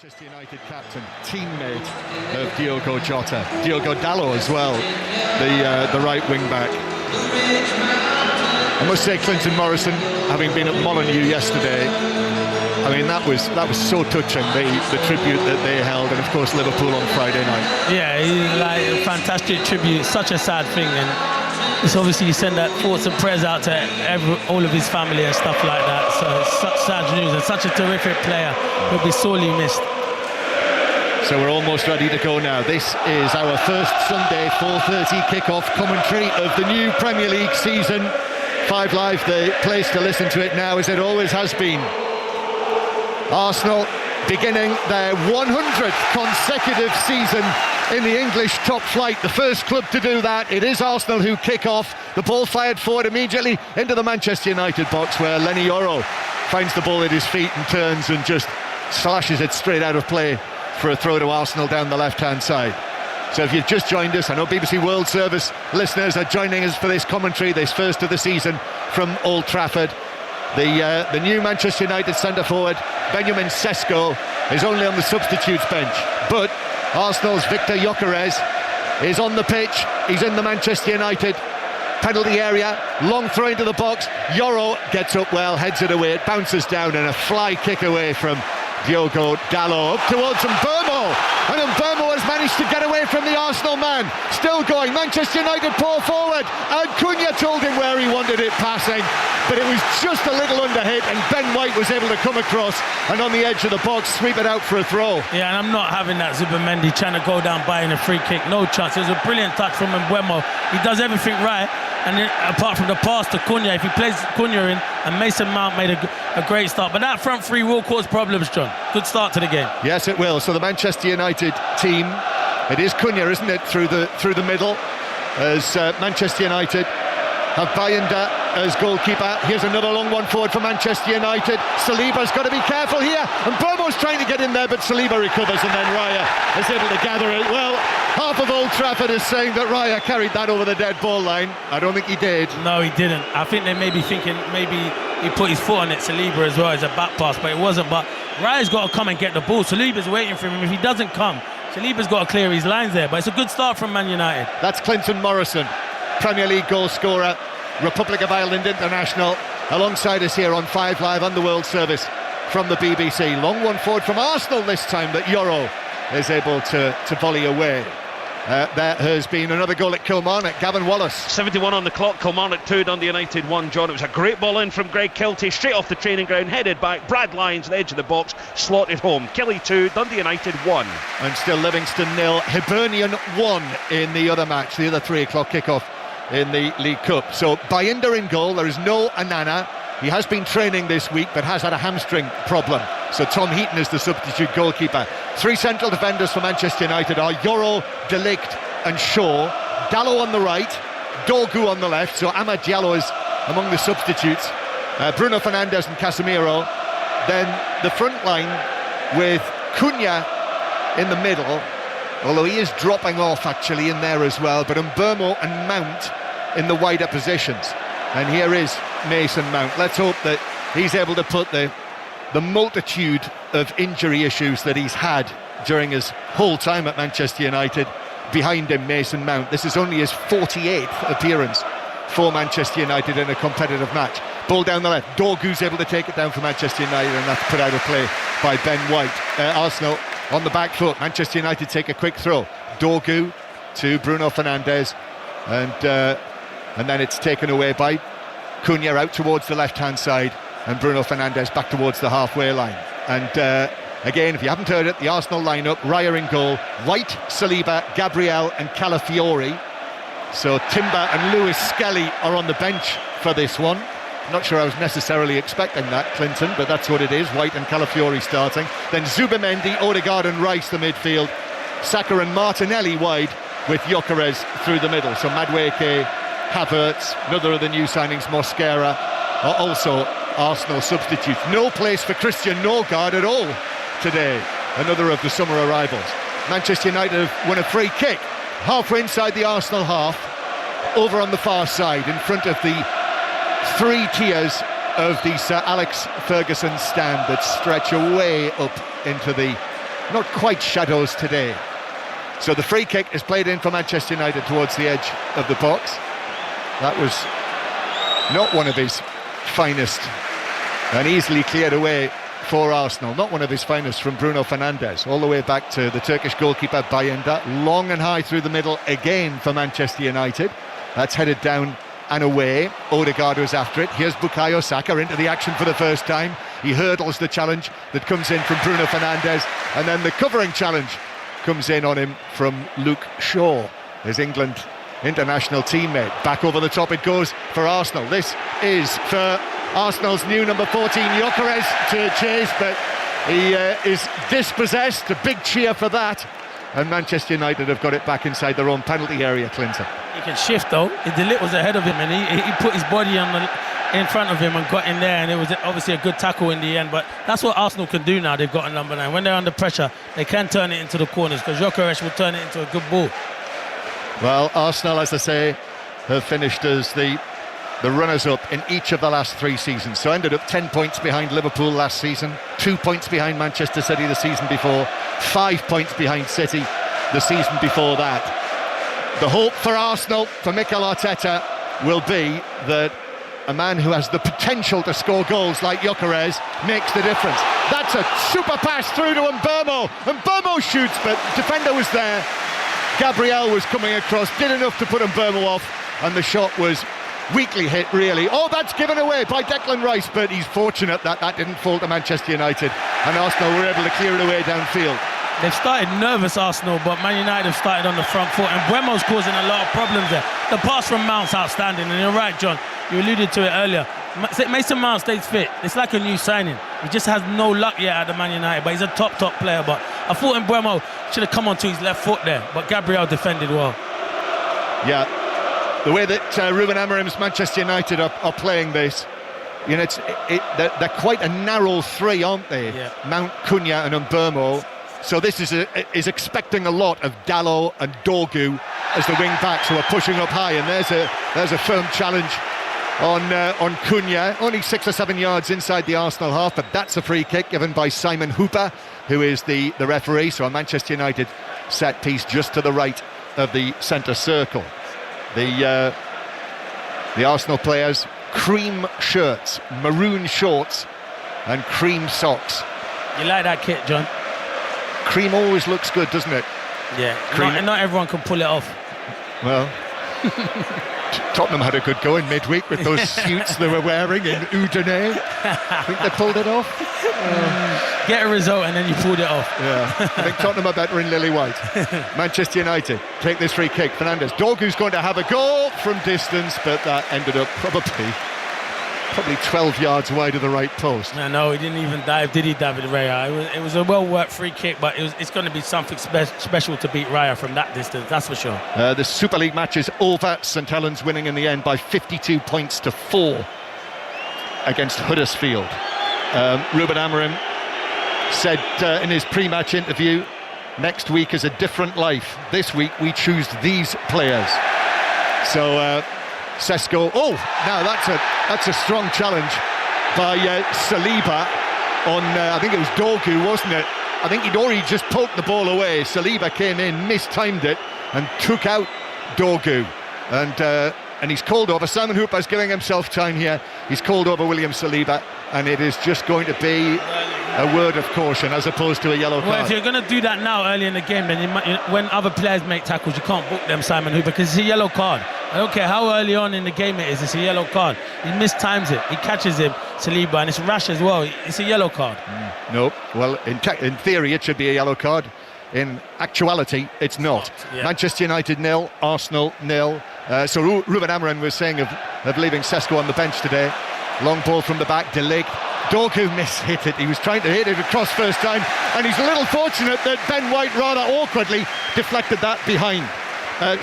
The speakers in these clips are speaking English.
Manchester United captain, teammate of Diogo Jota, Diogo Dalot as well, the right wing back. I must say, Clinton Morrison, having been at Molineux yesterday, I mean that was so touching, the tribute that they held, and of course Liverpool on Friday night. Yeah, like a fantastic tribute. Such a sad thing, and it's obviously you send that thoughts and prayers out to all of his family and stuff like that. So it's such sad news, and such a terrific player. He'll be sorely missed. So we're almost ready to go now. This is our first Sunday 4:30 kickoff commentary of the new Premier League season. 5 Live, the place to listen to it now, as it always has been. Arsenal beginning their 100th consecutive season in the English top flight. The first club to do that. It is Arsenal who kick off. The ball fired forward immediately into the Manchester United box, where Leny Yoro finds the ball at his feet and turns and just slashes it straight out of play for a throw to Arsenal down the left-hand side. So if you've just joined us, I know BBC World Service listeners are joining us for this commentary, this first of the season from Old Trafford. The new Manchester United centre-forward, Benjamin Sesko, is only on the substitutes bench. But Arsenal's Victor Gyökeres is on the pitch. He's in the Manchester United penalty area. Long throw into the box. Yoro gets up well, heads it away. It bounces down, and a fly kick away from Diogo Dalot up towards Mbeumo, and Mbeumo has managed to get away from the Arsenal man. Still going, Manchester United pour forward, and Cunha told him where he wanted it passing, but it was just a little under hit, and Ben White was able to come across and on the edge of the box sweep it out for a throw. Yeah, and I'm not having that Zubimendi trying to go down buying a free kick. No chance. It was a brilliant touch from Mbeumo. He does everything right, and then, apart from the pass to Cunha, if he plays Cunha in, and Mason Mount made a great start. But that front three will cause problems, John. Good start to the game. Yes, it will. So the Manchester United team, it is Cunha, isn't it, through the middle, as Manchester United have Bayanda as goalkeeper. Here's another long one forward for Manchester United. Saliba's got to be careful here, and Bomo's trying to get in there, but Saliba recovers, and then Raya is able to gather it. Well, half of Old Trafford is saying that Raya carried that over the dead ball line. I don't think he did. No, he didn't. I think they may be thinking maybe he put his foot on it, Saliba, as well, as a back pass, but it wasn't. But Raya's got to come and get the ball. Saliba's waiting for him. If he doesn't come, Saliba's got to clear his lines there. But it's a good start from Man United. That's Clinton Morrison, Premier League goal scorer, Republic of Ireland international, alongside us here on 5 Live and the World Service from the BBC. Long one forward from Arsenal this time that Yoro is able to volley away. There has been another goal at Kilmarnock. Gavin Wallace. 71 on the clock, Kilmarnock 2, Dundee United 1. John, it was a great ball in from Greg Kiltie, straight off the training ground, headed back. Brad Lyons, the edge of the box, slotted home. Killie 2, Dundee United 1. And still Livingston 0, Hibernian 1 in the other match, the other 3 o'clock kickoff in the League Cup. So Bayanda in goal. There is no Anana. He has been training this week, but has had a hamstring problem. So Tom Heaton is the substitute goalkeeper. 3 central defenders for Manchester United are Yoro, De Ligt and Shaw. Dalot on the right, Dorgu on the left. So Amad Diallo is among the substitutes. Bruno Fernandes and Casemiro. Then the front line with Cunha in the middle, although he is dropping off actually in there as well. But Mbeumo and Mount in the wider positions. And here is Mason Mount. Let's hope that he's able to put the multitude of injury issues that he's had during his whole time at Manchester United behind him. Mason Mount, this is only his 48th appearance for Manchester United in a competitive match. Ball down the left, Dorgu's able to take it down for Manchester United, and that's put out of play by Ben White. Arsenal on the back foot. Manchester United take a quick throw. Dorgu to Bruno Fernandes, and then it's taken away by Cunha out towards the left-hand side, and Bruno Fernandes back towards the halfway line. And again, if you haven't heard it, the Arsenal lineup: Raya in goal, White, Saliba, Gabriel and Calafiori. So Timber and Lewis Skelly are on the bench for this one. Not sure I was necessarily expecting that, Clinton, but that's what it is. White and Calafiori starting. Then Zubimendi, Odegaard and Rice the midfield. Saka and Martinelli wide, with Gyökeres through the middle. So Madueke, Havertz, another of the new signings, Mosquera, are also Arsenal substitutes. No place for Christian Norgard at all today, another of the summer arrivals. Manchester United have won a free kick halfway inside the Arsenal half, over on the far side, in front of the 3 tiers of the Sir Alex Ferguson stand that stretch away up into the not quite shadows today. So the free kick is played in for Manchester United towards the edge of the box. That was not one of his finest, and easily cleared away for Arsenal. Not one of his finest from Bruno Fernandes, all the way back to the Turkish goalkeeper Bayındır. Long and high through the middle again for Manchester United. That's headed down and away. Odegaard was after it. Here's Bukayo Saka into the action for the first time. He hurdles the challenge that comes in from Bruno Fernandes, and then the covering challenge comes in on him from Luke Shaw, his England international teammate. Back over the top it goes for Arsenal. This is for Arsenal's new number 14, Gyökeres, to chase, but he is dispossessed. A big cheer for that. And Manchester United have got it back inside their own penalty area, Clinton. He can shift though. De Ligt was ahead of him, and he put his body in front of him and got in there, and it was obviously a good tackle in the end. But that's what Arsenal can do now. They've got a number 9. When they're under pressure, they can turn it into the corners, because Gyökeres will turn it into a good ball. Well, Arsenal, as I say, have finished as the runners-up in each of the last 3 seasons. So ended up 10 points behind Liverpool last season, 2 points behind Manchester City the season before, 5 points behind City the season before that. The hope for Arsenal, for Mikel Arteta, will be that a man who has the potential to score goals like Gyökeres makes the difference. That's a super pass through to Mbeumo, and Mbeumo shoots, but the defender was there. Gabriel was coming across, did enough to put Mbeumo off, and the shot was weakly hit, really. Oh, that's given away by Declan Rice, but he's fortunate that that didn't fall to Manchester United, and Arsenal were able to clear it away downfield. They've started nervous, Arsenal, but Man United have started on the front foot, and Mbeumo's causing a lot of problems there. The pass from Mount's outstanding, and you're right, John, you alluded to it earlier. Mason Mount stays fit. It's like a new signing. He just has no luck yet at the Man United, but he's a top player. But I thought Mbeumo should have come onto his left foot there, but Gabriel defended well. Yeah, the way that Ruben Amorim's Manchester United are playing this, you know, they're quite a narrow three, aren't they? Yeah. Mount, Cunha and Mbeumo. So this is expecting a lot of Dalot and Dorgu as the wing backs who are pushing up high, and there's a firm challenge on Cunha, only 6 or 7 yards inside the Arsenal half, but that's a free kick given by Simon Hooper, who is the referee. So a Manchester United set piece just to the right of the centre circle. The Arsenal players, cream shirts, maroon shorts and cream socks. You like that kit, John? Cream always looks good, doesn't it? Yeah, Cream. not everyone can pull it off. Well, Tottenham had a good go in midweek with those suits they were wearing in Udine. I think they pulled it off. Get a result and then you pulled it off. Yeah, I think Tottenham are better in lily white. Manchester United take this free kick. Fernandes. Dorgu's going to have a goal from distance, but that ended up probably 12 yards wide of the right post. No, he didn't even dive, did he, David Raya? It was a well-worked free kick, but it's going to be something special to beat Raya from that distance, that's for sure. The Super League match is over. St Helens winning in the end by 52 points to 4 against Huddersfield. Ruben Amorim said in his pre-match interview, next week is a different life. This week we choose these players. So Sesko, now that's a strong challenge by Saliba on, I think it was Dorgu, wasn't it? I think he'd already just poked the ball away. Saliba came in, mistimed it and took out Dorgu, and he's called over. Simon Hooper's giving himself time here. He's called over William Saliba, and it is just going to be a word of caution as opposed to a yellow card. Well, if you're going to do that now early in the game, then when other players make tackles, you can't book them, Simon Hooper, because it's a yellow card. I don't care how early on in the game it is, it's a yellow card. He mistimes it, he catches him, Saliba, and it's rash as well. It's a yellow card. No, well, in theory it should be a yellow card. In actuality, it's not. Yeah. Manchester United 0, Arsenal 0. So Ruben Amorim was saying of leaving Sesko on the bench today. Long ball from the back, De Ligt. Dorgu mishit it. He was trying to hit it across first time, and he's a little fortunate that Ben White rather awkwardly deflected that behind.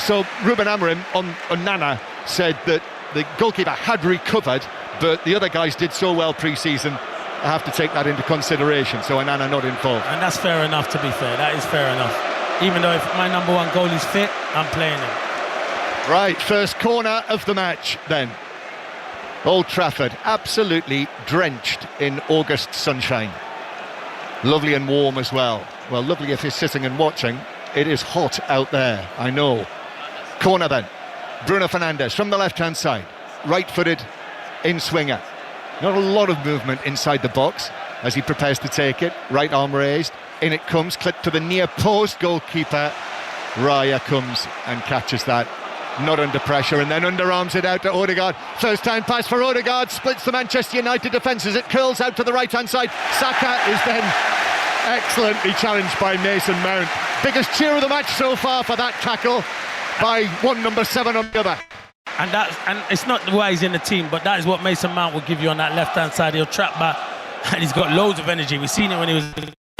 So Ruben Amorim on Nana said that the goalkeeper had recovered, but the other guys did so well pre-season, I have to take that into consideration. So Onana not involved. And that's fair enough, to be fair. That is fair enough. Even though if my number one goalie's fit, I'm playing him. Right, first corner of the match then. Old Trafford, absolutely drenched in August sunshine. Lovely and warm as well. Well, lovely if you're sitting and watching. It is hot out there, I know. Corner then. Bruno Fernandes from the left-hand side. Right-footed in-swinger. Not a lot of movement inside the box as he prepares to take it. Right arm raised. In it comes, clipped to the near post. Goalkeeper Raya comes and catches that. Not under pressure, and then underarms it out to Odegaard. First time pass for Odegaard, splits the Manchester United defence as it curls out to the right-hand side. Saka is then excellently challenged by Mason Mount. Biggest cheer of the match so far for that tackle by one number 7 on the other. And it's not why he's in the team, but that is what Mason Mount will give you on that left-hand side. He'll trap back, and he's got loads of energy. We've seen it when he was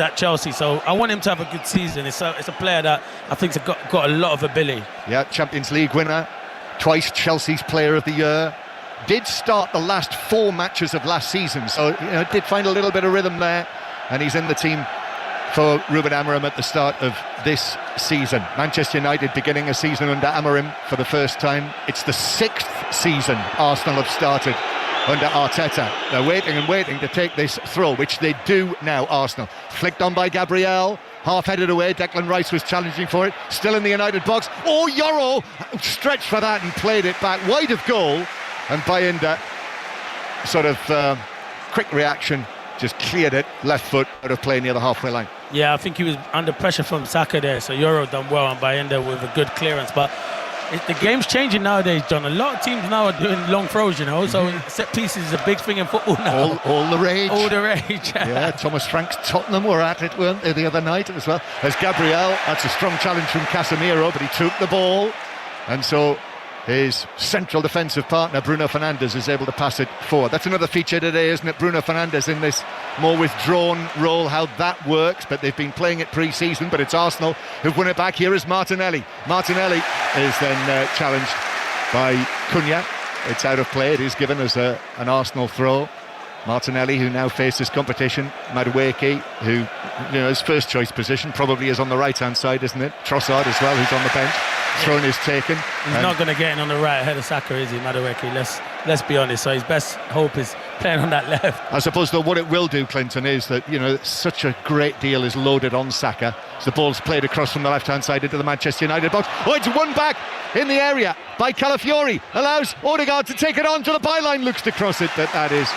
at Chelsea, so I want him to have a good season. It's a player that I think's got a lot of ability. Yeah, Champions League winner, twice Chelsea's Player of the Year. Did start the last 4 matches of last season, so did find a little bit of rhythm there, and he's in the team for Ruben Amorim at the start of this season. Manchester United beginning a season under Amorim for the first time. It's the 6th season Arsenal have started under Arteta. They're waiting and waiting to take this throw, which they do now, Arsenal. Flicked on by Gabriel, half-headed away. Declan Rice was challenging for it, still in the United box. Oh, Yoro stretched for that and played it back wide of goal, and Bayinda sort of quick reaction, just cleared it, left foot out of play near the halfway line. Yeah, I think he was under pressure from Saka there, so Yoro done well on Bayinda with a good clearance, but the game's changing nowadays, John. A lot of teams now are doing long throws, so set pieces is a big thing in football now. All the rage. All the rage. Yeah, Thomas Frank's Tottenham were at it, weren't they, the other night as well. As Gabriel, that's a strong challenge from Casemiro, but he took the ball, and so his central defensive partner Bruno Fernandes is able to pass it forward. That's another feature today, isn't it? Bruno Fernandes in this more withdrawn role, how that works, but they've been playing it pre-season, but it's Arsenal who've won it back. Here is Martinelli. Martinelli is then challenged by Cunha. It's out of play. It is given as an Arsenal throw. Martinelli, who now faces competition. Madueke, who, his first choice position probably is on the right-hand side, isn't it? Trossard as well, who's on the bench. Thrown is taken. He's not going to get in on the right ahead of Saka, is he, Madueke? Let's be honest. So his best hope is playing on that left. I suppose, though, what it will do, Clinton, is that, such a great deal is loaded on Saka. As the ball's played across from the left-hand side into the Manchester United box. Oh, it's won back in the area by Calafiori. Allows Odegaard to take it on to the byline. Looks to cross it, but that is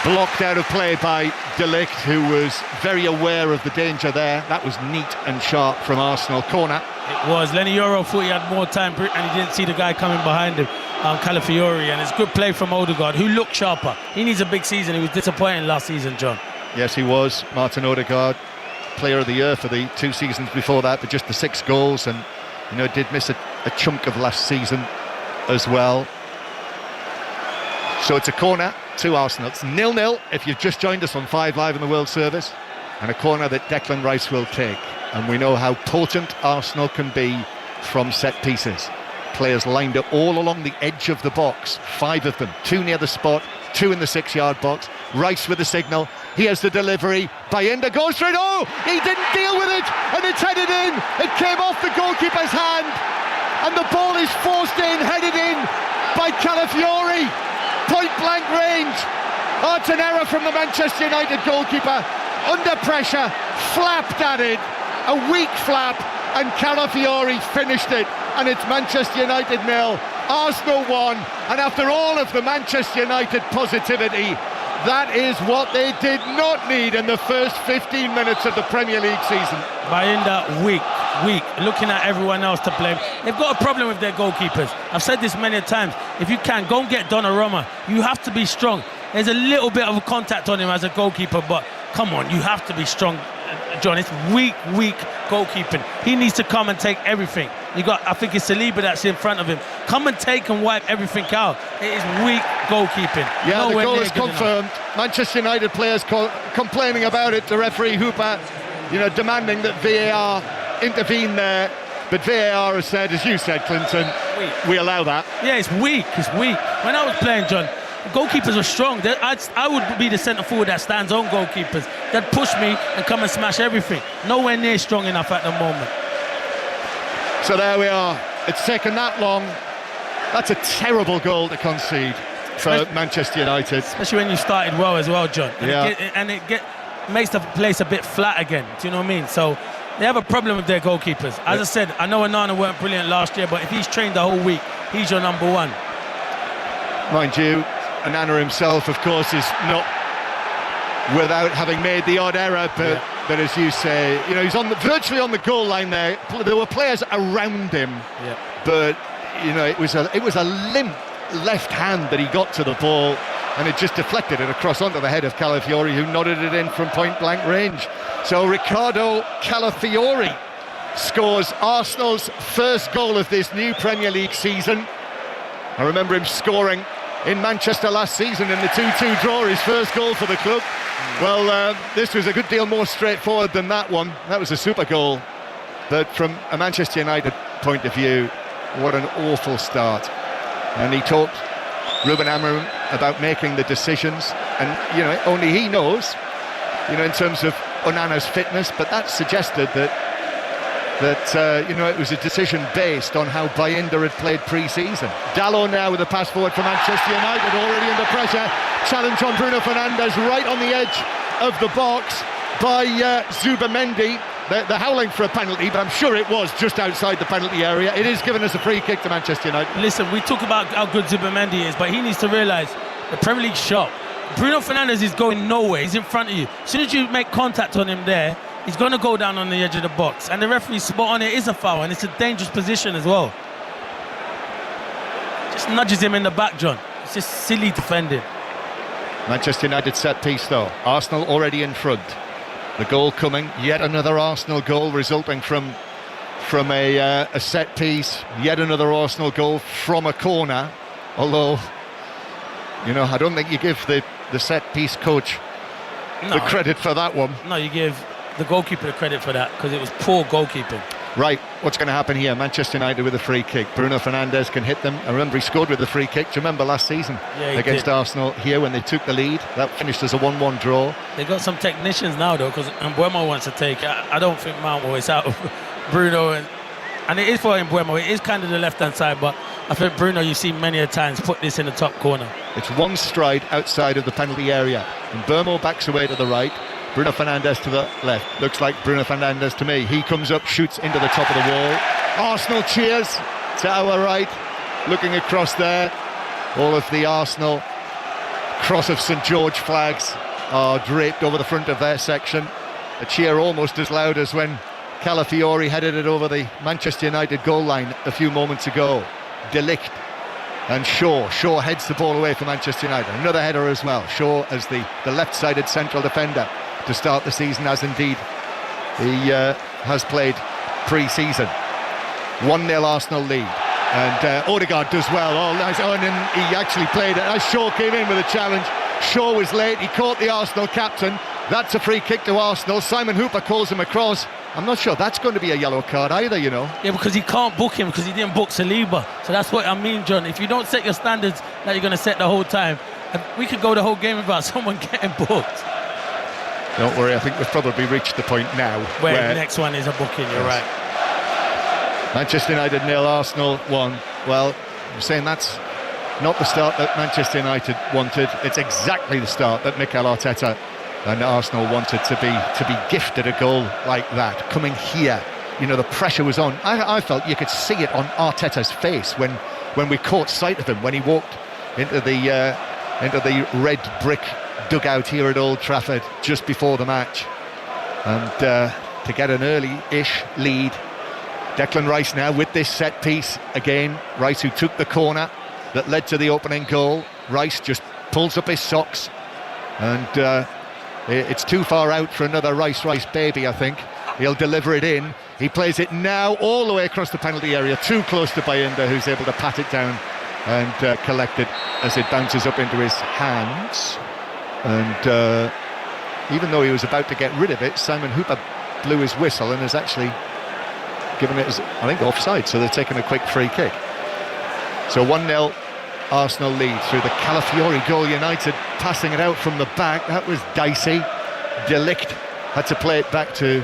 blocked out of play by De Ligt, who was very aware of the danger there. That was neat and sharp from Arsenal. Corner. It was. Lenny Yoro thought he had more time and he didn't see the guy coming behind him, Calafiori, and it's good play from Odegaard, who looked sharper. He needs a big season. He was disappointing last season, John. Yes, he was. Martin Odegaard, Player of the Year for the 2 seasons before that, but just the 6 goals, and did miss a chunk of last season as well. So it's a corner to Arsenal. It's 0-0 if you've just joined us on 5 Live in the World Service, and a corner that Declan Rice will take. And we know how potent Arsenal can be from set pieces. Players lined up all along the edge of the box, 5 of them, 2 near the spot, 2 in the 6-yard box. Rice with the signal. He has the delivery. Bayinda goes for it. Oh, he didn't deal with it, and it's headed in. It came off the goalkeeper's hand, and the ball is forced in, headed in by Calafiori. Point blank range. Oh, it's an error from the Manchester United goalkeeper. Under pressure, flapped at it. A weak flap, and Calafiori finished it. And it's Manchester United 0, Arsenal 1. And after all of the Manchester United positivity, that is what they did not need in the first 15 minutes of the Premier League season. Bayinda weak. Looking at everyone else to blame. They've got a problem with their goalkeepers. I've said this many times. If you can, go and get Donnarumma. You have to be strong. There's a little bit of a contact on him as a goalkeeper, but come on, you have to be strong, John. It's weak goalkeeping. He needs to come and take everything. I think it's Saliba that's in front of him. Come and take and wipe everything out. It is weak goalkeeping. Yeah, the goal is confirmed. Manchester United players complaining about it. The referee Hooper, demanding that VAR intervene there. But VAR has said, as you said, Clinton, we allow that. Yeah, it's weak. When I was playing, John, goalkeepers are strong. I would be the centre forward that stands on goalkeepers. They'd push me and come and smash everything. Nowhere near strong enough at the moment. So there we are. It's taken that long. That's a terrible goal to concede for Manchester United. Especially when you started well as well, John. makes the place a bit flat again. Do you know what I mean? So they have a problem with their goalkeepers. As I said, I know Onana weren't brilliant last year, but if he's trained the whole week, he's your number one. Mind you, Onana himself, of course, is not without having made the odd error, but as you say, you know, he's virtually on the goal line there. There were players around him, but you know, it was a limp left hand that he got to the ball, and it just deflected it across onto the head of Calafiori, who nodded it in from point-blank range. So Riccardo Calafiori scores Arsenal's first goal of this new Premier League season. I remember him scoring in Manchester last season in the 2-2 draw, his first goal for the club. Well, this was a good deal more straightforward than that one. That was a super goal. But from a Manchester United point of view, what an awful start. And he talked, Ruben Amorim, about making the decisions. And, you know, only he knows, you know, in terms of Onana's fitness, but that suggested that you know, it was a decision based on how Bayindir had played pre-season. Dalot now with a pass forward for Manchester United, already under pressure. Challenge on Bruno Fernandes, right on the edge of the box by Zubimendi. They're howling for a penalty, but I'm sure it was just outside the penalty area. It is given as a free kick to Manchester United. Listen, we talk about how good Zubimendi is, but he needs to realise the Premier League shot. Bruno Fernandes is going nowhere. He's in front of you. As soon as you make contact on him there, he's going to go down on the edge of the box, and the referee's spot on it. Is a foul, and it's a dangerous position as well. Just nudges him in the back, John. It's just silly defending. Manchester United set piece though. Arsenal already in front. The goal coming, yet another Arsenal goal resulting from a set piece. Yet another Arsenal goal from a corner. Although, you know, I don't think you give the set piece coach the credit for that one. No, you give the goalkeeper the credit for that, because it was poor goalkeeping. Right, what's going to happen here? Manchester United with a free kick. Bruno Fernandes can hit them. I remember he scored with the free kick. Do you remember last season against Arsenal here when they took the lead? That finished as a 1-1 draw. They got some technicians now though, because Mbeumo wants to take. I don't think Mount is out of Bruno, and it is for Mbeumo. It is kind of the left-hand side, but I think Bruno, you've seen many a times, put this in the top corner. It's one stride outside of the penalty area. And Mbeumo backs away to the right. Bruno Fernandes to the left. Looks like Bruno Fernandes to me. He comes up, shoots into the top of the wall. Arsenal cheers to our right. Looking across there, all of the Arsenal Cross of St George flags are draped over the front of their section. A cheer almost as loud as when Calafiori headed it over the Manchester United goal line a few moments ago. De Ligt and Shaw heads the ball away for Manchester United. Another header as well. Shaw as the left-sided central defender to start the season, as indeed he has played pre-season. 1-0 Arsenal lead, and Odegaard does well. Oh, nice. Oh, and then he actually played it as Shaw came in with a challenge. Shaw was late, he caught the Arsenal captain. That's a free kick to Arsenal. Simon Hooper calls him across. I'm not sure that's going to be a yellow card either, you know. Yeah, because he can't book him, because he didn't book Saliba. So that's what I mean, John. If you don't set your standards that you're going to set the whole time, we could go the whole game without someone getting booked. Don't worry, I think we've probably reached the point now where the next one is a booking, you're right. Manchester United 0, Arsenal 1. Well, I'm saying that's not the start that Manchester United wanted. It's exactly the start that Mikel Arteta and Arsenal wanted, to be gifted a goal like that, coming here. You know, the pressure was on. I felt you could see it on Arteta's face when we caught sight of him, when he walked into the red brick dugout here at Old Trafford just before the match, and to get an early-ish lead. Declan Rice now with this set piece again. Rice, who took the corner that led to the opening goal. Rice just pulls up his socks, and it's too far out for another Rice baby, I think. He'll deliver it in. He plays it now all the way across the penalty area, too close to Bayindir, who's able to pat it down and collect it as it bounces up into his hands. And even though he was about to get rid of it, Simon Hooper blew his whistle and has actually given it as, I think, offside, so they're taking a quick free kick. So 1-0 Arsenal lead through the Calafiori goal. United passing it out from the back. That was dicey. De Ligt had to play it back to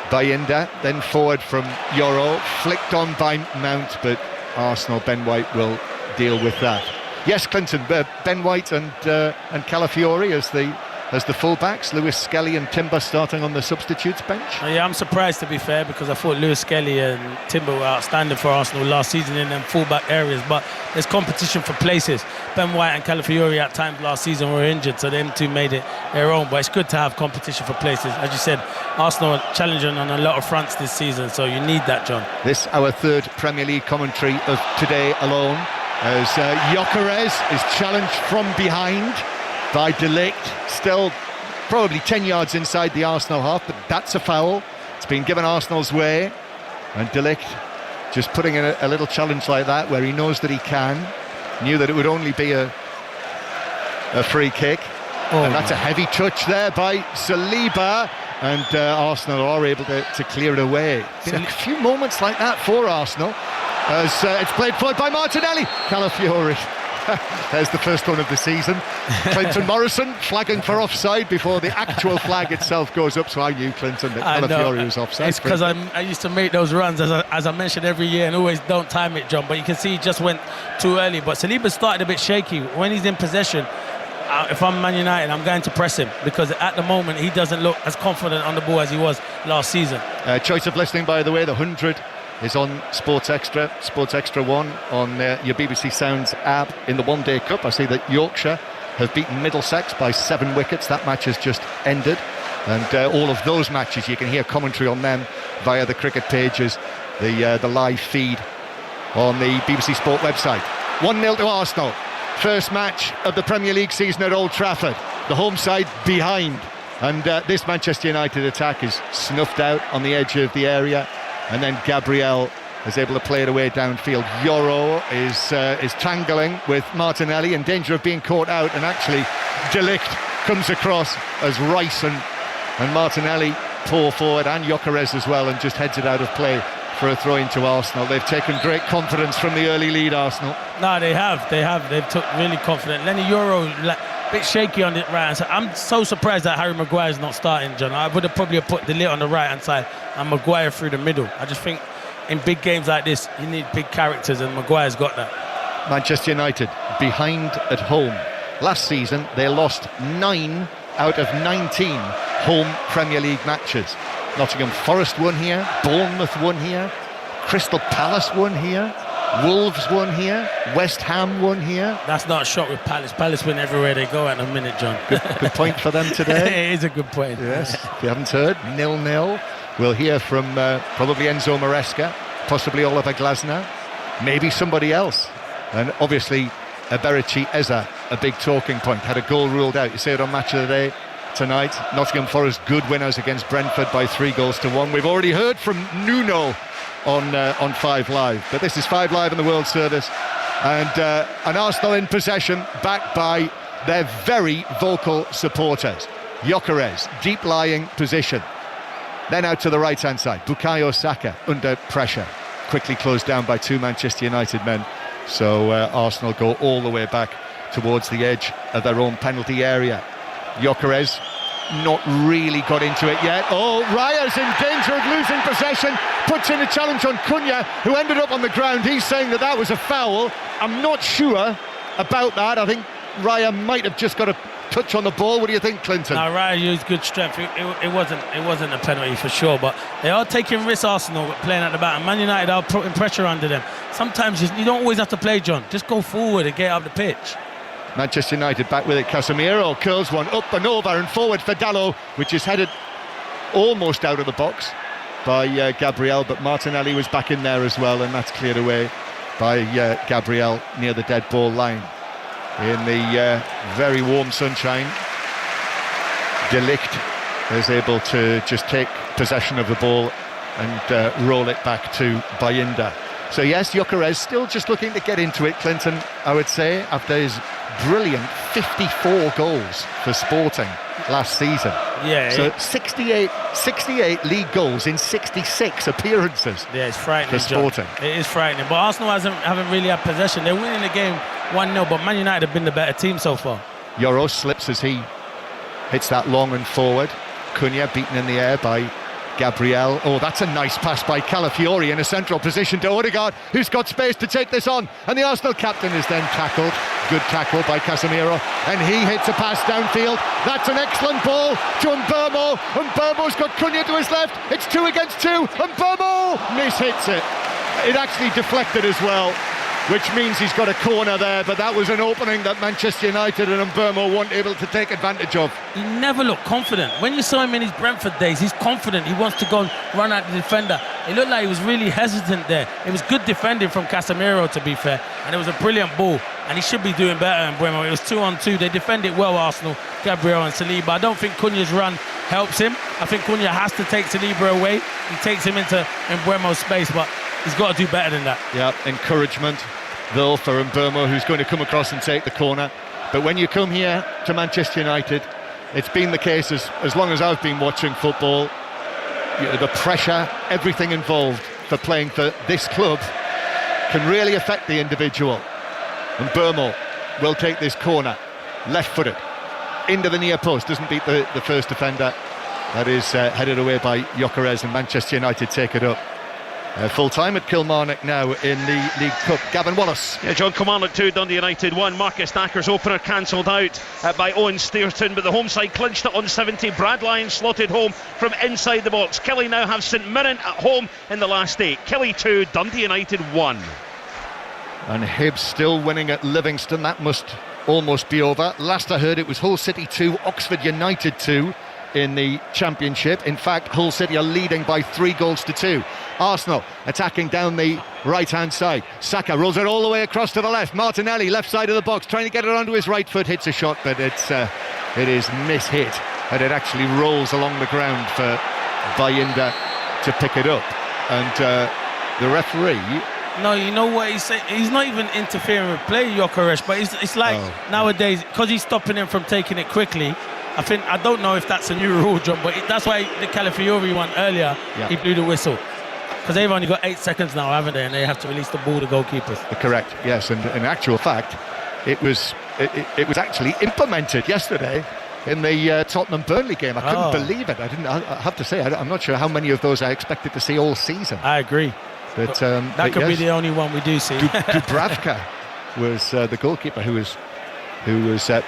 Bayindir, then forward from Yoro, flicked on by Mount, but Arsenal, Ben White will deal with that. Yes, Clinton, Ben White and Calafiori as the as the fullbacks, Lewis Skelly and Timber starting on the substitutes bench. Yeah, I'm surprised, to be fair, because I thought Lewis Skelly and Timber were outstanding for Arsenal last season in them fullback areas, but there's competition for places. Ben White and Calafiori at times last season were injured, so them two made it their own, but it's good to have competition for places. As you said, Arsenal are challenging on a lot of fronts this season, so you need that, John. This our third Premier League commentary of today alone, as Gyökeres is challenged from behind by De Ligt, still probably 10 yards inside the Arsenal half, but that's a foul. It's been given Arsenal's way, and De Ligt just putting in a little challenge like that where he knows that he knew that it would only be a free kick. And that's a heavy touch there by Saliba, and Arsenal are able to clear it away. Been a few moments like that for Arsenal, as it's played forward by Martinelli. Calafiori. There's the first one of the season. Clinton Morrison flagging for offside before the actual flag itself goes up, so I knew Clinton that Calafiori was offside. It's because I used to make those runs, as I mentioned, every year, and always don't time it, John, but you can see he just went too early. But Saliba started a bit shaky. When he's in possession, if I'm Man United, I'm going to press him, because at the moment he doesn't look as confident on the ball as he was last season. Choice of listening, by the way, the 100 is on Sports Extra 1 on your BBC Sounds app. In the One Day Cup, I see that Yorkshire have beaten Middlesex by 7 wickets. That match has just ended, and all of those matches you can hear commentary on them via the cricket pages, the live feed on the BBC Sport website. 1-0 to Arsenal. First match of the Premier League season at Old Trafford. The home side behind, and this Manchester United attack is snuffed out on the edge of the area, and then Gabriel is able to play it away downfield. Yoro is tangling with Martinelli, in danger of being caught out, and actually De Ligt comes across as Rice and Martinelli pour forward, and Gyökeres as well, and just heads it out of play for a throw into Arsenal. They've taken great confidence from the early lead, Arsenal. No, they have. They've took really confident. Lenny Yoro, bit shaky on the right hand side. I'm so surprised that Harry Maguire's not starting, John. I would have probably put De Ligt on the right hand side and Maguire through the middle. I just think in big games like this, you need big characters, and Maguire's got that. Manchester United behind at home. Last season, they lost 9 out of 19 home Premier League matches. Nottingham Forest won here, Bournemouth won here, Crystal Palace won here, Wolves won here, West Ham won here. That's not a shot with Palace. Palace win everywhere they go at the minute, John. Good point for them today. It is a good point. Yes, if you haven't heard, 0-0. We'll hear from probably Enzo Maresca, possibly Oliver Glasner, maybe somebody else. And obviously, Eberici Eza, a big talking point, had a goal ruled out. You see it on Match of the Day tonight. Nottingham Forest good winners against Brentford by 3-1. We've already heard from Nuno on 5 Live, but this is 5 Live in the World Service, and an Arsenal in possession, backed by their very vocal supporters. Gyökeres, deep lying position, then out to the right hand side. Bukayo Saka under pressure, quickly closed down by 2 Manchester United men, so Arsenal go all the way back towards the edge of their own penalty area. Gyökeres not really got into it yet. Oh, Raya's in danger of losing possession, puts in a challenge on Cunha, who ended up on the ground. He's saying that was a foul. I'm not sure about that. I think Raya might have just got a touch on the ball. What do you think, Clinton? No, Raya used good strength. It wasn't a penalty for sure, but they are taking risks, Arsenal, playing at the back, and Man United are putting pressure under them. Sometimes you don't always have to play, John. Just go forward and get out of the pitch. Manchester United back with it. Casemiro curls one up and over and forward for Dalot, which is headed almost out of the box by Gabriel, but Martinelli was back in there as well, and that's cleared away by Gabriel near the dead ball line. In the very warm sunshine, De Ligt is able to just take possession of the ball and roll it back to Bayinda. So yes, Gyökeres still just looking to get into it, Clinton, I would say, after his brilliant 54 goals for Sporting last season. Yeah. So 68 league goals in 66 appearances. Yeah, it's frightening, for Sporting. John. It is frightening. But Arsenal haven't really had possession. They're winning the game 1-0, but Man United have been the better team so far. Yoro slips as he hits that long and forward. Cunha beaten in the air by Gabriel. Oh, that's a nice pass by Calafiori in a central position to Odegaard, who's got space to take this on, and the Arsenal captain is then tackled Good tackle by Casemiro, and he hits a pass downfield. That's an excellent ball to Mbeumo, and Mbeumo's got Cunha to his left. It's 2 against 2, and Mbeumo mishits it. It actually deflected as well, which means he's got a corner there, but that was an opening that Manchester United and Mbeumo weren't able to take advantage of. He never looked confident. When you saw him in his Brentford days, he's confident. He wants to go and run at the defender. It looked like he was really hesitant there. It was good defending from Casemiro, to be fair, and it was a brilliant ball, and he should be doing better in Mbeumo. It was 2-on-2. They defended well, Arsenal, Gabriel and Saliba. I don't think Cunha's run helps him. I think Cunha has to take Saliba away. He takes him into Mbeumo's space, but he's got to do better than that. Yeah, encouragement though for Mbeumo, who's going to come across and take the corner. But when you come here to Manchester United, it's been the case as long as I've been watching football, the pressure, everything involved for playing for this club can really affect the individual. And Mbeumo will take this corner, left-footed, into the near post, doesn't beat the first defender. That is headed away by Gyökeres, and Manchester United take it up. Full time at Kilmarnock now in the League Cup. Gavin Wallace. Yeah, John, Kilmarnock 2, Dundee United 1. Marcus Thacker's opener cancelled out by Owen Steerton, but the home side clinched it on 70. Brad Lyons slotted home from inside the box. Killie now have St Mirren at home in the last 8. Killie 2, Dundee United 1. And Hibs still winning at Livingston. That must almost be over. Last I heard, it was Hull City 2, Oxford United 2 in the Championship. In fact, Hull City are leading by 3-2. Arsenal attacking down the right-hand side. Saka rolls it all the way across to the left. Martinelli, left side of the box, trying to get it onto his right foot, hits a shot, but it is mishit, and it actually rolls along the ground for Bayinda to pick it up. And the referee... No, you know what he's saying? He's not even interfering with play, Gyökeres, but it's like nowadays, because he's stopping him from taking it quickly. I don't know if that's a new rule, John, but that's why the Calafiori one earlier, he blew the whistle. Because they've only got 8 seconds now, haven't they? And they have to release the ball to goalkeepers. Correct, yes. And in actual fact, it was actually implemented yesterday in the Tottenham-Burnley game. I couldn't believe it. I have to say, I'm not sure how many of those I expected to see all season. I agree. But that could be the only one we do see. Dubravka was the goalkeeper who was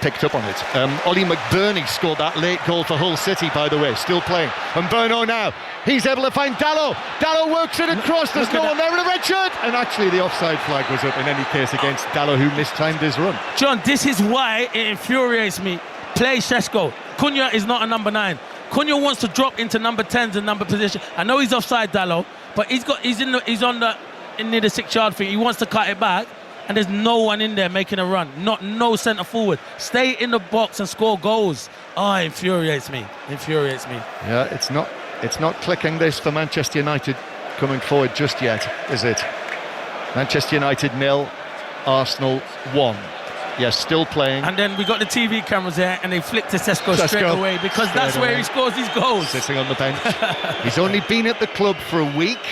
picked up on it. Ollie McBurney scored that late goal for Hull City, by the way, still playing. And Mbeumo now, he's able to find Dalot. Dalot works it across, there's no one there in a red shirt. And actually the offside flag was up in any case against Dalot, who mistimed his run. John, this is why it infuriates me. Play Šeško. Cunha is not a number 9. Cunha wants to drop into number 10's and number position. I know he's offside, Dalot, but he's on the near the 6-yard thing. He wants to cut it back, and there's no one in there making a run. No centre forward. Stay in the box and score goals. It infuriates me. Yeah, it's not clicking this for Manchester United coming forward just yet, is it? Manchester United 0, Arsenal 1. Yes, still playing. And then we got the TV cameras there, and they flicked to Šeško straight away, because that's where he scores his goals. Sitting on the bench. He's only been at the club for a week,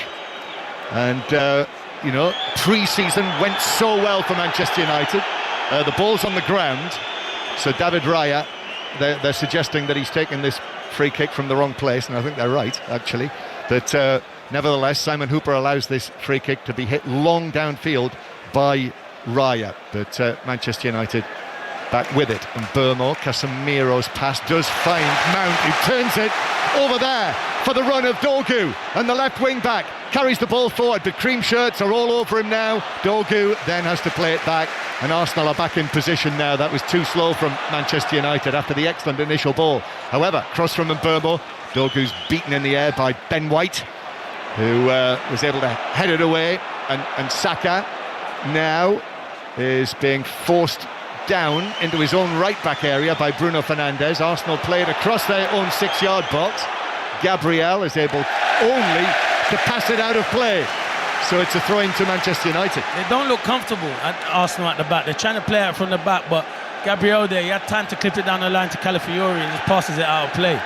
and pre-season went so well for Manchester United. The ball's on the ground, so David Raya, they're suggesting that he's taken this free kick from the wrong place, and I think they're right, actually. But nevertheless, Simon Hooper allows this free kick to be hit long downfield by Raya, but Manchester United back with it. And Mbeumo, Casemiro's pass does find Mount, who turns it over there for the run of Dorgu, and the left wing back carries the ball forward, but cream shirts are all over him now. Dorgu then has to play it back, and Arsenal are back in position now. That was too slow from Manchester United after the excellent initial ball. However, cross from Mbeumo, Dorgu's beaten in the air by Ben White, who was able to head it away, and Saka now is being forced down into his own right-back area by Bruno Fernandes. Arsenal play it across their own 6-yard box. Gabriel is able only to pass it out of play. So it's a throw-in to Manchester United. They don't look comfortable at Arsenal at the back. They're trying to play out from the back, but Gabriel there, he had time to clip it down the line to Calafiori and just passes it out of play.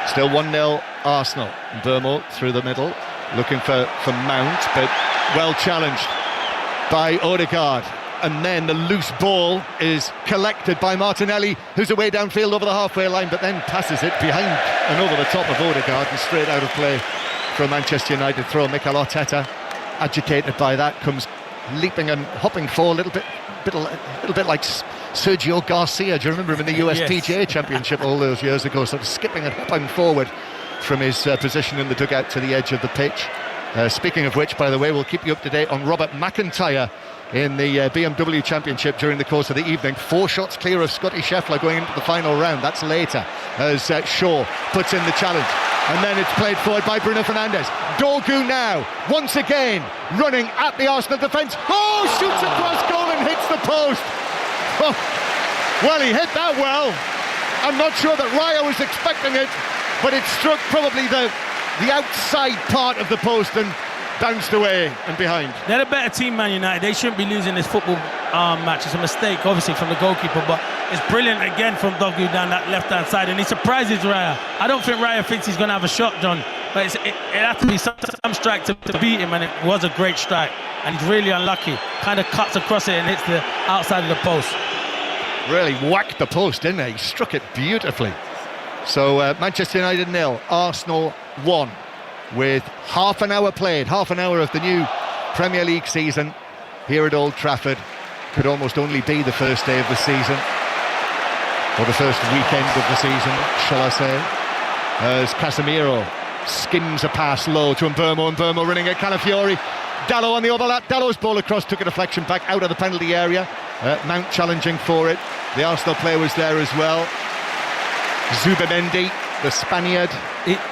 Still 1-0 Arsenal. Mbeumo through the middle, looking for Mount, but well challenged by Odegaard, and then the loose ball is collected by Martinelli, who's away downfield over the halfway line, but then passes it behind and over the top of Odegaard and straight out of play for a Manchester United throw. Mikel Arteta, agitated by that, comes leaping and hopping forward, a little bit like Sergio Garcia. Do you remember him in the USPGA Championship all those years ago? Sort of skipping and hopping forward from his position in the dugout to the edge of the pitch. Speaking of which, by the way, we'll keep you up to date on Robert McIntyre in the BMW Championship during the course of the evening. 4 shots clear of Scotty Scheffler going into the final round. That's later as Shaw puts in the challenge. And then it's played forward by Bruno Fernandes. Dorgu now, once again, running at the Arsenal defence. Oh, shoots across goal and hits the post. Oh, well, he hit that well. I'm not sure that Raya was expecting it, but it struck probably the outside part of the post and bounced away and behind. They're a better team, Man United. They shouldn't be losing this football match. It's a mistake, obviously, from the goalkeeper, but it's brilliant again from Dorgu down that left-hand side, and he surprises Raya. I don't think Raya thinks he's going to have a shot, John, but it had to be some strike to beat him, and it was a great strike, and he's really unlucky. Kind of cuts across it and hits the outside of the post. Really whacked the post, didn't he? He struck it beautifully. So Manchester United 0, Arsenal 1, with half an hour played, half an hour of the new Premier League season here at Old Trafford. Could almost only be the first day of the season, or the first weekend of the season, shall I say, as Casemiro skims a pass low to Mbeumo running at Calafiori. Dalot on the overlap, Dalot's ball across, took a deflection back out of the penalty area. Mount challenging for it. The Arsenal player was there as well. Zubimendi, the Spaniard.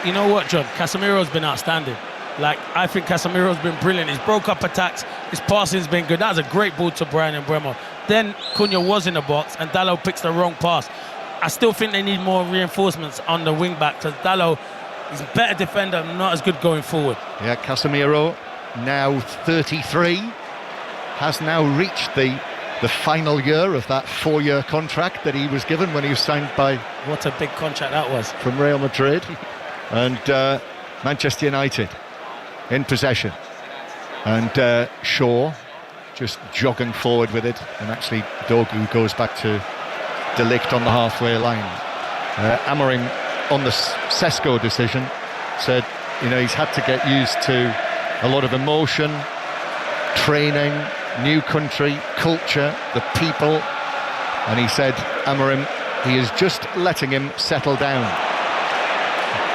You know what, John? Casemiro's been outstanding. Like, I think Casemiro's been brilliant. He's broke up attacks, his passing's been good. That was a great ball to Bryan Mbeumo. Then Cunha was in the box and Dalot picks the wrong pass. I still think they need more reinforcements on the wing back, because Dalot is a better defender, not as good going forward. Yeah, Casemiro, now 33, has now reached the final year of that 4-year contract that he was given when he was signed by... What a big contract that was. From Real Madrid. And Manchester United in possession. And Shaw just jogging forward with it. And actually Dorgu goes back to De Ligt on the halfway line. Amorim, on the Sesko decision, said, he's had to get used to a lot of emotion, training, new country, culture, the people, and he said, Amorim, he is just letting him settle down.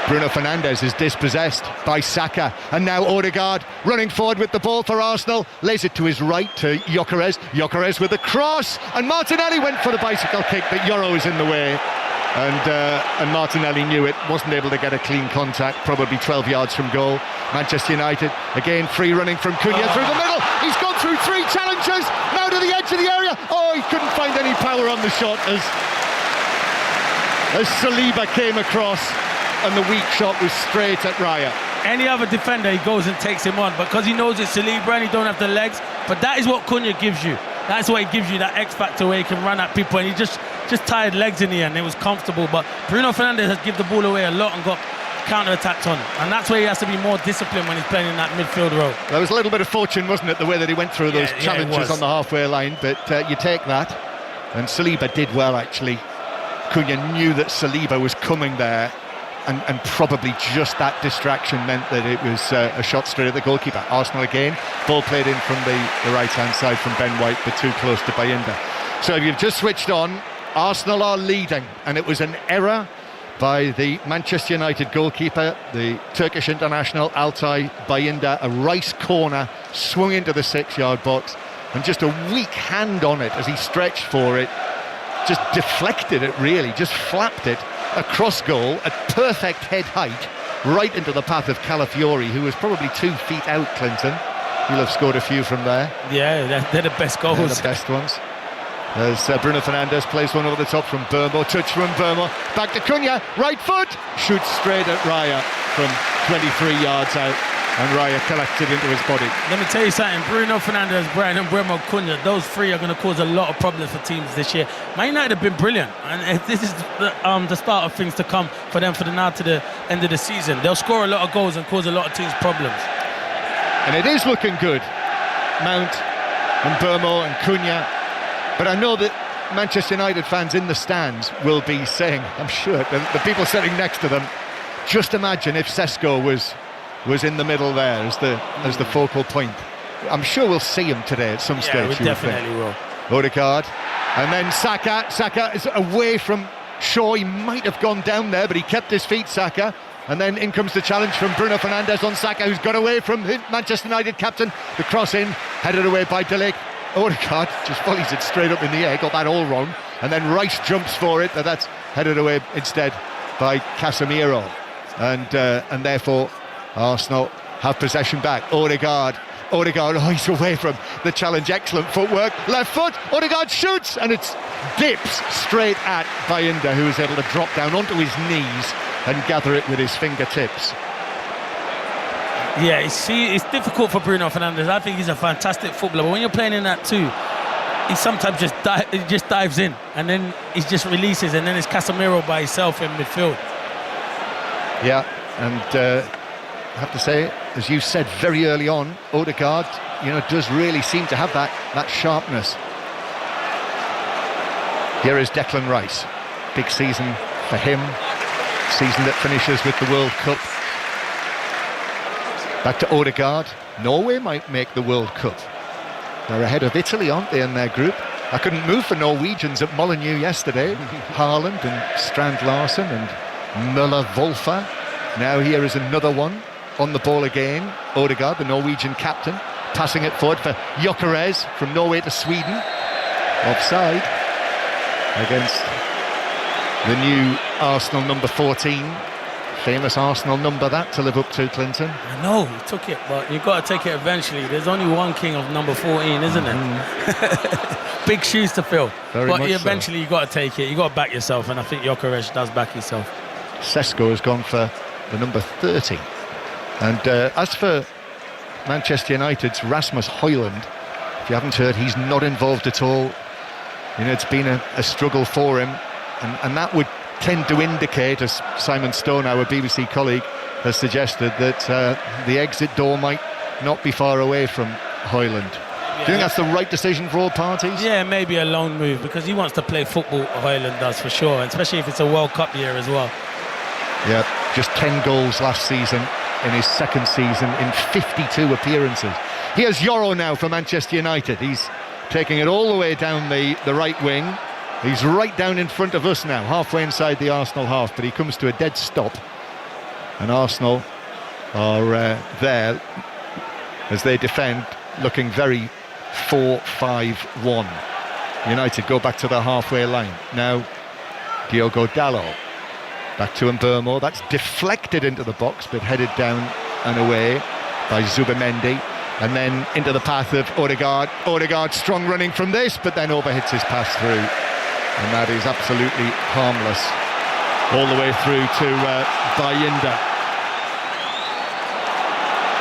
Bruno Fernandes is dispossessed by Saka, and now Odegaard running forward with the ball for Arsenal, lays it to his right to Gyökeres with the cross, and Martinelli went for the bicycle kick, but Euro is in the way, and Martinelli knew it, wasn't able to get a clean contact, probably 12 yards from goal. Manchester United again free running from Cunha through the middle. He's gone through 3 challenges, now to the edge of the area. Oh, he couldn't find any power on the shot as Saliba came across, and the weak shot was straight at Raya. Any other defender, he goes and takes him on, because he knows it's Saliba and he don't have the legs. But that is what Cunha gives you. That's what he gives you, that X factor where he can run at people, and he just tired legs in the end. It was comfortable, but Bruno Fernandes has given the ball away a lot and got counter-attacked on, and that's where he has to be more disciplined when he's playing in that midfield role. There was a little bit of fortune, wasn't it, the way that he went through those challenges on the halfway line, but you take that, and Saliba did well, actually. Cunha knew that Saliba was coming there, and probably just that distraction meant that it was a shot straight at the goalkeeper. Arsenal again, ball played in from the right-hand side from Ben White, but too close to Bayindir. So if you've just switched on, Arsenal are leading, and it was an error by the Manchester United goalkeeper, the Turkish international Altay Bayindir. A Rice corner swung into the 6-yard box, and just a weak hand on it as he stretched for it, just deflected it really, just flapped it across goal at perfect head height, right into the path of Calafiori, who was probably 2 feet out, Clinton. He'll have scored a few from there. Yeah, they're the best goals. They're the best ones. As Bruno Fernandes plays one over the top from Mbeumo, touch from Mbeumo, back to Cunha, right foot, shoots straight at Raya from 23 yards out, and Raya collects it into his body. Let me tell you something, Bruno Fernandes, Bryan Mbeumo, Cunha, those 3 are going to cause a lot of problems for teams this year. Man United have been brilliant, and this is the start of things to come for them now to the end of the season. They'll score a lot of goals and cause a lot of teams problems. And it is looking good, Mount, Mbeumo and Cunha. But I know that Manchester United fans in the stands will be saying, I'm sure, the people sitting next to them, just imagine if Sesko was in the middle there as the focal point. I'm sure we'll see him today at some stage. Yeah, we definitely will. Odegaard, and then Saka. Saka is away from Shaw. He might have gone down there, but he kept his feet, Saka. And then in comes the challenge from Bruno Fernandes on Saka, who's got away from Manchester United captain. The cross in, headed away by De Ligt. Odegaard just volleys it straight up in the air, got that all wrong. And then Rice jumps for it, that's headed away instead by Casemiro. And therefore Arsenal have possession back. Odegaard, oh, he's away from the challenge. Excellent footwork, left foot, Odegaard shoots, and it dips straight at Bayinda, who is able to drop down onto his knees and gather it with his fingertips. Yeah, it's difficult for Bruno Fernandes. I think he's a fantastic footballer, but when you're playing in that too, he sometimes just dives in, and then he just releases, and then it's Casemiro by himself in midfield. Yeah, and I have to say, as you said very early on, Odegaard, does really seem to have that sharpness. Here is Declan Rice. Big season for him. Season that finishes with the World Cup. Back to Odegaard. Norway might make the World Cup. They're ahead of Italy, aren't they, in their group? I couldn't move for Norwegians at Molineux yesterday. Haaland and Strand Larsen and Müller-Wolfer. Now here is another one on the ball again. Odegaard, the Norwegian captain, passing it forward for Gyökeres from Norway to Sweden. Offside against the new Arsenal number 14. Famous Arsenal number that to live up to, Clinton. I know, he took it, but you've got to take it eventually. There's only one king of number 14, isn't there? Big shoes to fill. But eventually you've got to take it. You've got to back yourself, and I think Gyökeres does back himself. Sesko has gone for the number 30. And as for Manchester United's Rasmus Højlund, if you haven't heard, he's not involved at all. It's been a struggle for him, and that would tend to indicate, as Simon Stone, our BBC colleague, has suggested, that the exit door might not be far away from Højlund. Do you think that's the right decision for all parties? Yeah, maybe a loan move, because he wants to play football, Højlund does, for sure, especially if it's a World Cup year as well. Yeah, just 10 goals last season in his second season in 52 appearances. Here's Yoro now for Manchester United. He's taking it all the way down the right wing. He's right down in front of us now, halfway inside the Arsenal half, but he comes to a dead stop. And Arsenal are there as they defend, looking very 4-5-1. United go back to the halfway line. Now, Diogo Dalot. Back to Mbeumo. That's deflected into the box, but headed down and away by Zubimendi. And then into the path of Odegaard. Odegaard strong running from this, but then overhits his pass through. And that is absolutely harmless. All the way through to Bayinda.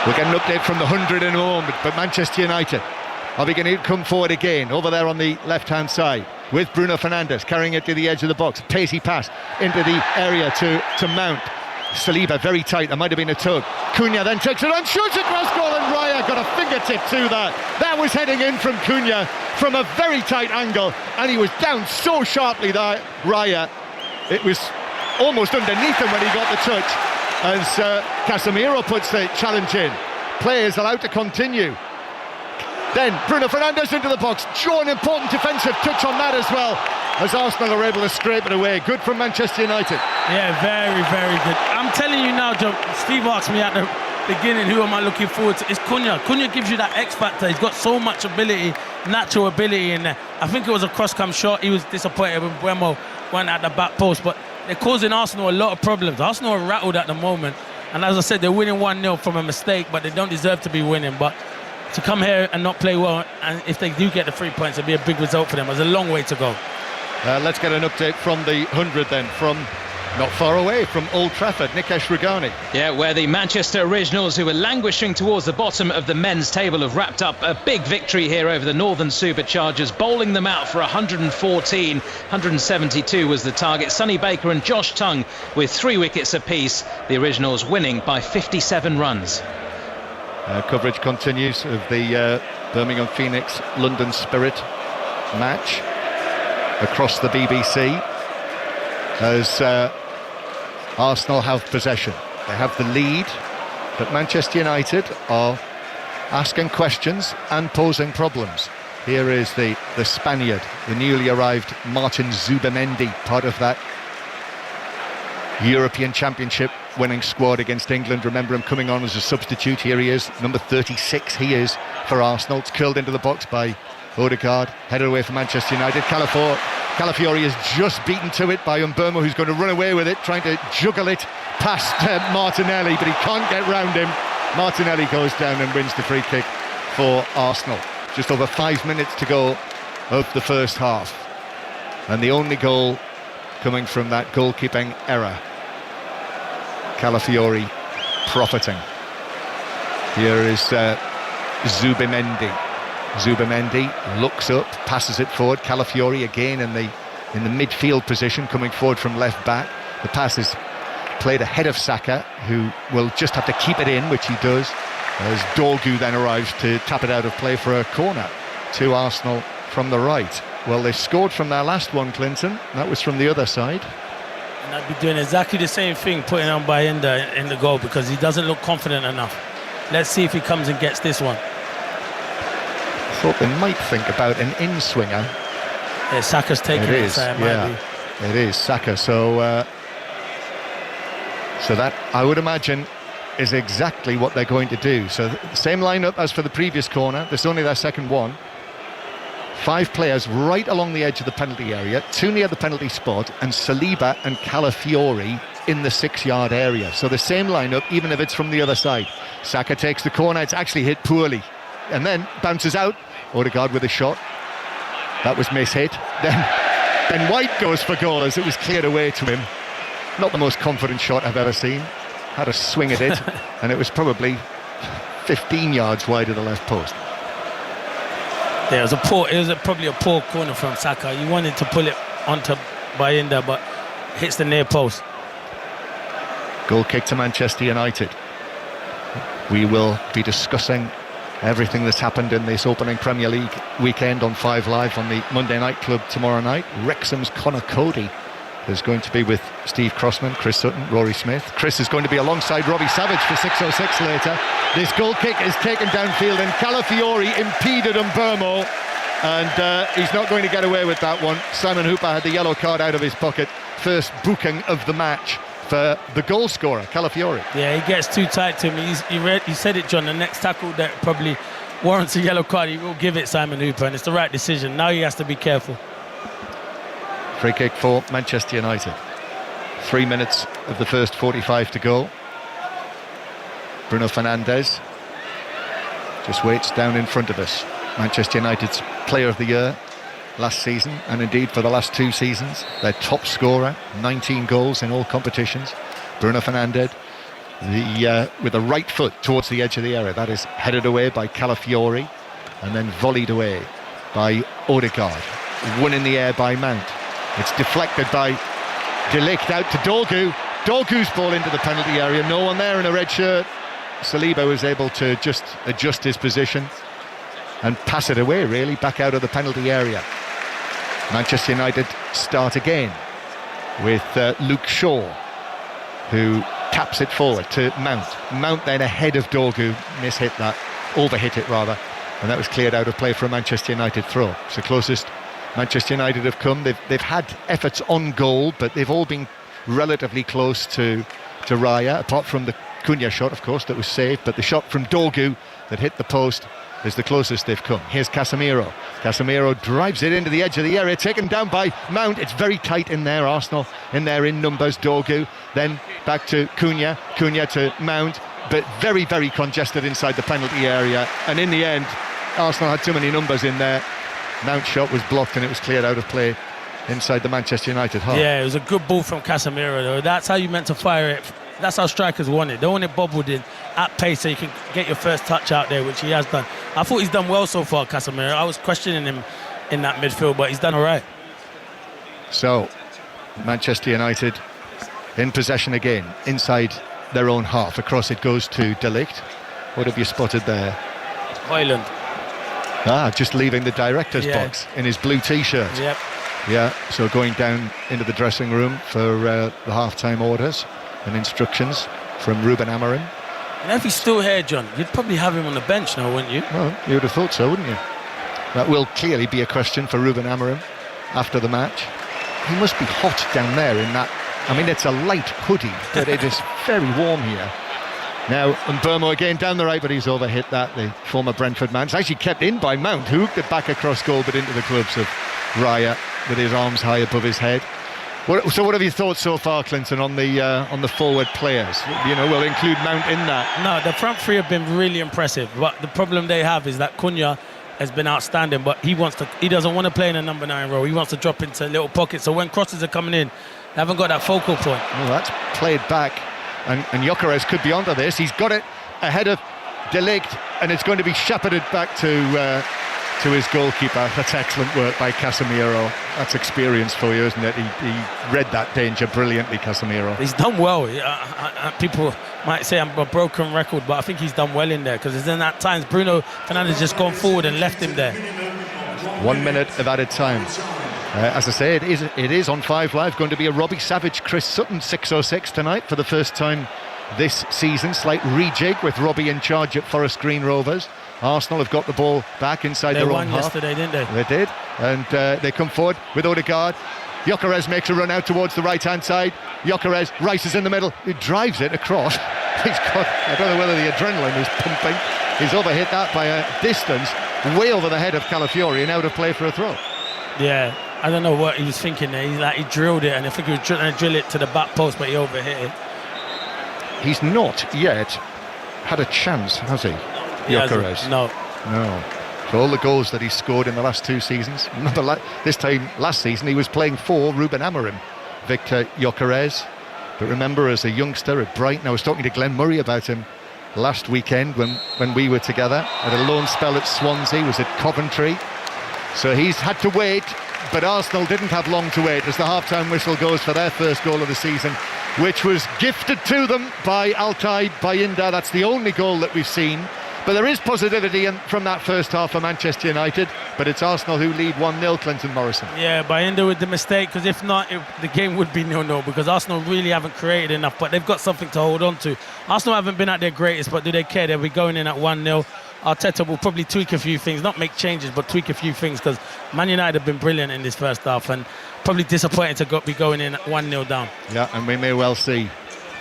We'll get an update from the 100 in a moment, but Manchester United are beginning to come forward again, over there on the left-hand side, with Bruno Fernandes carrying it to the edge of the box. Pacey pass into the area to Mount. Saliba very tight, there might have been a tug. Cunha then takes it on, shoots across goal, and Raya got a fingertip to that. That was heading in from Cunha from a very tight angle, and he was down so sharply that Raya, it was almost underneath him when he got the touch, as Casemiro puts the challenge in. Play is allowed to continue. Then Bruno Fernandes into the box. Draw an important defensive touch on that as well, as Arsenal are able to scrape it away. Good from Manchester United. Yeah, very, very good. I'm telling you now, Joe, Steve asked me at the beginning, who am I looking forward to? It's Cunha. Cunha gives you that X factor. He's got so much ability, natural ability in there. I think it was a cross-come shot. He was disappointed when Mbeumo went at the back post, but they're causing Arsenal a lot of problems. Arsenal are rattled at the moment, and as I said, they're winning 1-0 from a mistake, but they don't deserve to be winning. But to come here and not play well, and if they do get the 3 points, it'll be a big result for them. There's a long way to go. Let's get an update from the 100 then, from not far away from Old Trafford. Nikesh Rugani. Yeah, where the Manchester Originals, who were languishing towards the bottom of the men's table, have wrapped up a big victory here over the Northern Superchargers, bowling them out for 114. 172 was the target. Sonny Baker and Josh Tongue with 3 wickets apiece. The Originals winning by 57 runs. Coverage continues of the Birmingham Phoenix London Spirit match across the BBC, as Arsenal have possession. They have the lead, but Manchester United are asking questions and posing problems. Here is the Spaniard, the newly arrived Martin Zubimendi, part of that European Championship winning squad against England. Remember him coming on as a substitute. Here he is, number 36 he is for Arsenal. It's curled into the box by Odegaard, headed away from Manchester United. Calafiori is just beaten to it by Mbeumo, who's going to run away with it, trying to juggle it past Martinelli, but he can't get round him. Martinelli goes down and wins the free kick for Arsenal. Just over 5 minutes to go of the first half, and the only goal coming from that goalkeeping error. Calafiori profiting. Here is Zubimendi. Zubimendi looks up, passes it forward. Calafiori again in the midfield position, coming forward from left back. The pass is played ahead of Saka, who will just have to keep it in, which he does, as Dorgu then arrives to tap it out of play for a corner to Arsenal from the right. Well, they scored from their last one, Clinton. That was from the other side. And I'd be doing exactly the same thing, putting on Bayinda in the goal, because he doesn't look confident enough. Let's see if he comes and gets this one. I thought they might think about an in-swinger. Yeah, Saka's taking it. So it is Saka. So that, I would imagine, is exactly what they're going to do. So the same lineup as for the previous corner. This is only their second one. 5 players right along the edge of the penalty area, 2 near the penalty spot, and Saliba and Calafiori in the 6-yard area. So the same lineup, even if it's from the other side. Saka takes the corner. It's actually hit poorly, and then bounces out. Odegaard with a shot. That was mishit. Then White goes for goal as it was cleared away to him. Not the most confident shot I've ever seen. Had a swing at it, and it was probably 15 yards wide of the left post. Yeah, it was probably a poor corner from Saka. He wanted to pull it onto Bayinda, but hits the near post. Goal kick to Manchester United. We will be discussing everything that's happened in this opening Premier League weekend on 5 Live on the Monday Night Club tomorrow night. Wrexham's Conor Cody is going to be with Steve Crossman, Chris Sutton, Rory Smith. Chris is going to be alongside Robbie Savage for 6:06 later. This goal kick is taken downfield, and Calafiori impeded Mbeumo, and he's not going to get away with that one. Simon Hooper had the yellow card out of his pocket. First booking of the match for the goal scorer, Calafiori. Yeah, he gets too tight to him. He said it, John. The next tackle that probably warrants a yellow card, he will give it Simon Hooper, and it's the right decision. Now he has to be careful. Free kick for Manchester United. 3 minutes of the first 45 to go. Bruno Fernandes just waits down in front of us. Manchester United's player of the year last season, and indeed for the last 2 seasons. Their top scorer, 19 goals in all competitions. Bruno Fernandes, with the right foot towards the edge of the area. That is headed away by Calafiori and then volleyed away by Odegaard. One in the air by Mount. It's deflected by De Ligt out to Dorgu. Dorgu's ball into the penalty area. No one there in a red shirt. Saliba was able to just adjust his position and pass it away, really, back out of the penalty area. Manchester United start again with Luke Shaw, who taps it forward to Mount. Mount then ahead of Dorgu, overhit it rather, and that was cleared out of play for a Manchester United throw. It's the closest Manchester United have come. They've had efforts on goal, but they've all been relatively close to Raya, apart from the Cunha shot, of course, that was saved. But the shot from Dorgu that hit the post is the closest they've come. Here's Casemiro. Casemiro drives it into the edge of the area, taken down by Mount. It's very tight in there, Arsenal in there in numbers. Dorgu, then back to Cunha to Mount, but very, very congested inside the penalty area. And in the end, Arsenal had too many numbers in there. Mount's shot was blocked and it was cleared out of play inside the Manchester United half. Yeah, it was a good ball from Casemiro, though. That's how you meant to fire it. That's how strikers want it. They want it bobbled in at pace so you can get your first touch out there, which he has done. I thought he's done well so far, Casemiro. I was questioning him in that midfield, but he's done all right. So, Manchester United in possession again, inside their own half. Across it goes to De Ligt. What have you spotted there? Højlund. Just leaving the director's box in his blue T-shirt. Yep. Yeah, so going down into the dressing room for the half-time orders and instructions from Ruben Amorim. And if he's still here, John, you'd probably have him on the bench now, wouldn't you? Well, you would have thought so, wouldn't you? That will clearly be a question for Ruben Amorim after the match. He must be hot down there in that. I mean, it's a light hoodie, but it is very warm here. Now, Mbeumo again down the right, but he's overhit that, the former Brentford man. It's actually kept in by Mount, who hooked it back across goal, but into the gloves of Raya with his arms high above his head. So what have you thought so far, Clinton, on the forward players? You know, we'll include Mount in that. No, the front three have been really impressive, but the problem they have is that Cunha has been outstanding, but he doesn't want to play in a number 9 role. He wants to drop into little pockets, so when crosses are coming in, they haven't got that focal point. Well, that's played back, and Gyökeres could be onto this. He's got it ahead of De Ligt, and it's going to be shepherded back to his goalkeeper. That's excellent work by Casemiro. That's experience for you, isn't it? He read that danger brilliantly, Casemiro. He's done well. People might say I'm a broken record, but I think he's done well in there, because then at times Bruno Fernandes just gone forward and left him there. 1 minute of added time. As I say, it is on 5 Live going to be a Robbie Savage, Chris Sutton 606 tonight for the first time this season. Slight rejig with Robbie in charge at Forest Green Rovers. Arsenal have got the ball back inside their own half. They won yesterday, didn't they? They did, and they come forward with Odegaard. Gyökeres makes a run out towards the right-hand side. Gyökeres, Rice is in the middle. He drives it across. I don't know whether the adrenaline is pumping. He's overhit that by a distance, way over the head of Calafiori, and out of play for a throw. Yeah, I don't know what he was thinking there. He drilled it, and I think he was trying to drill it to the back post, but he overhit it. He's not yet had a chance, has he? Gyökeres. No. For all the goals that he scored in the last 2 seasons. Remember, this time last season he was playing for Ruben Amorim, Victor Gyökeres. But remember, as a youngster at Brighton, I was talking to Glenn Murray about him last weekend when we were together. Had a loan spell at Swansea, was at Coventry. So he's had to wait, but Arsenal didn't have long to wait as the half-time whistle goes for their first goal of the season, which was gifted to them by Altay Bayindir. That's the only goal that we've seen. But there is positivity from that first half for Manchester United, but it's Arsenal who lead 1-0, Clinton Morrison. Yeah, Bayindir with the mistake, because if not, the game would be 0-0, because Arsenal really haven't created enough, but they've got something to hold on to. Arsenal haven't been at their greatest, but do they care? They'll be going in at 1-0. Arteta will probably tweak a few things, not make changes, but tweak a few things, because Man United have been brilliant in this first half, and probably disappointed to be going in at 1-0 down. Yeah, and we may well see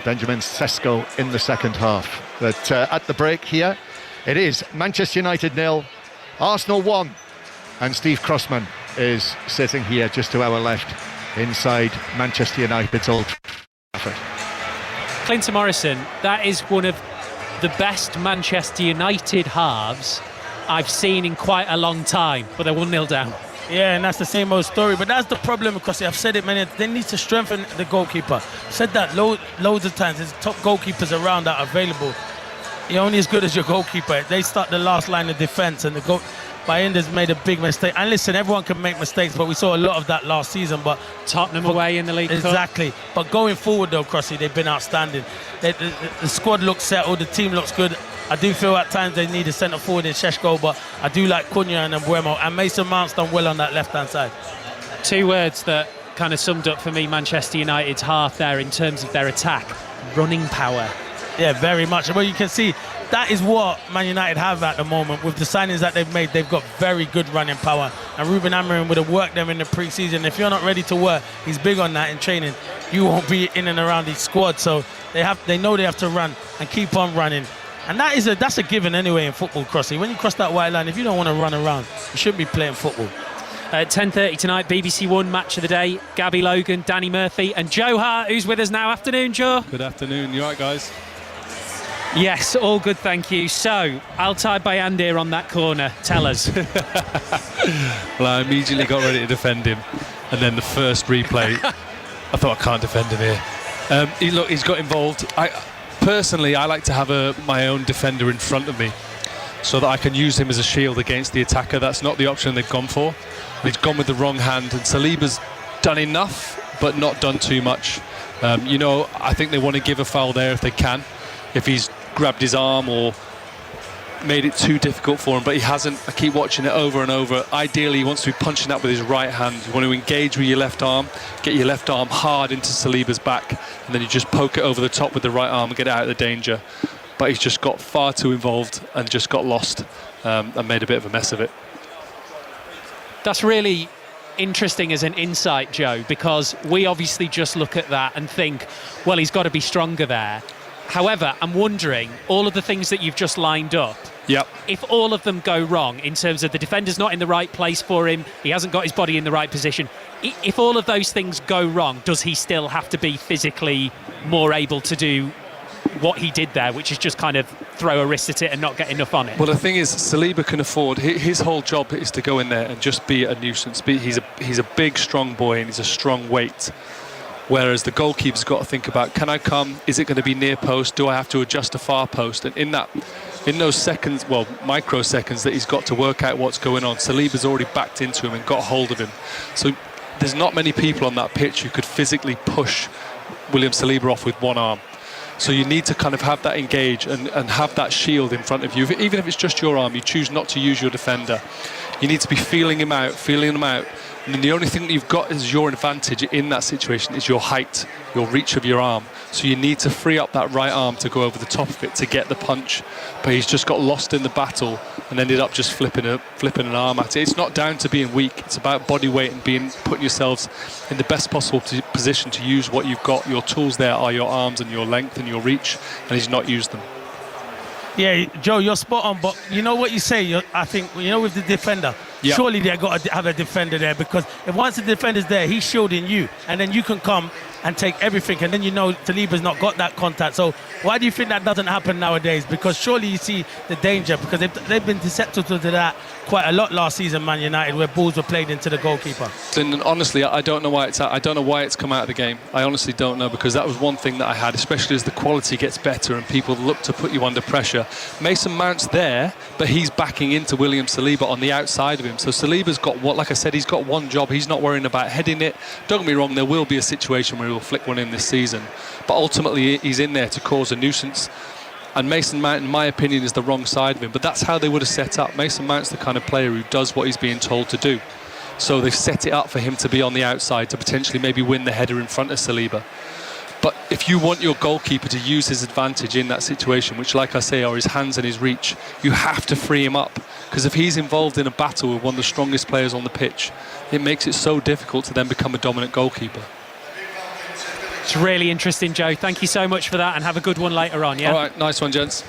Benjamin Sesko in the second half. But at the break here, it is Manchester United 0, Arsenal 1, and Steve Crossman is sitting here just to our left inside Manchester United's Old Trafford. Clinton Morrison, that is one of the best Manchester United halves I've seen in quite a long time, but they're 1-0 down. Yeah, and that's the same old story, but that's the problem, because I've said it many times, they need to strengthen the goalkeeper. Said that loads of times. There's top goalkeepers around that are available. You're only as good as your goalkeeper. They start the last line of defence, and Bayindir's made a big mistake. And listen, everyone can make mistakes, but we saw a lot of that last season. But Tottenham away in the League Cup. Exactly. But going forward, though, Crossy, they've been outstanding. The squad looks settled, the team looks good. I do feel at times they need a centre forward in Šeško, but I do like Cunha and Mbeumo, and Mason Mount's done well on that left-hand side. 2 words that kind of summed up for me Manchester United's half there in terms of their attack: running power. Yeah, very much. Well, you can see that is what Man United have at the moment. With the signings that they've made, they've got very good running power. And Ruben Amorim would have worked them in the pre-season. If you're not ready to work, he's big on that in training. You won't be in and around these squads. So they know they have to run and keep on running. And that's a given anyway in football, Crossy. When you cross that white line, if you don't want to run around, you shouldn't be playing football. At 10:30 tonight, BBC One Match of the Day. Gabby Logan, Danny Murphy and Joe Hart, who's with us now. Afternoon, Joe. Good afternoon. You all right, guys? Yes, all good, thank you. So, Altay Bayindir on that corner. Tell us. Well, I immediately got ready to defend him, and then the first replay, I thought I can't defend him here. He's got involved. Personally, I like to have my own defender in front of me, so that I can use him as a shield against the attacker. That's not the option they've gone for. He's gone with the wrong hand, and Saliba's done enough, but not done too much. I think they want to give a foul there if they can. If he's grabbed his arm or made it too difficult for him, but he hasn't. I keep watching it over and over. Ideally, he wants to be punching that with his right hand. You want to engage with your left arm, get your left arm hard into Saliba's back, and then you just poke it over the top with the right arm and get out of the danger. but he's just got far too involved and just got lost and made a bit of a mess of it. That's really interesting as an insight, Joe, because we obviously just look at that and think, well, he's got to be stronger there. However, I'm wondering, all of the things that you've just lined up, Yep. if all of them go wrong in terms of the defender's not in the right place for him, he hasn't got his body in the right position, if all of those things go wrong, does he still have to be physically more able to do what he did there, which is just kind of throw a wrist at it and not get enough on it? Well, the thing is, Saliba can afford, his whole job is to go in there and just be a nuisance. He's a big, strong boy, and he's a strong weight. Whereas the goalkeeper's got to think about, can I come? Is it going to be near post? Do I have to adjust a far post? And in those seconds, well, microseconds that he's got to work out what's going on, Saliba's already backed into him and got hold of him. So there's not many people on that pitch who could physically push William Saliba off with one arm. So you need to kind of have that engage and have that shield in front of you. Even if it's just your arm, you choose not to use your defender. You need to be feeling him out. And then the only thing that you've got as your advantage in that situation is your height, your reach of your arm. So you need to free up that right arm to go over the top of it to get the punch. But he's just got lost in the battle and ended up just flipping an arm at it. It's not down to being weak. It's about body weight and putting yourselves in the best possible position to use what you've got. Your tools there are your arms and your length and your reach, and he's not used them. Yeah, Joe, you're spot on, but you know what you say, I think, with the defender, Yep. surely they've got to have a defender there, because if once the defender's there, he's shielding you, and then you can come and take everything, and then Saliba's not got that contact. So why do you think that doesn't happen nowadays? Because surely you see the danger, because they've been susceptible to that quite a lot last season, Man United, where balls were played into the goalkeeper. And honestly, I don't know why it's come out of the game. I honestly don't know, because that was one thing that I had, especially as the quality gets better and people look to put you under pressure. Mason Mount's there, but he's backing into William Saliba on the outside of him. So Saliba's got like I said, he's got one job. He's not worrying about heading it. Don't get me wrong, there will be a situation where he'll flick one in this season, but ultimately he's in there to cause a nuisance. And Mason Mount, in my opinion, is the wrong side of him. But that's how they would have set up. Mason Mount's the kind of player who does what he's being told to do. So they've set it up for him to be on the outside to potentially maybe win the header in front of Saliba. But if you want your goalkeeper to use his advantage in that situation, which, like I say, are his hands and his reach, you have to free him up. Because if he's involved in a battle with one of the strongest players on the pitch, it makes it so difficult to then become a dominant goalkeeper. It's really interesting, Joe. Thank you so much for that, and have a good one later on, yeah? All right, nice one, gents.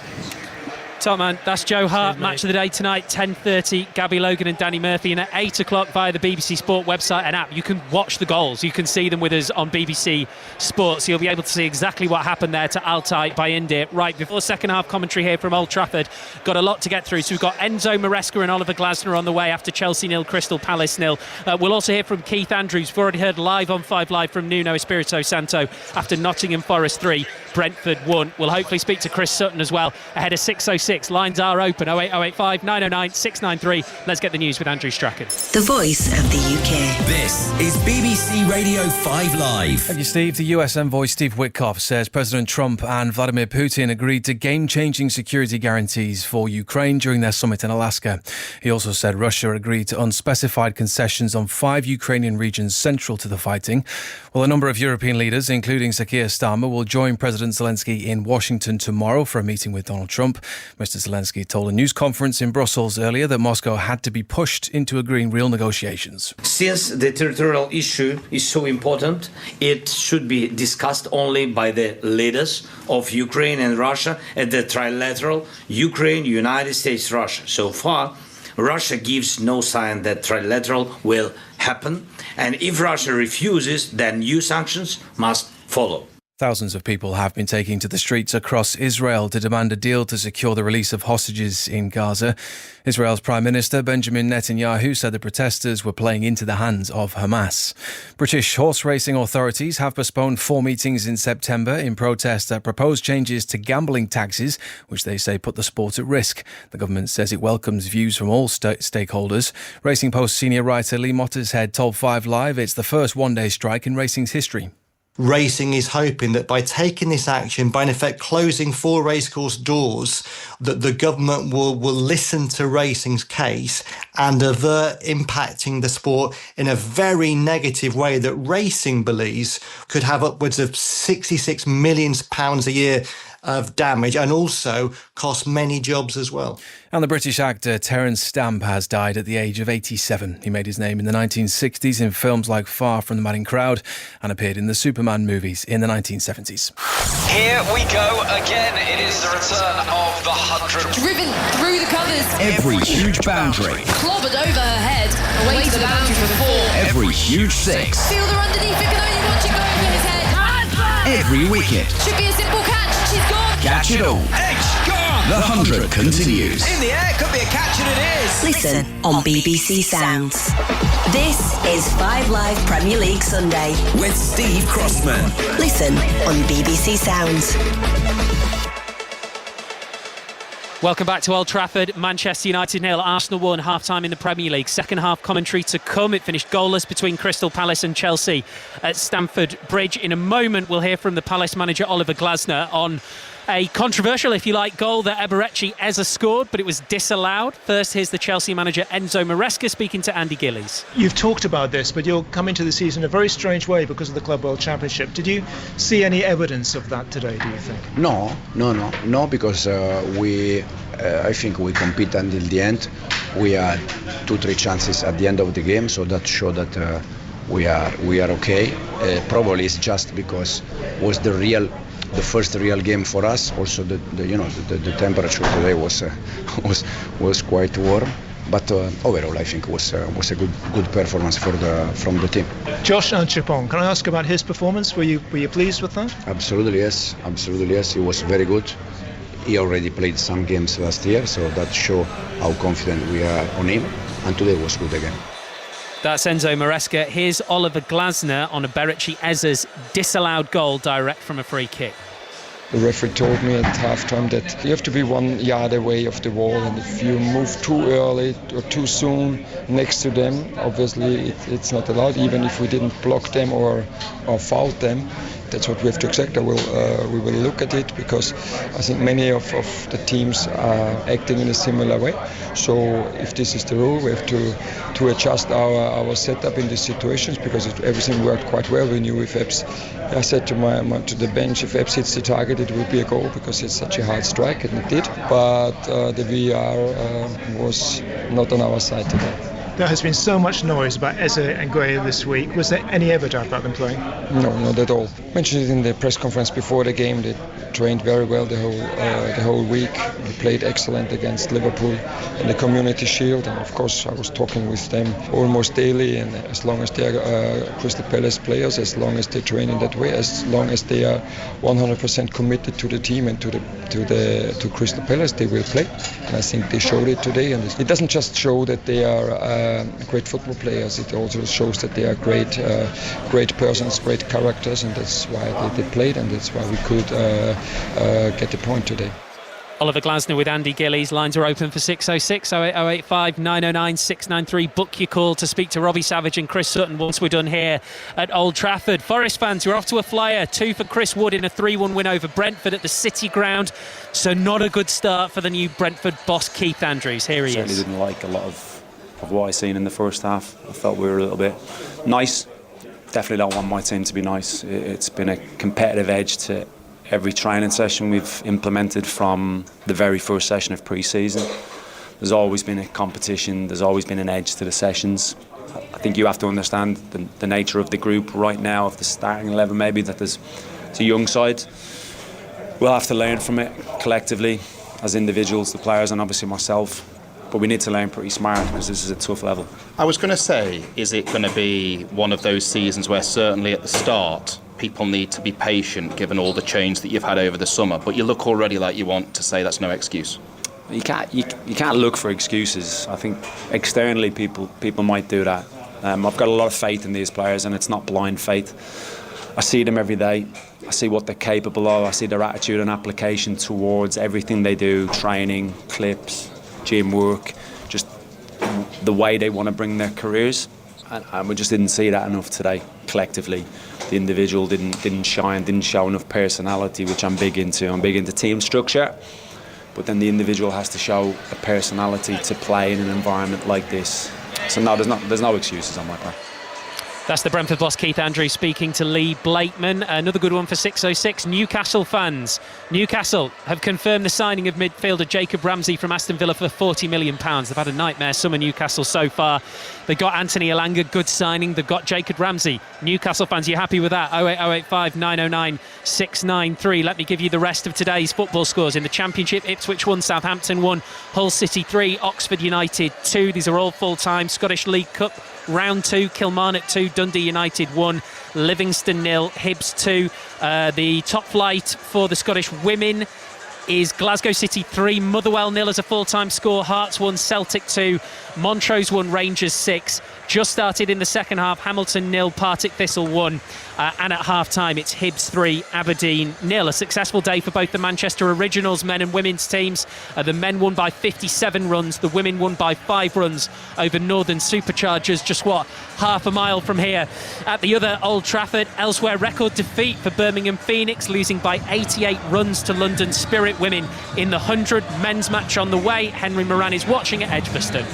Top man, that's Joe Hart. Match of the day tonight, 10:30. Gabby Logan and Danny Murphy, and at 8 o'clock via the BBC Sport website and app, you can watch the goals. You can see them with us on BBC Sport, so you'll be able to see exactly what happened there to Altay Bayındır right before second half commentary here from Old Trafford. Got a lot to get through, so we've got Enzo Maresca and Oliver Glasner on the way after Chelsea 0, Crystal Palace 0. We'll also hear from Keith Andrews. We've already heard live on 5 Live from Nuno Espirito Santo after Nottingham Forest 3, Brentford 1. We'll hopefully speak to Chris Sutton as well ahead of 6:06. Lines are open, 08085 909 693. Let's get the news with Andrew Strachan. The voice of the UK. This is BBC Radio 5 Live. Thank you, Steve. The US envoy Steve Witkoff says President Trump and Vladimir Putin agreed to game-changing security guarantees for Ukraine during their summit in Alaska. He also said Russia agreed to unspecified concessions on 5 Ukrainian regions central to the fighting. Well, a number of European leaders, including Sir Keir Starmer, will join President Zelensky in Washington tomorrow for a meeting with Donald Trump. Mr. Zelensky told a news conference in Brussels earlier that Moscow had to be pushed into agreeing real negotiations. Since the territorial issue is so important, it should be discussed only by the leaders of Ukraine and Russia at the trilateral Ukraine, United States, Russia. So far, Russia gives no sign that trilateral will happen. And if Russia refuses, then new sanctions must follow. Thousands of people have been taking to the streets across Israel to demand a deal to secure the release of hostages in Gaza. Israel's Prime Minister Benjamin Netanyahu said the protesters were playing into the hands of Hamas. British horse racing authorities have postponed 4 meetings in September in protest at proposed changes to gambling taxes, which they say put the sport at risk. The government says it welcomes views from all stakeholders. Racing Post senior writer Lee Mottershead told 5 Live it's the first one-day strike in racing's history. Racing is hoping that by taking this action, by in effect closing 4 racecourse doors, that the government will listen to racing's case and avert impacting the sport in a very negative way that racing believes could have upwards of £66 million a year of damage and also cost many jobs as well. And the British actor Terence Stamp has died at the age of 87. He made his name in the 1960s in films like Far From the Madding Crowd and appeared in the Superman movies in the 1970s. Here we go again. It is the return of the 100. Driven through the covers. Every huge boundary. Clobbered over her head. Away to the boundary for 4. Every huge six. Fielder underneath it, can only watch it go over his head. Every wicket. Should be a simple catch. She's gone. Catch it all. Edge gone. The 100 continues. In the air, could be a catch, and it is. Listen on BBC Sounds. This is 5 Live Premier League Sunday With Steve Crossman. Listen on BBC Sounds. Welcome back to Old Trafford. Manchester United 0, Arsenal 1, half-time in the Premier League. Second half commentary to come. It finished goalless between Crystal Palace and Chelsea at Stamford Bridge. In a moment, we'll hear from the Palace manager Oliver Glasner on a controversial, if you like, goal that Eberechi Eze scored, but it was disallowed. First, here's the Chelsea manager Enzo Maresca speaking to Andy Gillies. You've talked about this, but you'll come into the season in a very strange way because of the Club World Championship. Did you see any evidence of that today, do you think? No, because I think we compete until the end. We had 2-3 chances at the end of the game, so that showed that we are okay. Probably it's just because was the first real game for us. Also, the temperature today was quite warm. But overall, I think it was a good performance from the team. Josh Anchepong, can I ask about his performance? Were you pleased with that? Absolutely yes. He was very good. He already played some games last year, so that shows how confident we are on him. And today was good again. That's Enzo Maresca. Here's Oliver Glasner on Eberechi Eze's disallowed goal direct from a free kick. The referee told me at halftime that you have to be 1 yard away of the wall, and if you move too early or too soon next to them, obviously it's not allowed, even if we didn't block them or foul them. That's what we have to accept. We will look at it because I think many of the teams are acting in a similar way. So if this is the rule, we have to adjust our setup in these situations because everything worked quite well. We knew if Epps, I said to the bench, if Epps hits the target, it will be a goal because it's such a hard strike, and it did. But the VAR was not on our side today. There has been so much noise about Eze and Gueye this week. Was there any ever doubt about them playing? No, not at all. I mentioned it in the press conference before the game. They trained very well the whole week. They played excellent against Liverpool in the Community Shield, and of course I was talking with them almost daily. And as long as they are Crystal Palace players, as long as they train in that way, as long as they are 100% committed to the team and to Crystal Palace, they will play. And I think they showed it today. And it doesn't just show that they are great football players. It also shows that they are great persons, great characters, and that's why they played, and that's why we could get the point today. Oliver Glasner with Andy Gillies. Lines are open for 606 08085 909 693. Book your call to speak to Robbie Savage and Chris Sutton once we're done here at Old Trafford. Forest fans, you're off to a flyer. 2 for Chris Wood in a 3-1 win over Brentford at the City Ground. So not a good start for the new Brentford boss, Keith Andrews. Here he certainly is. Didn't like a lot of what I seen in the first half. I felt we were a little bit nice. Definitely don't want my team to be nice. It's been a competitive edge to every training session we've implemented from the very first session of pre-season. There's always been a competition, there's always been an edge to the sessions. I think you have to understand the nature of the group right now, of the starting 11 maybe, that it's a young side. We'll have to learn from it collectively as individuals, the players, and obviously myself. But we need to learn pretty smart because this is a tough level. I was going to say, is it going to be one of those seasons where certainly at the start people need to be patient given all the change that you've had over the summer, but you look already like you want to say that's no excuse? You can't look for excuses. I think externally people might do that. I've got a lot of faith in these players, and it's not blind faith. I see them every day. I see what they're capable of. I see their attitude and application towards everything they do, training, clips, gym work, just the way they want to bring their careers, and we just didn't see that enough today collectively. The individual didn't shine, didn't show enough personality, which I'm big into. I'm big into team structure, but then the individual has to show a personality to play in an environment like this. So no, there's no excuses on my part. That's the Brentford boss Keith Andrews speaking to Lee Blakeman. Another good one for 606. Newcastle fans. Newcastle have confirmed the signing of midfielder Jacob Ramsey from Aston Villa for £40 million. They've had a nightmare summer, Newcastle, so far. They got Anthony Elanga, good signing. They've got Jacob Ramsey. Newcastle fans, you happy with that? 08085 909 693. Let me give you the rest of today's football scores. In the Championship, Ipswich 1, Southampton 1, Hull City 3, Oxford United 2. These are all full-time. Scottish League Cup Round 2, Kilmarnock 2, Dundee United 1, Livingston 0, Hibs 2. The top flight for the Scottish women is Glasgow City 3, Motherwell 0 as a full-time score, Hearts 1, Celtic 2, Montrose 1, Rangers 6. Just started in the second half, Hamilton 0, Partick Thistle 1, and at half-time it's Hibs 3, Aberdeen 0. A successful day for both the Manchester Originals men and women's teams. The men won by 57 runs, the women won by 5 runs over Northern Superchargers, just half a mile from here. At the other Old Trafford, elsewhere record defeat for Birmingham Phoenix, losing by 88 runs to London Spirit women in the 100 men's match on the way. Henry Moran is watching at Edgbaston.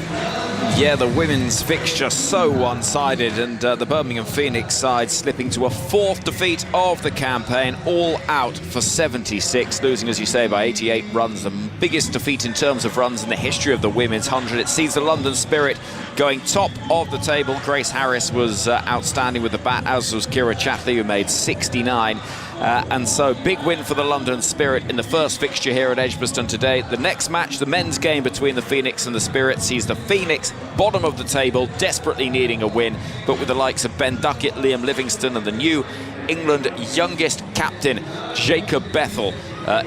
Yeah, the women's fixture so one-sided, and the Birmingham Phoenix side slipping to a 4th defeat of the campaign, all out for 76, losing, as you say, by 88 runs, the biggest defeat in terms of runs in the history of the women's 100. It sees the London Spirit going top of the table. Grace Harris was outstanding with the bat, as was Kira Chatley, who made 69. And so big win for the London Spirit in the first fixture here at Edgbaston today. The next match, the men's game between the Phoenix and the Spirit, sees the Phoenix bottom of the table, desperately needing a win, but with the likes of Ben Duckett, Liam Livingston and the new England youngest captain Jacob Bethel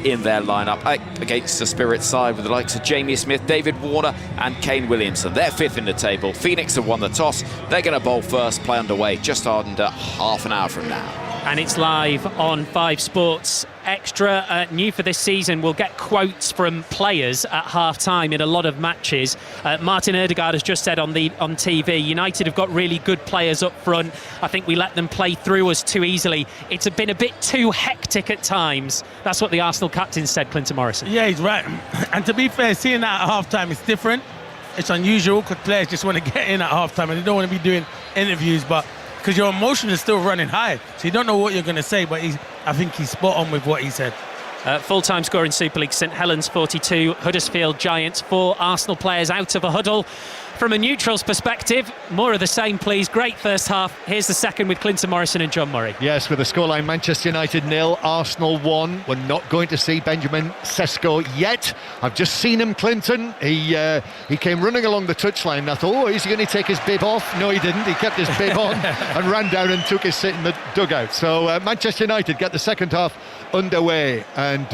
in their lineup against the Spirit side with the likes of Jamie Smith, David Warner and Kane Williamson. They're 5th in the table. Phoenix have won the toss. They're going to bowl first, play underway just under half an hour from now. And it's live on 5 Sports Extra. New for this season, we'll get quotes from players at half-time in a lot of matches. Martin Ødegaard has just said on TV, United have got really good players up front. I think we let them play through us too easily. It's been a bit too hectic at times. That's what the Arsenal captain said, Clinton Morrison. Yeah, he's right. And to be fair, seeing that at half-time is different. It's unusual because players just want to get in at half-time and they don't want to be doing interviews, but because your emotion is still running high, so you don't know what you're going to say, but I think he's spot on with what he said. Full-time score in Super League, St Helens 42, Huddersfield Giants 4, Arsenal players out of a huddle. From a neutral's perspective, more of the same, please. Great first half. Here's the second with Clinton Morrison and John Murray. Yes, with the scoreline, Manchester United 0, Arsenal 1. We're not going to see Benjamin Sesko yet. I've just seen him, Clinton. He came running along the touchline and I thought, oh, is he going to take his bib off? No, he didn't. He kept his bib on and ran down and took his sit in the dugout. So Manchester United get the second half underway. And,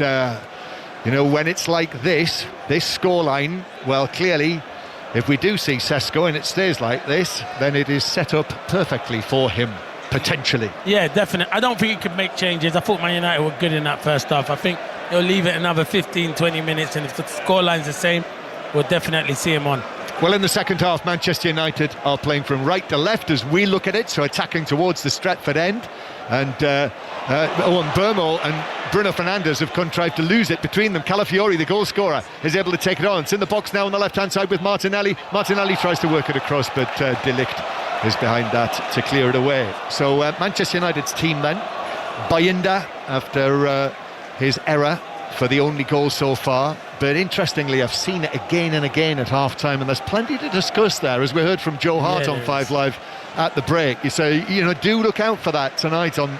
when it's like this scoreline, well, clearly, if we do see Sesko and it stays like this, then it is set up perfectly for him, potentially. Yeah, definitely. I don't think he could make changes. I thought Man United were good in that first half. I think he'll leave it another 15, 20 minutes, and if the scoreline's the same, we'll definitely see him on. Well, in the second half, Manchester United are playing from right to left as we look at it, so attacking towards the Stretford end. And Owen Burmo and Bruno Fernandes have contrived to lose it between them. Calafiori, the goal scorer, is able to take it on. It's in the box now on the left-hand side with Martinelli. Martinelli tries to work it across, but De Ligt is behind that to clear it away. So Manchester United's team then. Bayinda, after his error for the only goal so far. But interestingly, I've seen it again and again at half-time, and there's plenty to discuss there, as we heard from Joe Hart on 5 Live at the break. You say, do look out for that tonight on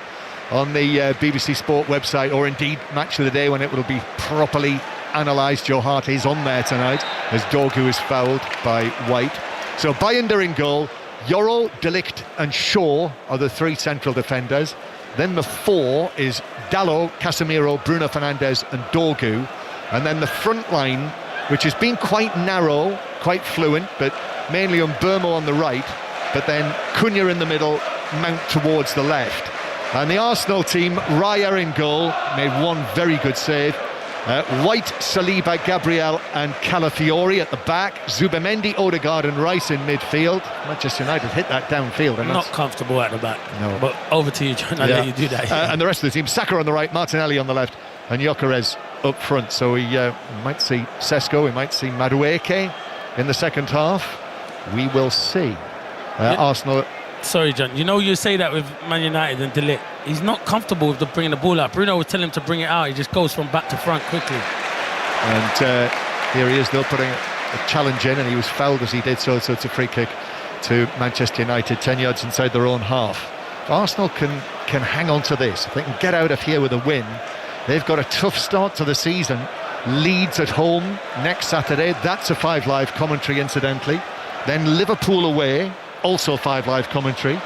the BBC Sport website, or indeed Match of the Day, when it will be properly analysed. Joe Hart is on there tonight as Dorgu is fouled by White. So Bayinda in goal, Yoro, De Ligt and Shaw are the 3 central defenders. Then the 4 is Dalot, Casemiro, Bruno Fernandes and Dorgu. And then the front line, which has been quite narrow, quite fluent, but mainly on Burmo on the right, but then Cunha in the middle, Mount towards the left. And the Arsenal team, Raya in goal, made one very good save. White, Saliba, Gabriel and Calafiori at the back. Zubimendi, Ødegaard and Rice in midfield. Manchester United hit that downfield. And not comfortable at the back. No. But over to you, John. I'll let you do that. And the rest of the team, Saka on the right, Martinelli on the left and Gyökeres up front. So we might see Sesko, we might see Madueke in the second half. We will see. Arsenal. Sorry, John. You say that with Man United and De Ligt. He's not comfortable with bringing the ball out. Bruno would tell him to bring it out. He just goes from back to front quickly. And here he is, though, putting a challenge in, and he was fouled as he did so. So it's a free kick to Manchester United, 10 yards inside their own half. If Arsenal can hang on to this, if they can get out of here with a win, they've got a tough start to the season. Leeds at home next Saturday. That's a 5 Live commentary, incidentally. Then Liverpool away, also 5 Live commentary.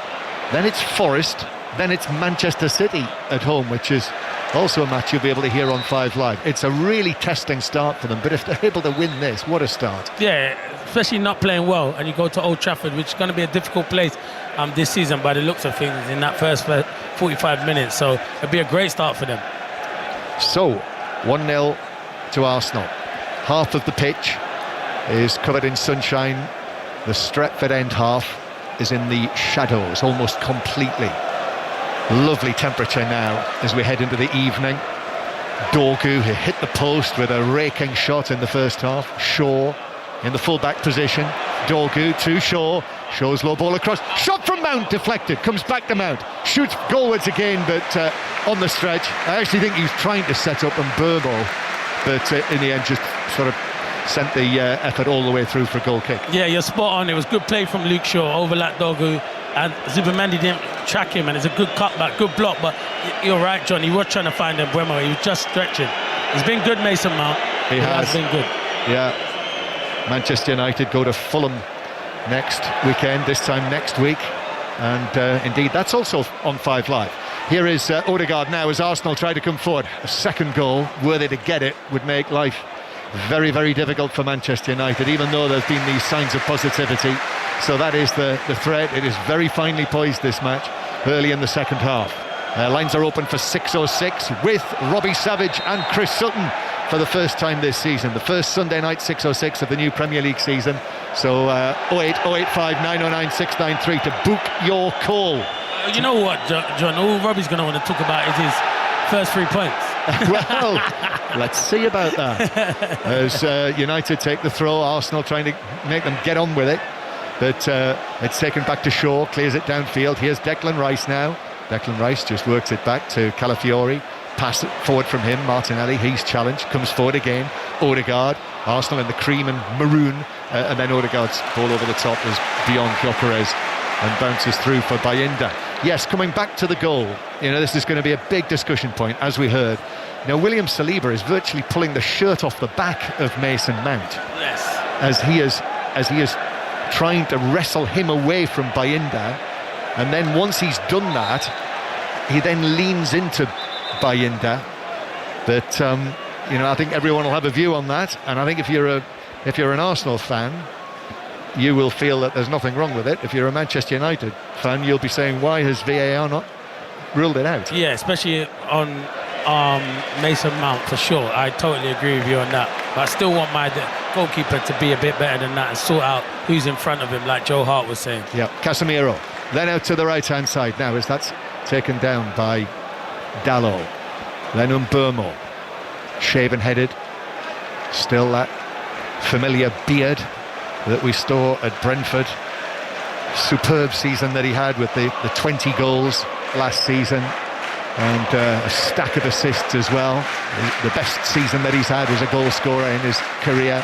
Then it's Forest. Then it's Manchester City at home, which is also a match you'll be able to hear on 5 Live. It's a really testing start for them, but if they're able to win this, what a start. Yeah, especially not playing well, and you go to Old Trafford, which is going to be a difficult place this season by the looks of things in that first 45 minutes. So it'll be a great start for them. So, 1-0 to Arsenal. Half of the pitch is covered in sunshine. The Stretford end half is in the shadows almost completely. Lovely temperature now as we head into the evening. Dorgu, who hit the post with a raking shot in the first half. Shaw in the full-back position. Dorgu to Shaw. Shaw's low ball across. Shot from Mount, deflected. Comes back to Mount. Shoots goalwards again, but on the stretch. I actually think he was trying to set up Mbeumo, but in the end just sort of sent the effort all the way through for a goal kick. Yeah, you're spot on. It was good play from Luke Shaw, overlapped Dorgu, and Zubimendi didn't track him, and it's a good cutback, good block. But you're right, John, he was trying to find Mbeumo. He was just stretching. He's been good, Mason Mount. He has been good. Yeah. Manchester United go to Fulham next weekend, this time next week, and indeed that's also on 5 Live. Here is Odegaard now as Arsenal try to come forward. A second goal, worthy to get it, would make life very, very difficult for Manchester United, even though there's been these signs of positivity. So that is the threat. It is very finely poised, this match, early in the second half. Lines are open for 606 with Robbie Savage and Chris Sutton for the first time this season. The first Sunday night 606 of the new Premier League season. So 08085 909 693 to book your call. You know what, John? All Robbie's going to want to talk about is his first 3 points. Well, let's see about that. As United take the throw, Arsenal trying to make them get on with it. But it's taken back to Shaw, clears it downfield. Here's Declan Rice now. Declan Rice just works it back to Calafiori. Pass it forward from him, Martinelli. He's challenged, comes forward again. Odegaard, Arsenal in the cream and maroon. And then Odegaard's ball over the top is beyond Gyökeres and bounces through for Bayinda. Yes, coming back to the goal, this is going to be a big discussion point, as we heard. Now, William Saliba is virtually pulling the shirt off the back of Mason Mount. Yes. As he is trying to wrestle him away from Bayinda. And then once he's done that, he then leans into Bayinda. But, I think everyone will have a view on that. And I think if you're an Arsenal fan, you will feel that there's nothing wrong with it. If you're a Manchester United fan, you'll be saying, why has VAR not ruled it out? Yeah, especially on Mason Mount, for sure. I totally agree with you on that. But I still want my goalkeeper to be a bit better than that and sort out who's in front of him, like Joe Hart was saying. Yeah, Casemiro. Then out to the right-hand side now, as that's taken down by Dalot. Then Mbeumo. Shaven-headed. Still that familiar beard that we saw at Brentford. Superb season that he had with the 20 goals last season, and a stack of assists as well. The best season that he's had as a goal scorer in his career,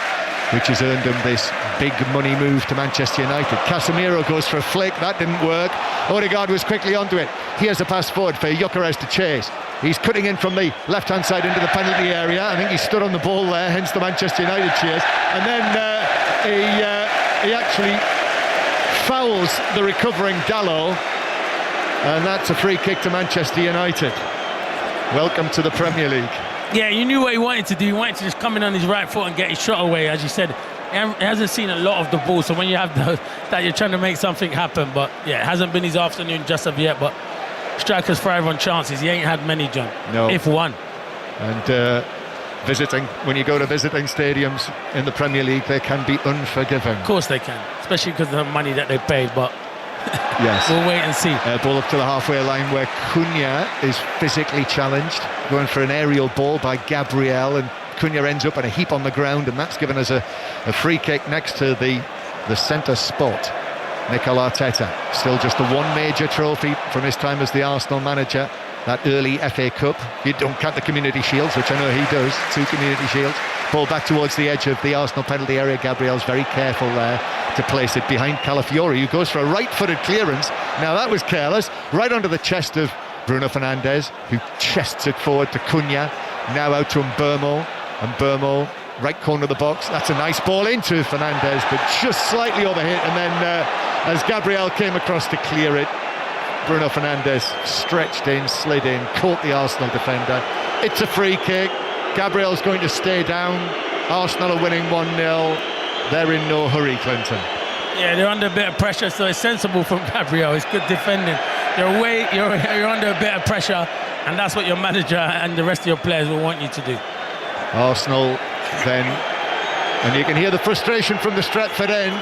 which has earned him this big money move to Manchester United. Casemiro goes for a flick, that didn't work. Odegaard was quickly onto it. Here's a pass forward for Gyökeres to chase. He's cutting in from the left-hand side into the penalty area. I think he stood on the ball there, hence the Manchester United cheers. And then he actually fouls the recovering Dalot, and that's a free kick to Manchester United. Welcome to the Premier League. Yeah, you knew what he wanted to do. He wanted to just come in on his right foot and get his shot away. As you said, he hasn't seen a lot of the ball, so when you have that, you're trying to make something happen. But yeah, it hasn't been his afternoon just of yet. But strikers thrive on chances. He ain't had many, John. No. If one. And when you go to visiting stadiums in the Premier League, they can be unforgiving. Of course they can, especially because of the money that they paid. But Yes. We'll wait and see. Ball up to the halfway line where Cunha is physically challenged, going for an aerial ball by Gabriel, and Cunha ends up in a heap on the ground, and that's given us a free kick next to the centre spot. Mikel Arteta, still just the one major trophy from his time as the Arsenal manager, that early FA Cup. You don't count the Community Shields, which I know he does, 2 Community Shields. Ball back towards the edge of the Arsenal penalty area. Gabriel's very careful there to place it behind Calafiori, who goes for a right-footed clearance. Now that was careless, right under the chest of Bruno Fernandes, who chests it forward to Cunha, now out to Mbeumo, and Mbeumo, right corner of the box. That's a nice ball into Fernandes, but just slightly overhit, and then as Gabriel came across to clear it, Bruno Fernandes stretched in, slid in, caught the Arsenal defender. It's a free kick. Gabriel's going to stay down. Arsenal are winning 1-0. They're in no hurry, Clinton. Yeah, they're under a bit of pressure, so it's sensible from Gabriel. It's good defending. You're under a bit of pressure, and that's what your manager and the rest of your players will want you to do. Arsenal then, and you can hear the frustration from the Stretford end,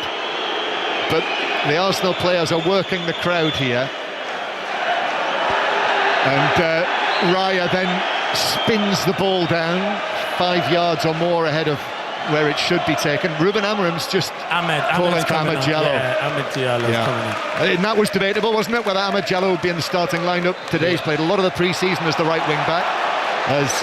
but the Arsenal players are working the crowd here. And Raya then spins the ball down 5 yards or more ahead of where it should be taken. Ruben Amorim's just calling for Amad Diallo. Yeah, Amad Diallo's coming in. And that was debatable, wasn't it, whether Amad Diallo would be in the starting lineup today. He's played a lot of the pre-season as the right wing back. As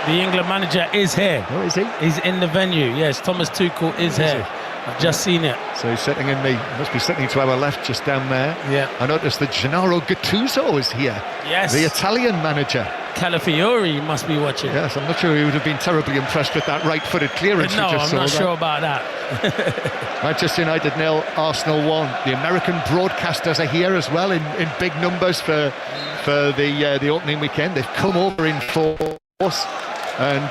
the England manager is here. Oh, is he? He's in the venue. Yes, Thomas Tuchel is here. I've just seen it. So he's sitting must be sitting to our left, just down there. Yeah. I noticed that Gennaro Gattuso is here. Yes. The Italian manager. Calafiori must be watching. Yes, I'm not sure he would have been terribly impressed with that right-footed clearance. No, we just I'm saw not that. sure about that. Manchester United 0, Arsenal 1. The American broadcasters are here as well in big numbers for the opening weekend. They've come over in force, and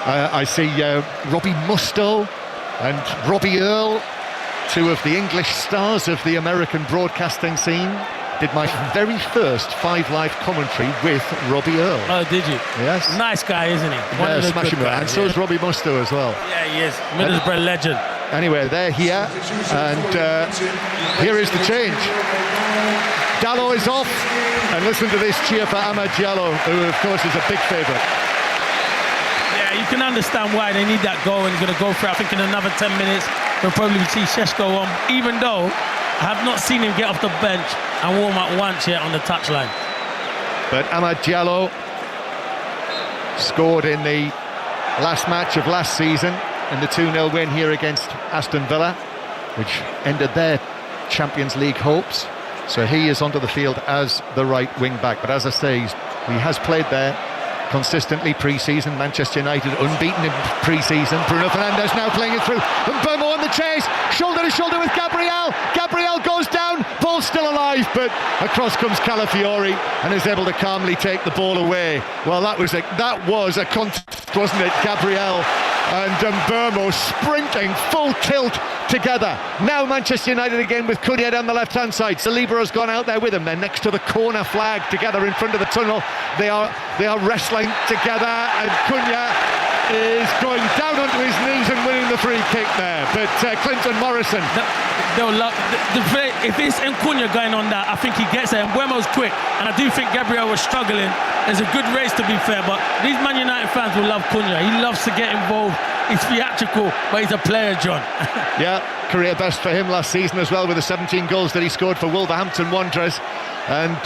I see Robbie Mustoe and Robbie Earle, 2 of the English stars of the American broadcasting scene. Did my very first 5 Live commentary with Robbie Earle. Oh, did you? Yes. Nice guy, isn't he? Yeah, smashing guys, and so is Robbie Mustoe as well. Yeah, he is. Middlesbrough legend. Anyway, they're here, and here is the change. Diallo is off, and listen to this cheer for Amad Diallo, who of course is a big favourite. Yeah, you can understand why they need that goal, and he's going to go for it. I think in another 10 minutes we'll probably see Šeško on, even though I have not seen him get off the bench and warm up once yet on the touchline. But Amad Diallo scored in the last match of last season in the 2-0 win here against Aston Villa, which ended their Champions League hopes. So he is onto the field as the right wing back. But as I say, he has played there consistently pre-season. Manchester United unbeaten in pre-season. Bruno Fernandes now playing it through. And Mbeumo on the chase, shoulder to shoulder with Gabriel. Gabriel goes down, ball's still alive, but across comes Calafiori and is able to calmly take the ball away. Well, that was a contest, wasn't it? Gabriel and Mbeumo sprinting full tilt together. Now Manchester United again with Cunha down the left-hand side. Saliba has gone out there with him. They're next to the corner flag together in front of the tunnel. They are wrestling together, and Cunha is going down onto his knees and winning the free kick there. But Clinton Morrison, if it's Cunha going on that, I think he gets there. And Mbeumo's quick, and I do think Gabriel was struggling. It's a good race, to be fair, but these Man United fans will love Cunha. He loves to get involved. He's theatrical, but he's a player, John. Yeah, career best for him last season as well, with the 17 goals that he scored for Wolverhampton Wanderers. And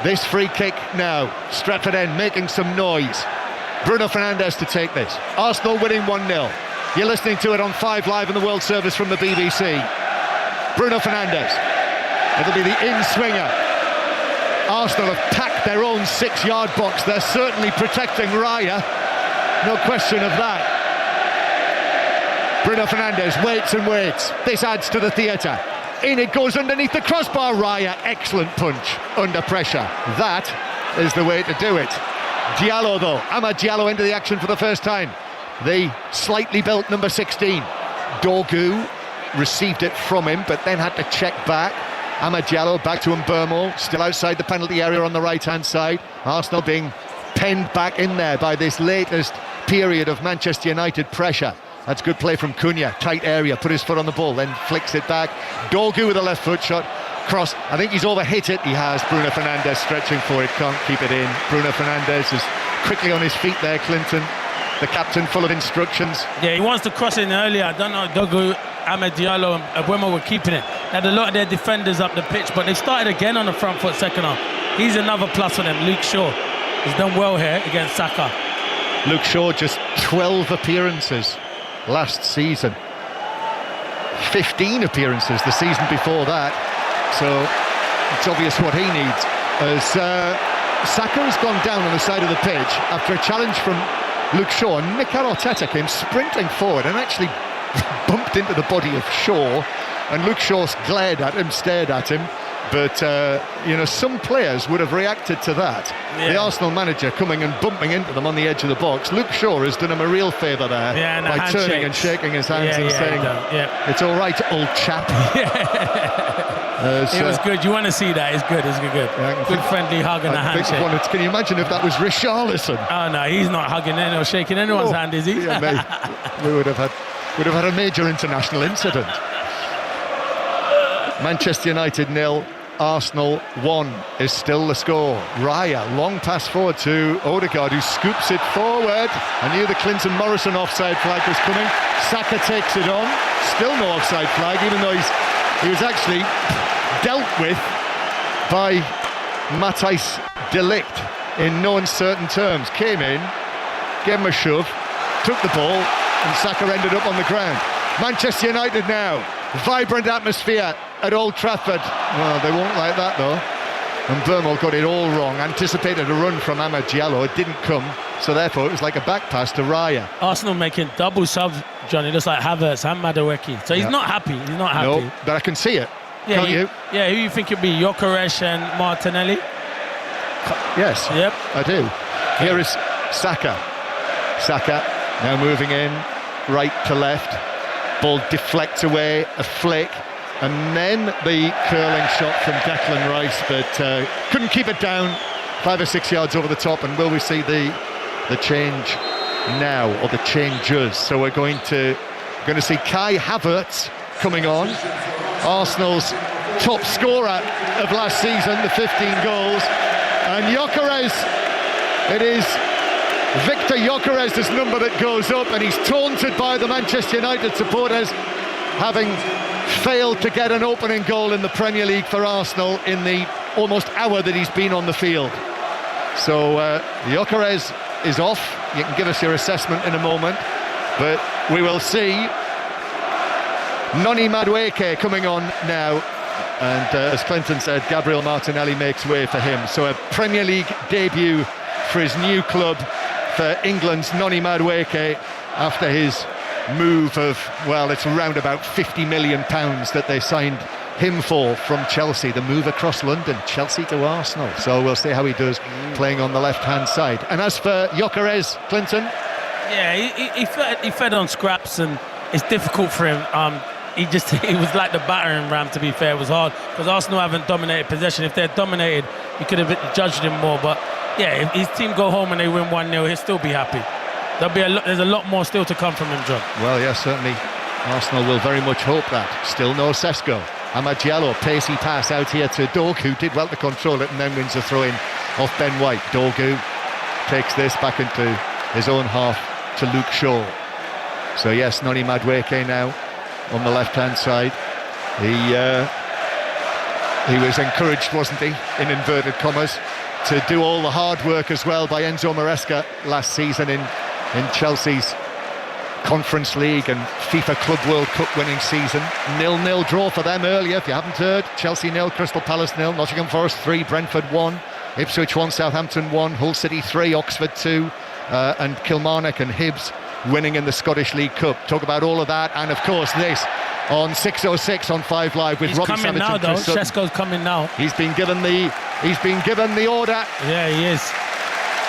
this free kick now, Stretford End making some noise. Bruno Fernandes to take this. Arsenal winning 1-0. You're listening to it on 5 Live in the World Service from the BBC. Bruno Fernandes. It'll be the in-swinger. Arsenal have packed their own 6-yard box. They're certainly protecting Raya. No question of that. Bruno Fernandes waits and waits. This adds to the theatre. In it goes underneath the crossbar. Raya, excellent punch under pressure. That is the way to do it. Diallo though, Amad Diallo into the action for the first time. The slightly built number 16. Dorgu received it from him, but then had to check back. Amad Diallo back to Mbeumo, still outside the penalty area on the right-hand side. Arsenal being penned back in there by this latest period of Manchester United pressure. That's good play from Cunha, tight area, put his foot on the ball, then flicks it back. Dorgu with a left foot shot. cross. I think he's overhit it. He has. Bruno Fernandes stretching for it, can't keep it in. Bruno Fernandes is quickly on his feet there, Clinton. The captain full of instructions. Yeah, he wants to cross in earlier. I don't know, Dogu, Ahmed Diallo and Mbeumo were keeping it. They had a lot of their defenders up the pitch, but they started again on the front foot second half. He's another plus for them. Luke Shaw has done well here against Saka. Luke Shaw, just 12 appearances last season. 15 appearances the season before that. So it's obvious what he needs. As Saka has gone down on the side of the pitch after a challenge from Luke Shaw, and Mikel Arteta came sprinting forward and actually bumped into the body of Shaw, and Luke Shaw glared at him, stared at him. But, some players would have reacted to that. Yeah. The Arsenal manager coming and bumping into them on the edge of the box. Luke Shaw has done him a real favour there by turning and shaking his hands and saying, it's all right, old chap. It was good. You want to see that. It's good. It's good. Good friendly hug and a handshake. Can you imagine if that was Richarlison? Oh, no, he's not hugging or shaking anyone's hand, is he? Yeah, mate. We would have had a major international incident. Manchester United 0, Arsenal 1 is still the score. Raya, long pass forward to Odegaard, who scoops it forward. I knew the Clinton Morrison offside flag was coming. Saka takes it on. Still no offside flag, even though he was actually dealt with by Matthijs de Ligt in no uncertain terms. Came in, gave him a shove, took the ball, and Saka ended up on the ground. Manchester United now, vibrant atmosphere at Old Trafford. Well, they won't like that though. And Mbeumo got it all wrong. Anticipated a run from Amad Diallo, it didn't come, so therefore it was like a back pass to Raya. Arsenal making double subs, Johnny, just like Havertz and Madueke. So he's not happy. He's not happy. No, but I can see it. Can't you? Yeah, who you think it'd be? Gyökeres and Martinelli? Yes. Yep. I do. Here is Saka. Saka now moving in, right to left. Ball deflects away, a flick, and then the curling shot from Declan Rice, but couldn't keep it down 5 or 6 yards over the top. And will we see the change now, or the changes? So we're going to see Kai Havertz coming on, Arsenal's top scorer of last season, the 15 goals, and Gyökeres. It is Victor Gyökeres' number that goes up, and he's taunted by the Manchester United supporters, having failed to get an opening goal in the Premier League for Arsenal in the almost hour that he's been on the field. So Gyökeres is off. You can give us your assessment in a moment, but we will see Noni Madueke coming on now, and as Clinton said, Gabriel Martinelli makes way for him. So a Premier League debut for his new club, for England's Noni Madueke, after his move of, well, it's around about £50 million that they signed him for from Chelsea. The move across London, Chelsea to Arsenal. So we'll see how he does playing on the left-hand side. And as for Gyökeres, Clinton? Yeah, he fed on scraps, and it's difficult for him. It was like the battering ram, to be fair. It was hard because Arsenal haven't dominated possession. If they'd dominated, you could have judged him more. But yeah, if his team go home and they win 1-0, he'll still be happy. There's a lot more still to come from him, John. Well, yes, certainly Arsenal will very much hope that. Still no Sesko. Amad Diallo, pacey pass out here to Dogu, did well to control it and then wins a throw-in off Ben White. Dogu takes this back into his own half to Luke Shaw. So yes, Noni Madueke now on the left-hand side. He was encouraged, wasn't he, in inverted commas, to do all the hard work as well by Enzo Maresca last season in Chelsea's Conference League and FIFA Club World Cup winning season. 0-0 draw for them earlier, if you haven't heard. Chelsea 0, Crystal Palace 0, Nottingham Forest 3, Brentford 1, Ipswich 1, Southampton 1, Hull City 3, Oxford 2, and Kilmarnock and Hibs winning in the Scottish League Cup. Talk about all of that, and of course this on 6:06 on 5 Live with Robbie Savage now, and Chris Sutton. Sesko's coming now. He's been given the order. Yeah, he is.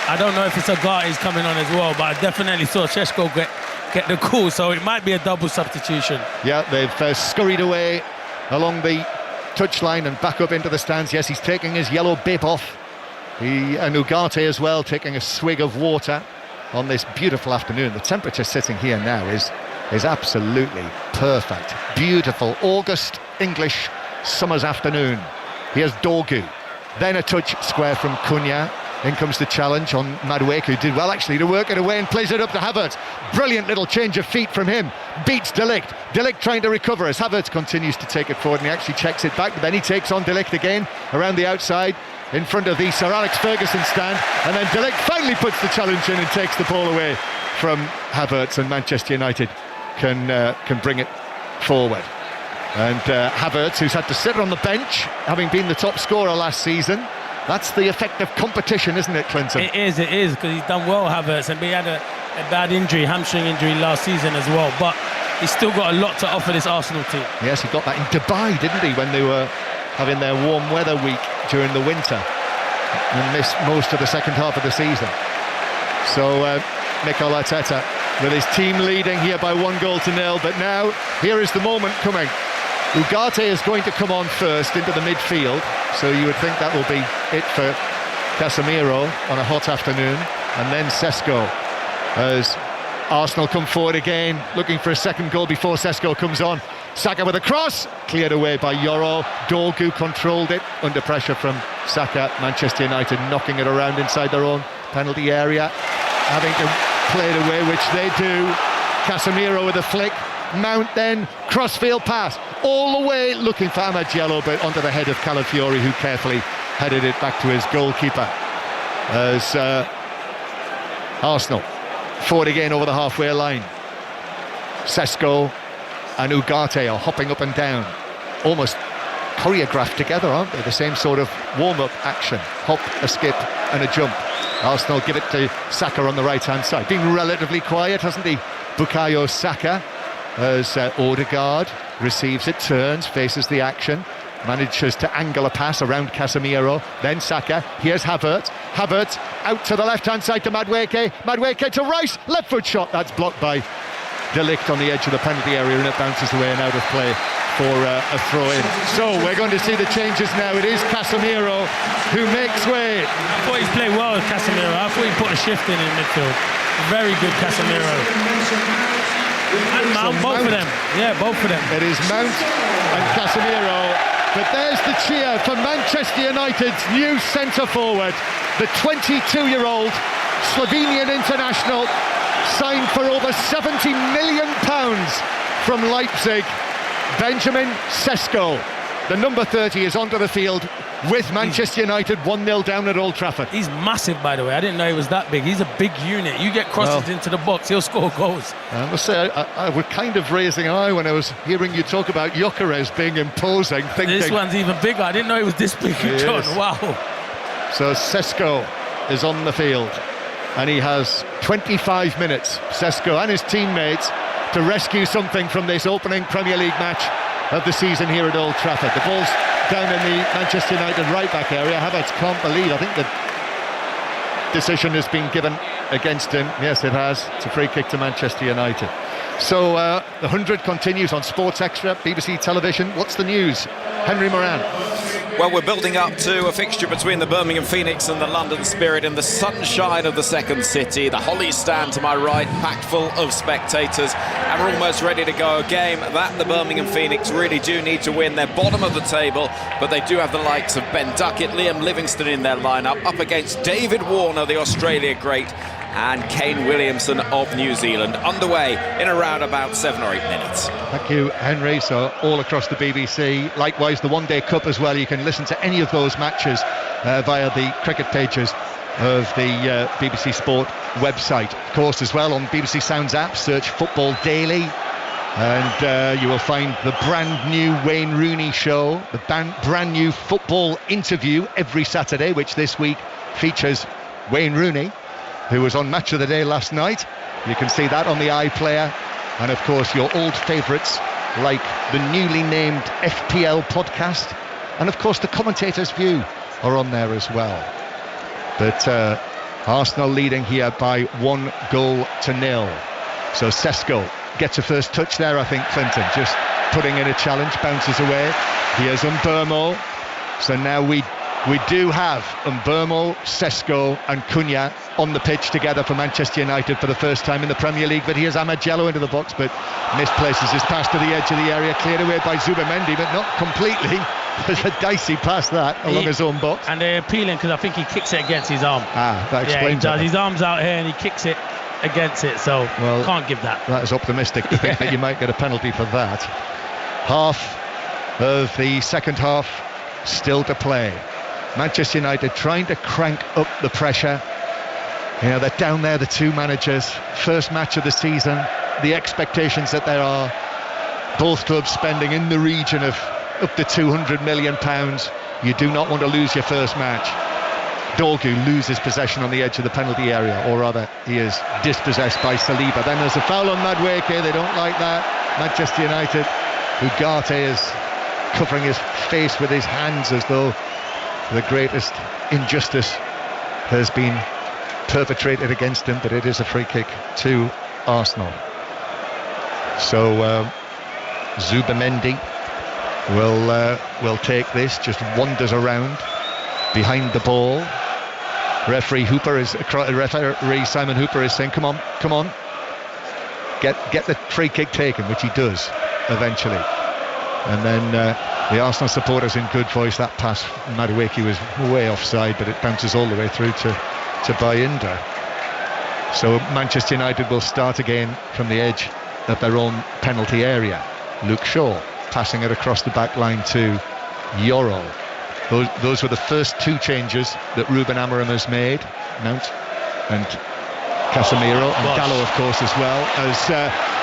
I don't know if it's Agati's coming on as well, but I definitely saw Sesko get the call, so it might be a double substitution. Yeah, they've scurried away along the touchline and back up into the stands. Yes, he's taking his yellow bib off. And Ugarte as well, taking a swig of water on this beautiful afternoon. The temperature sitting here now is absolutely perfect. Beautiful August English summer's afternoon. Here's Dorgu. Then a touch square from Cunha. In comes the challenge on Madueke, who did well actually to work it away and plays it up to Havertz. Brilliant little change of feet from him. Beats De Ligt. De Ligt trying to recover as Havertz continues to take it forward, and he actually checks it back, but then he takes on De Ligt again around the outside in front of the Sir Alex Ferguson stand, and then De Ligt finally puts the challenge in and takes the ball away from Havertz, and Manchester United can bring it forward. And Havertz, who's had to sit on the bench, having been the top scorer last season. That's the effect of competition, isn't it, Clinton? It is, because he's done well, Havertz, and he had a bad injury, hamstring injury last season as well, but he's still got a lot to offer this Arsenal team. Yes, he got that in Dubai, didn't he, when they were having their warm weather week during the winter and missed most of the second half of the season. So Mikel Arteta with his team leading here by 1-0, but now here is the moment coming. Ugarte is going to come on first into the midfield, so you would think that will be it for Casemiro on a hot afternoon, and then Sesko as Arsenal come forward again, looking for a second goal before Sesko comes on. Saka with a cross, cleared away by Yoro. Dorgu controlled it under pressure from Saka. Manchester United knocking it around inside their own penalty area, having to play it away, which they do. Casemiro with a flick. Mount then, crossfield pass, all the way looking for Amad Diallo, but onto the head of Calafiori, who carefully headed it back to his goalkeeper. As Arsenal forward again over the halfway line. Sesko and Ugarte are hopping up and down, almost choreographed together, aren't they? The same sort of warm-up action, hop, a skip and a jump. Arsenal give it to Saka on the right-hand side, being relatively quiet, hasn't he, Bukayo Saka? As Odegaard receives it, turns, faces the action, manages to angle a pass around Casemiro, then Saka. Here's Havertz. Havertz out to the left-hand side to Madueke. Madueke to Rice, left foot shot. That's blocked by De Ligt on the edge of the penalty area, and it bounces away and out of play for a throw-in. So we're going to see the changes now. It is Casemiro who makes way. I thought he played well with Casemiro. I thought he put a shift in midfield. Very good Casemiro. And Mount, both of them. Yeah, both of them. It is Mount and Casemiro. But there's the cheer for Manchester United's new centre-forward, the 22-year-old Slovenian international, signed for over £70 million from Leipzig. Benjamin Sesko, the number 30, is onto the field with Manchester United 1-0 down at Old Trafford. He's massive, by the way. I didn't know he was that big. He's a big unit. You get crosses into the box, he'll score goals. I must say, I was kind of raising an eye when I was hearing you talk about Gyökeres being imposing, thinking... This one's even bigger. I didn't know he was this big, John. Wow. So Sesko is on the field, and he has 25 minutes, Sesko and his teammates, to rescue something from this opening Premier League match of the season here at Old Trafford. The ball's down in the Manchester United right-back area. Havertz can't believe, I think the decision has been given against him. Yes, it has. It's a free kick to Manchester United. So the 100 continues on Sports Extra, BBC Television. What's the news? Henry Moran. Well, we're building up to a fixture between the Birmingham Phoenix and the London Spirit in the sunshine of the second city. The Holly stand to my right, packed full of spectators, and we're almost ready to go. A game that the Birmingham Phoenix really do need to win. They're bottom of the table, but they do have the likes of Ben Duckett, Liam Livingston in their lineup, up against David Warner, the Australia great, and Kane Williamson of New Zealand. Underway in around about 7 or 8 minutes. Thank you, Henry. So all across the BBC, likewise the One Day Cup as well. You can listen to any of those matches via the cricket pages of the BBC Sport website. Of course, as well on BBC Sounds app, search Football Daily, and you will find the brand new Wayne Rooney show, the brand new football interview every Saturday, which this week features Wayne Rooney, who was on Match of the Day last night. You can see that on the iPlayer. And of course your old favourites like the newly named FPL podcast, and of course the Commentator's View are on there as well. But Arsenal leading here by 1-0. So Sesko gets a first touch there, I think, Clinton, just putting in a challenge, bounces away. Here's Mbeumo. So now we we do have Mbeumo, Sesko and Cunha on the pitch together for Manchester United for the first time in the Premier League. But here's Amad Diallo into the box, but misplaces his pass to the edge of the area, cleared away by Zubimendi, but not completely. There's a dicey pass that along his own box. And they're appealing because I think he kicks it against his arm. That explains it. His arm's out here and he kicks it against it, so can't give that. That is optimistic to think that you might get a penalty for that. Half of the second half still to play. Manchester United trying to crank up the pressure. You know, they're down there, the two managers. First match of the season. The expectations that there are. Both clubs spending in the region of up to £200 million. You do not want to lose your first match. Dorgu loses possession on the edge of the penalty area, or rather, he is dispossessed by Saliba. Then there's a foul on Madueke. They don't like that. Manchester United. Ugarte is covering his face with his hands as though the greatest injustice has been perpetrated against him, but it is a free kick to Arsenal. So Zubimendi will take this, just wanders around behind the ball. Referee Simon Hooper is saying, come on, get the free kick taken, which he does eventually. And then the Arsenal supporters in good voice. That pass, Madueke was way offside, but it bounces all the way through to Bayindir. So Manchester United will start again from the edge of their own penalty area. Luke Shaw passing it across the back line to Yoro. Those were the first two changes that Ruben Amorim has made. Mount and Casemiro, and Gallo, of course, as well, as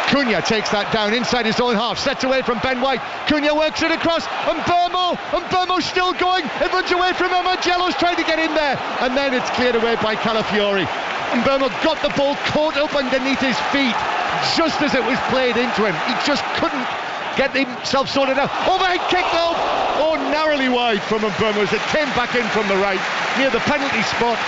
Cunha takes that down inside his own half, sets away from Ben White. Cunha works it across, and Mbeumo's still going. It runs away from him, and Diallo's trying to get in there, and then it's cleared away by Calafiori. Mbeumo got the ball caught up underneath his feet just as it was played into him. He just couldn't get himself sorted out. Overhead kick though, narrowly wide from Mbeumo as it came back in from the right near the penalty spot,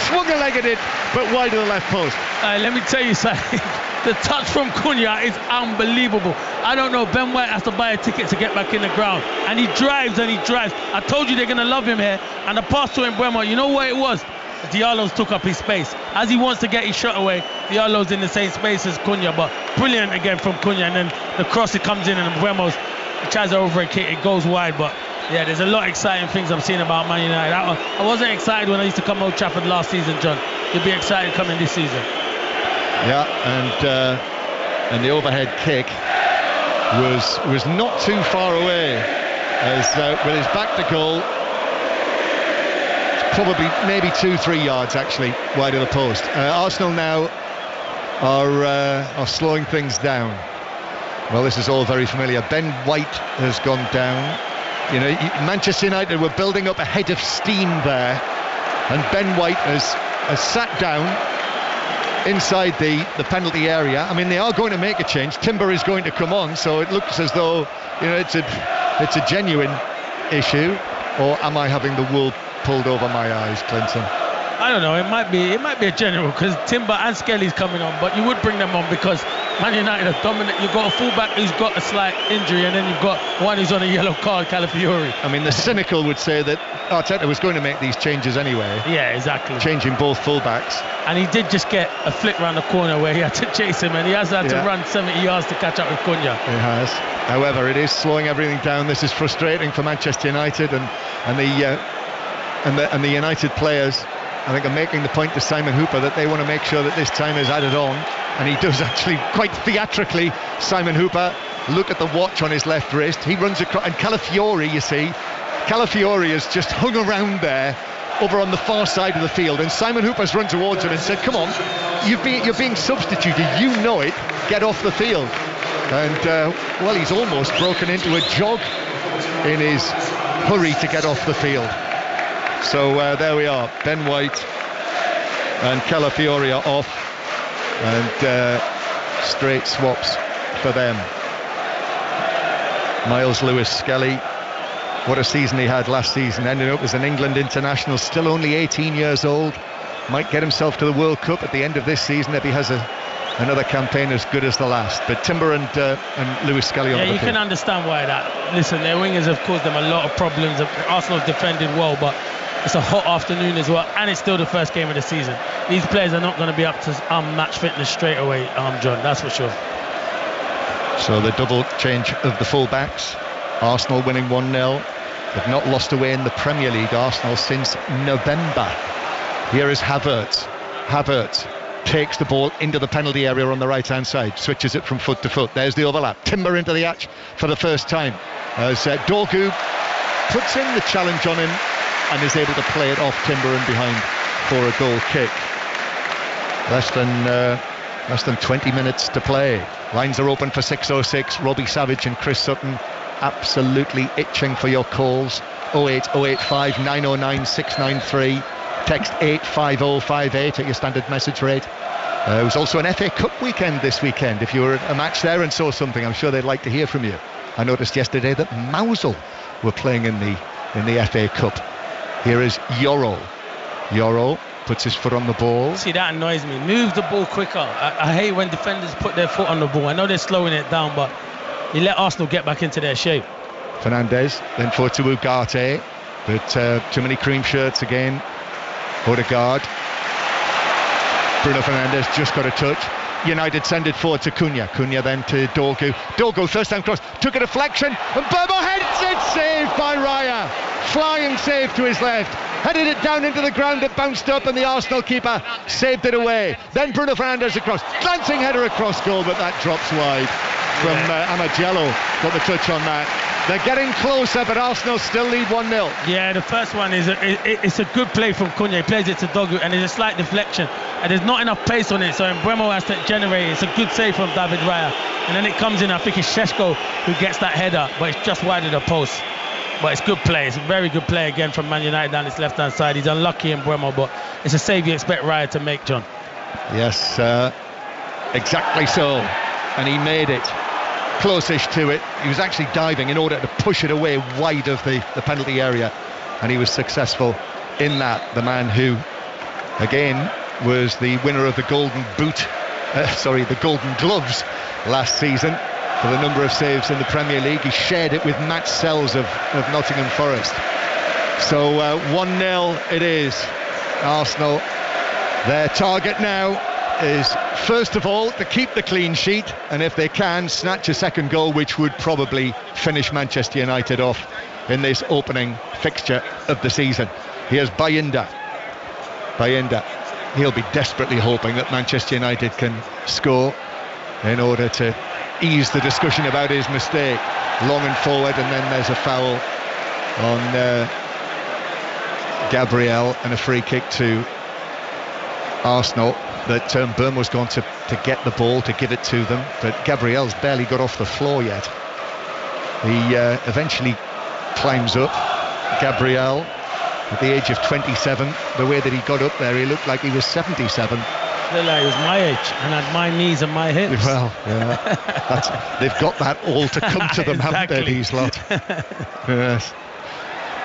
swung a leg at it, but wide of the left post. Let me tell you something. The touch from Cunha is unbelievable. I don't know, Ben White has to buy a ticket to get back in the ground, and he drives. I told you they're going to love him here. And the pass to Mbeumo, you know what it was? Diallo's took up his space. As he wants to get his shot away, Diallo's in the same space as Cunha, but brilliant again from Cunha, and then the cross, it comes in, and Mbeumo's tries to overhead kick, it goes wide. But yeah, there's a lot of exciting things I'm seeing about Man United. I wasn't excited when I used to come Old Trafford last season, John. You'll be excited coming this season. Yeah, and the overhead kick was not too far away, as with his back to goal, probably maybe 2-3 yards actually wide of the post. Arsenal now are slowing things down. Well, this is all very familiar. Ben White has gone down. You know, Manchester United were building up a head of steam there, and Ben White has sat down inside the penalty area. I mean, they are going to make a change. Timber is going to come on, so it looks as though, you know, it's a genuine issue. Or am I having the wool pulled over my eyes, Clinton? I don't know. It might be a general, because Timber and Skelly's coming on, but you would bring them on because Man United are dominant. You've got a fullback who's got a slight injury, and then you've got one who's on a yellow card, Calafiori. I mean, the cynical would say that Arteta was going to make these changes anyway. Yeah, exactly. Changing both fullbacks. And he did just get a flick round the corner where he had to chase him, and he has had to run 70 yards to catch up with Cunha. He has. However, it is slowing everything down. This is frustrating for Manchester United, and the United players, I think, are making the point to Simon Hooper that they want to make sure that this time is added on, and he does actually quite theatrically. Simon Hooper, look at the watch on his left wrist. He runs across, and Calafiori, you see, has just hung around there over on the far side of the field, and Simon Hooper's run towards him and said, come on, you're being substituted, you know it, get off the field. And well, he's almost broken into a jog in his hurry to get off the field. So there we are, Ben White and Calafiori are off, and straight swaps for them. Miles Lewis-Skelly, what a season he had last season, ended up as an England international, still only 18 years old, might get himself to the World Cup at the end of this season if he has another campaign as good as the last. But Timber and Lewis-Skelly on the field. Yeah, you can understand why that. Listen, their wingers have caused them a lot of problems. Arsenal's defended well, but It's a hot afternoon as well, and it's still the first game of the season. These players are not going to be up to match fitness straight away, John, that's for sure. So the double change of the full-backs. Arsenal winning 1-0. They've not lost away in the Premier League, Arsenal, since November. Here is Havertz. Havertz takes the ball into the penalty area on the right-hand side, switches it from foot to foot. There's the overlap. Timber into the arch for the first time. As Dorgu puts in the challenge on him and is able to play it off Timber and behind for a goal kick. Less than 20 minutes to play. Lines are open for 606. Robbie Savage and Chris Sutton absolutely itching for your calls. 08085 909 693. Text 85058 at your standard message rate. It was also an FA Cup weekend this weekend. If you were at a match there and saw something, I'm sure they'd like to hear from you. I noticed yesterday that Mousel were playing in the FA Cup. Here is Yoro. Yoro puts his foot on the ball. See, that annoys me. Move the ball quicker. I hate when defenders put their foot on the ball. I know they're slowing it down, but you let Arsenal get back into their shape. Fernandes, then forward to Ugarte, but too many cream shirts again. Odegaard. Bruno Fernandes just got a touch. United send it forward to Cunha. Cunha then to Dorgu. Dorgu, first time cross, took a deflection, and Burmo heads it, saved by Raya. Flying save to his left. Headed it down into the ground, it bounced up, and the Arsenal keeper saved it away. Then Bruno Fernandes across, glancing header across goal, but that drops wide from Amagello. Got the touch on that. They're getting closer, but Arsenal still lead 1-0. Yeah, the first one is it's a good play from Cunha. He plays it to Dorgu, and there's a slight deflection, and there's not enough pace on it, so Mbeumo has to generate it. It's a good save from David Raya, and then it comes in. I think it's Šeško who gets that header, but it's just wide of the post. But it's good play. It's a very good play again from Man United down his left-hand side. He's unlucky in Mbeumo, but it's a save you expect Raya to make, John. Yes, exactly so, and he made it. Close-ish to it. He was actually diving in order to push it away wide of the penalty area, and he was successful in that. The man who, again, was the winner of the Golden the Golden Gloves last season for the number of saves in the Premier League. He shared it with Matt Sells of Nottingham Forest. So 1-0 it is. Arsenal, their target now is first of all to keep the clean sheet, and if they can, snatch a second goal, which would probably finish Manchester United off in this opening fixture of the season. Here's Bayinda. He'll be desperately hoping that Manchester United can score in order to ease the discussion about his mistake. Long and forward, and then there's a foul on Gabriel and a free kick to Arsenal. That Mbeumo's gone to get the ball, to give it to them, but Gabriel's barely got off the floor yet. He eventually climbs up. Gabriel, at the age of 27, the way that he got up there, he looked like he was 77. Looked like he was my age and had my knees and my hips. Well, yeah, they've got that all to come to them, haven't they, these lot? Yes.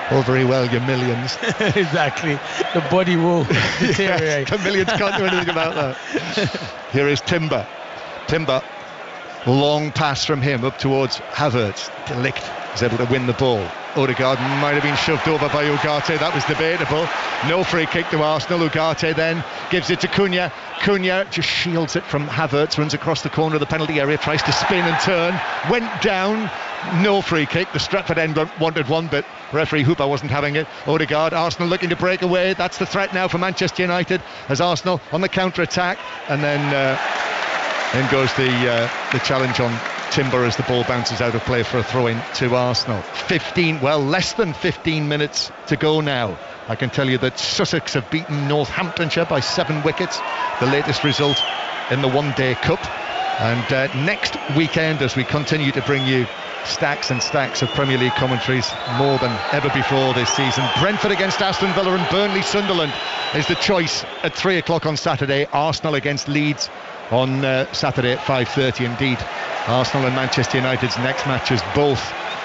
All very well, your millions. Exactly. The body will deteriorate. Yes, the millions can't do anything about that. Here is Timber. Long pass from him up towards Havertz. De Ligt is able to win the ball. Odegaard might have been shoved over by Ugarte. That was debatable. No free kick to Arsenal. Ugarte then gives it to Cunha. Cunha just shields it from Havertz, runs across the corner of the penalty area, tries to spin and turn. Went down. No free kick. The Stratford end wanted one, but referee Hooper wasn't having it. Odegaard, Arsenal looking to break away. That's the threat now for Manchester United, as Arsenal on the counter-attack. And then goes the challenge on Timber as the ball bounces out of play for a throw-in to Arsenal. Less than 15 minutes to go now. I can tell you that Sussex have beaten Northamptonshire by 7 wickets, the latest result in the One-Day Cup. And next weekend, as we continue to bring you stacks and stacks of Premier League commentaries, more than ever before this season, Brentford against Aston Villa and Burnley Sunderland is the choice at 3 o'clock on Saturday. Arsenal against Leeds on Saturday at 5:30. Indeed, Arsenal and Manchester United's next matches, both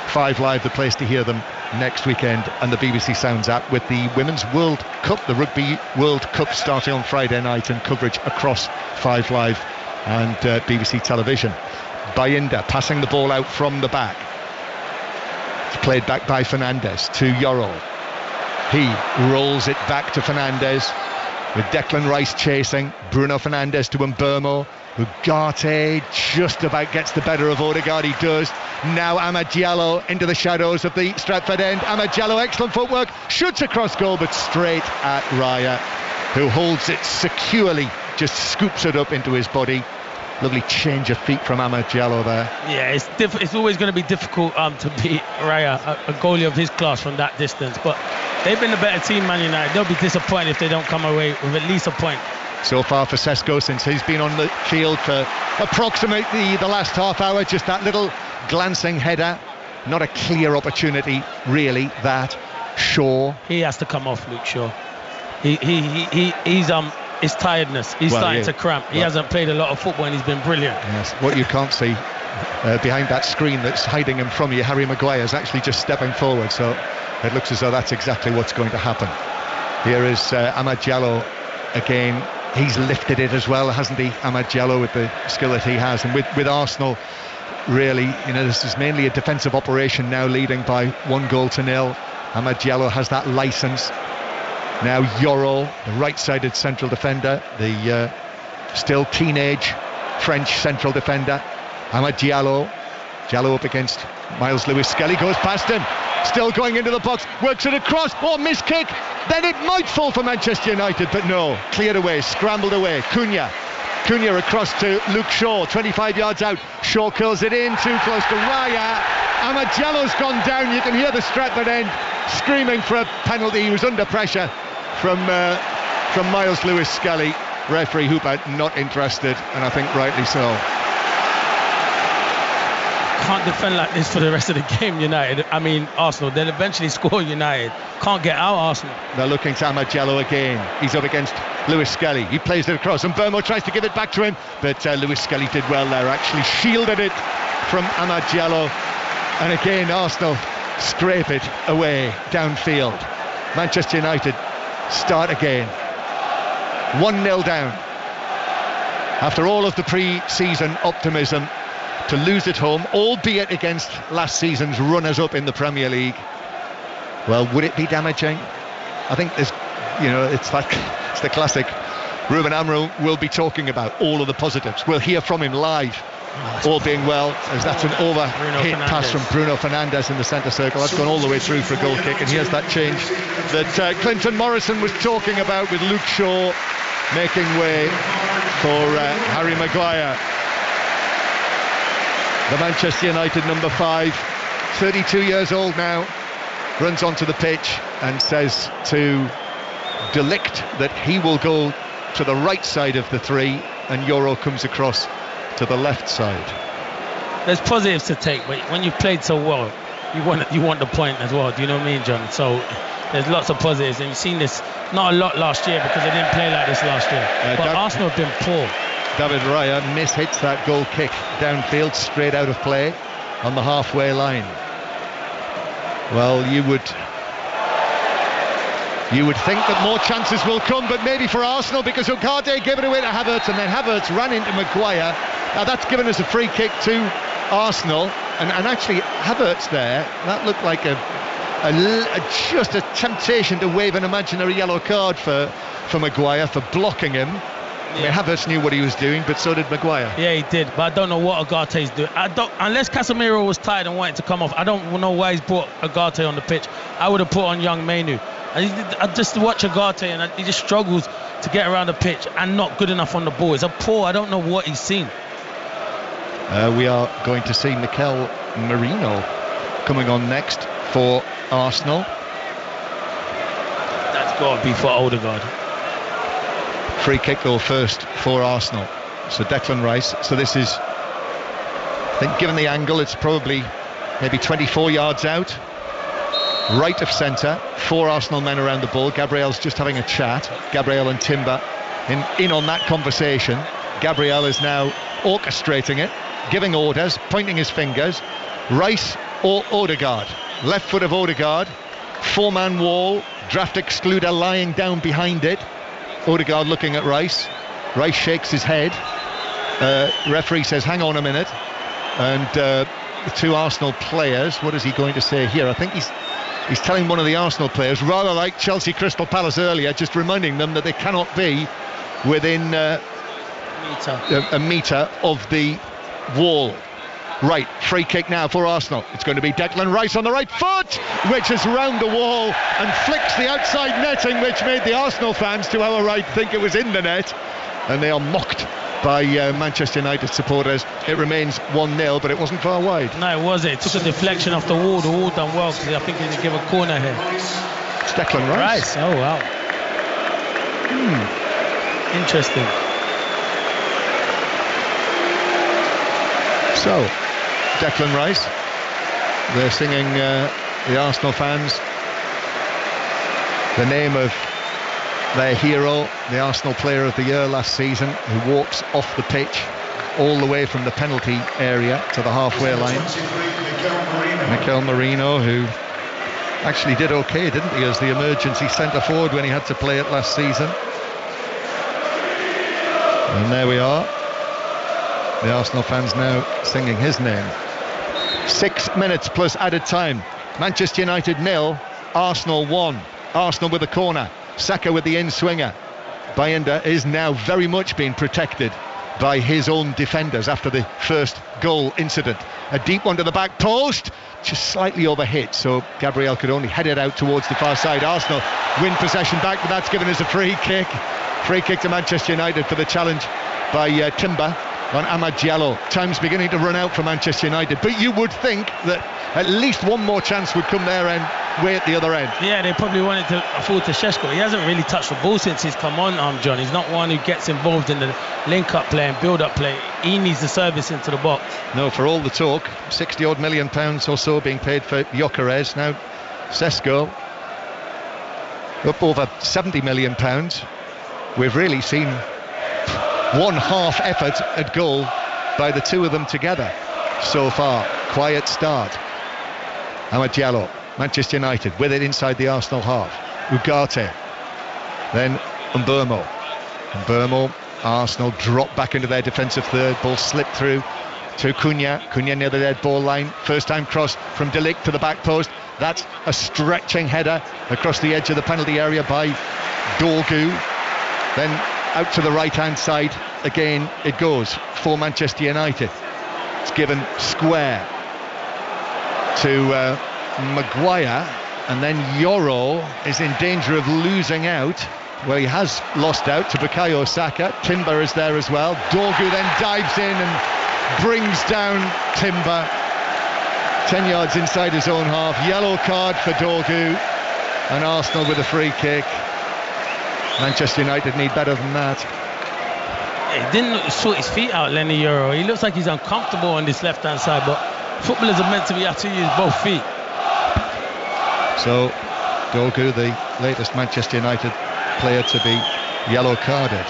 5 Live, the place to hear them next weekend, and the BBC Sounds app, with the Women's World Cup, the Rugby World Cup, starting on Friday night, and coverage across 5 Live and BBC Television. Bayinda passing the ball out from the back. It's played back by Fernandes to Yoro. He rolls it back to Fernandes, with Declan Rice chasing. Bruno Fernandes to Mbeumo. Ugarte just about gets the better of Odegaard. He does. Now Amad Diallo into the shadows of the Stratford end. Amad Diallo, excellent footwork, shoots across goal, but straight at Raya, who holds it securely, just scoops it up into his body. Lovely change of feet from Amad Diallo there. Yeah, it's always going to be difficult to beat Raya, a goalie of his class, from that distance. But they've been the better team, Man United. They'll be disappointed if they don't come away with at least a point. So far for Sesko, since he's been on the field for approximately the last half hour, just that little glancing header. Not a clear opportunity, really, that. Shaw. He has to come off, Luke Shaw. He's his tiredness. He's starting to cramp. He hasn't played a lot of football and he's been brilliant. Yes, what you can't see behind that screen that's hiding him from you, Harry Maguire is actually just stepping forward, so it looks as though that's exactly what's going to happen. Here is Amad Diallo again. He's lifted it as well, hasn't he, Amad Diallo, with the skill that he has. And with Arsenal, really, this is mainly a defensive operation now, leading by 1-0. Amad Diallo has that licence. Now Yoro, the right-sided central defender, the still teenage French central defender. Amad Diallo up against Miles Lewis-Skelly, goes past him, still going into the box, works it across, missed kick, then it might fall for Manchester United, but no, cleared away, scrambled away. Cunha across to Luke Shaw, 25 yards out. Shaw curls it in, too close to Raya. Amad Diallo's gone down. You can hear the Stratford end screaming for a penalty. He was under pressure from Miles Lewis-Skelly. Referee Hooper not interested, and I think rightly so. Can't defend like this for the rest of the game, United. I mean, Arsenal, they'll eventually score. United can't get out Arsenal. They're looking to Amad Diallo again. He's up against Lewis-Skelly. He plays it across, and Mbeumo tries to give it back to him, but Lewis-Skelly did well there, actually shielded it from Amad Diallo. And again, Arsenal scrape it away downfield. Manchester United start again. 1-0 down. After all of the pre-season optimism, to lose at home, albeit against last season's runners-up in the Premier League, well, would it be damaging? I think there's, it's the classic Ruben Amorim will be talking about all of the positives. We'll hear from him live, all being well, as that's an overhit pass from Bruno Fernandes in the centre circle. That's gone all the way through for a goal kick, and here's that change that Clinton Morrison was talking about, with Luke Shaw making way for Harry Maguire. The Manchester United number 5, 32 years old now, runs onto the pitch and says to De Ligt that he will go to the right side of the 3, and Yoro comes across to the left side. There's positives to take, but when you've played so well, you want the point as well. Do you know what I mean, John? So there's lots of positives, and you've seen this not a lot last year because they didn't play like this last year. But Arsenal have been poor. David Raya mishits that goal kick downfield, straight out of play on the halfway line. Well, you would think that more chances will come, but maybe for Arsenal, because Ugarte gave it away to Havertz, and then Havertz ran into Maguire. Now that's given us a free kick to Arsenal, and actually Havertz there, that looked like just a temptation to wave an imaginary yellow card for Maguire for blocking him. I mean, Havertz knew what he was doing, but so did Maguire. Yeah, he did, but I don't know what Ugarte's doing. Unless Casemiro was tired and wanted to come off, I don't know why he's brought Ugarte on the pitch. I would have put on young Mainu. I just watch Ugarte, and he just struggles to get around the pitch and not good enough on the ball. It's poor. I don't know what he's seen. We are going to see Mikel Merino coming on next for Arsenal. That's got to be for Odegaard. Free kick though first for Arsenal. So Declan Rice. So this is, I think, given the angle, it's probably maybe 24 yards out. Right of centre. 4 Arsenal men around the ball. Gabriel's just having a chat. Gabriel and Timber in on that conversation. Gabriel is now orchestrating it, giving orders, pointing his fingers. Rice or Odegaard. Left foot of Odegaard. 4-man wall. Draft excluder lying down behind it. Odegaard looking at Rice. Rice shakes his head. Referee says, hang on a minute. And the 2 Arsenal players, what is he going to say here? I think he's he's telling one of the Arsenal players, rather like Chelsea Crystal Palace earlier, just reminding them that they cannot be within a metre of the wall. Right, free kick now for Arsenal. It's going to be Declan Rice on the right foot, which is round the wall and flicks the outside netting, which made the Arsenal fans, to our right, think it was in the net, and they are mocked by Manchester United supporters. It remains 1-0, but it wasn't far wide. No, it wasn't. It took a deflection off the wall. The wall done well, because I think he's going to give a corner here. It's Declan Rice. Oh, wow. Interesting. So, Declan Rice, they're singing, the Arsenal fans, the name of their hero, the Arsenal player of the year last season, who walks off the pitch all the way from the penalty area to the halfway line. Mikel Merino, who actually did okay, didn't he, as the emergency centre forward when he had to play it last season. And there we are, the Arsenal fans now singing his name. 6 minutes plus added time. Manchester United 0, Arsenal 1. Arsenal with a corner, Saka with the in-swinger. Bayindir is now very much being protected by his own defenders after the first goal incident. A deep one to the back post, just slightly overhit, so Gabriel could only head it out towards the far side. Arsenal win possession back, but that's given us a free kick. Free kick to Manchester United for the challenge by Timber on Amad Diallo. Time's beginning to run out for Manchester United, but you would think that at least one more chance would come there and way at the other end. Yeah, they probably wanted to afford to Šeško. He hasn't really touched the ball since he's come on, John. He's not one who gets involved in the link-up play and build-up play. He needs the service into the box. No, for all the talk, 60-odd million pounds or so being paid for Gyökeres. Now, Šeško up over 70 million pounds. We've really seen one half effort at goal by the two of them together so far. Quiet start. Amad Diallo, Manchester United with it inside the Arsenal half. Ugarte, then Mbeumo. Arsenal drop back into their defensive third. Ball slipped through to Cunha near the dead ball line. First time cross from De Ligt to the back post. That's a stretching header across the edge of the penalty area by Dorgu. Then out to the right hand side again it goes for Manchester United. It's given square to Maguire, and then Yoro is in danger of losing out. Well, he has lost out to Bukayo Saka. Timber is there as well. Dorgu then dives in and brings down Timber 10 yards inside his own half. Yellow card for Dorgu, and Arsenal with a free kick. Manchester United need better than that. He didn't sort his feet out, Lenny Yoro. He looks like he's uncomfortable on this left-hand side, but footballers are meant to be able to use both feet. So, Dorgu, the latest Manchester United player to be yellow carded.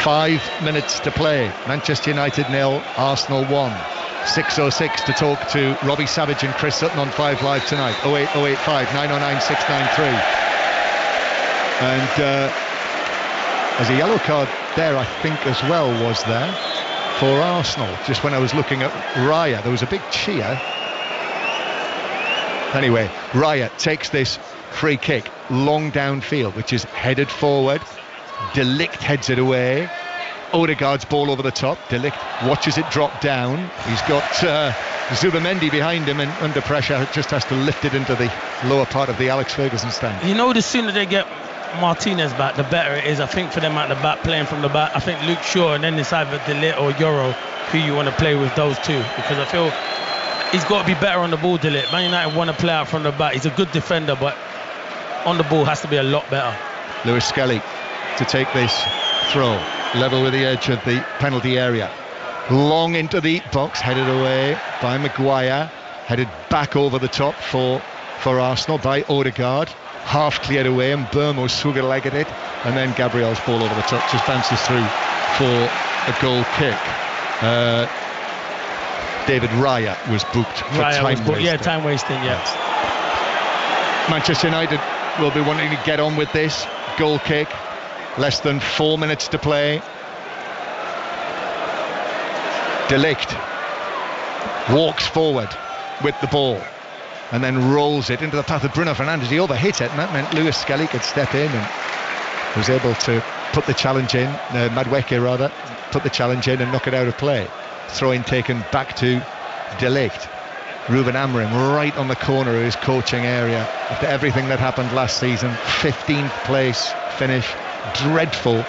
5 minutes to play. Manchester United 0, Arsenal 1. 6:06 to talk to Robbie Savage and Chris Sutton on 5 Live tonight. 08085 909 693. And there's a yellow card there, I think, as well, was there for Arsenal. Just when I was looking at Raya, there was a big cheer. Anyway, Raya takes this free kick long downfield, which is headed forward. De Ligt heads it away. Odegaard's ball over the top. De Ligt watches it drop down. He's got Zubamendi behind him, and under pressure just has to lift it into the lower part of the Alex Ferguson stand. You know, the sooner they get Martinez back, the better it is, I think, for them at the back, playing from the back. I think Luke Shaw, and then it's either De Ligt or Yoro who you want to play with, those two, because I feel he's got to be better on the ball, De Ligt. Man United want to play out from the back. He's a good defender, but on the ball has to be a lot better. Lewis Skelly to take this throw, level with the edge of the penalty area. Long into the box, headed away by Maguire, headed back over the top for Arsenal by Odegaard. Half cleared away, and Mbeumo sugar-legged it, and then Gabriel's ball over the top just bounces through for a goal kick. David Raya was booked for time wasting. Yeah, time wasting, yes. Manchester United will be wanting to get on with this. Goal kick, less than 4 minutes to play. De Ligt walks forward with the ball. and then rolls it into the path of Bruno Fernandes. He overhit it, and that meant Lewis Skelly could step in and was able to put the challenge in, Madueke rather, put the challenge in and knock it out of play. Throw-in taken back to De Ligt. Ruben Amorim right on the corner of his coaching area. After everything that happened last season, 15th place finish, dreadful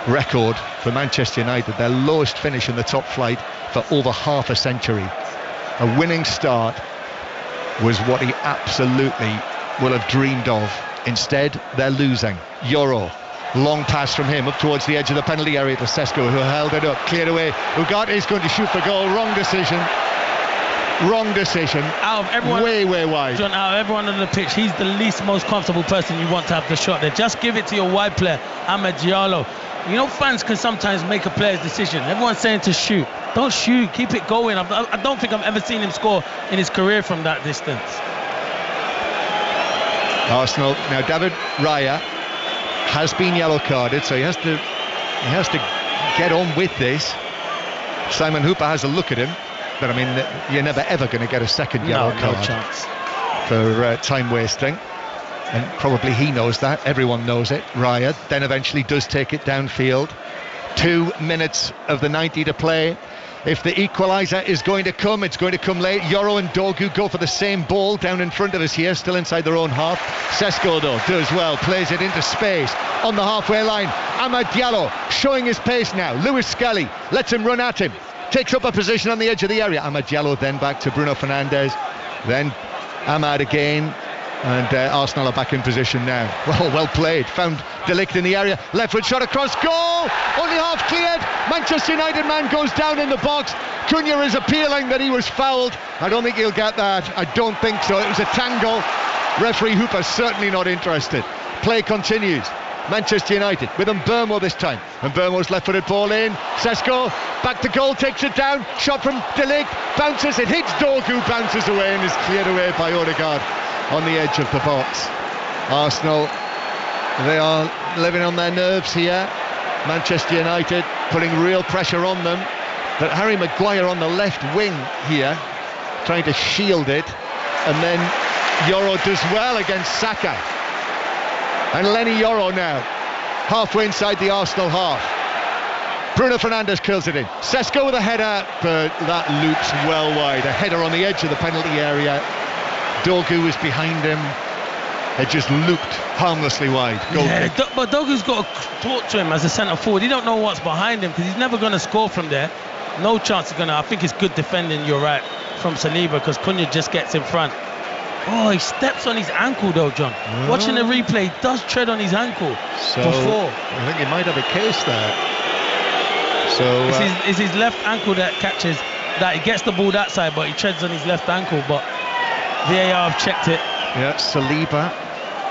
record for Manchester United, their lowest finish in the top flight for over half a century. A winning start was what he absolutely will have dreamed of. Instead, they're losing. Yoro, long pass from him up towards the edge of the penalty area to Sesko, who held it up, cleared away. Ugarte is going to shoot the goal. Wrong decision. Out of everyone, way wide. John, out of everyone on the pitch, he's the least most comfortable person you want to have the shot there. Just give it to your wide player, Amad Diallo. You know, fans can sometimes make a player's decision. Everyone's saying to shoot. Don't shoot, keep it going. I don't think I've ever seen him score in his career from that distance. Arsenal, now David Raya has been yellow carded, so he has to get on with this. Simon Hooper has a look at him, but I mean, you're never ever going to get a second yellow card. No chance. For time wasting, and probably he knows that. Everyone knows it. Raya then eventually does take it downfield. 2 minutes of the 90 to play. If the equaliser is going to come, it's going to come late. Yoro and Dogu go for the same ball down in front of us here, still inside their own half. Sesko, though, does well, plays it into space on the halfway line. Amad Diallo showing his pace now. Lewis Skelly lets him run at him, takes up a position on the edge of the area. Amad Diallo then back to Bruno Fernandes, then Amad again, and Arsenal are back in position now. Well played. Found De Ligt in the area, left foot shot across goal, only half cleared. Manchester United man goes down in the box. Cunha is appealing that he was fouled. I don't think he'll get that. I don't think so. It was a tangle. Referee Hooper certainly not interested. Play continues. Manchester United with Mbeumo this time, and Mbeumo's left-footed ball in. Sesko back to goal, takes it down, shot from De Ligt, bounces, it hits Dogu, bounces away and is cleared away by Odegaard on the edge of the box. Arsenal, they are living on their nerves here. Manchester United putting real pressure on them, but Harry Maguire on the left wing here trying to shield it, and then Yoro does well against Saka. And Lenny Yoro now, halfway inside the Arsenal half. Bruno Fernandes curls it in. Sesko with a header, but that loops well wide. A header on the edge of the penalty area. Dogu was behind him. It just looped harmlessly wide. But Dogu's got to talk to him as a centre forward. He don't know what's behind him because he's never going to score from there. No chance he's going to. I think it's good defending, you're right, from Saliba, because Cunha just gets in front. Oh, he steps on his ankle though, John. Watching the replay, he does tread on his ankle before. I think he might have a case there. So it's his left ankle that catches that. He gets the ball that side, but he treads on his left ankle. But VAR have checked it. Yeah, Saliba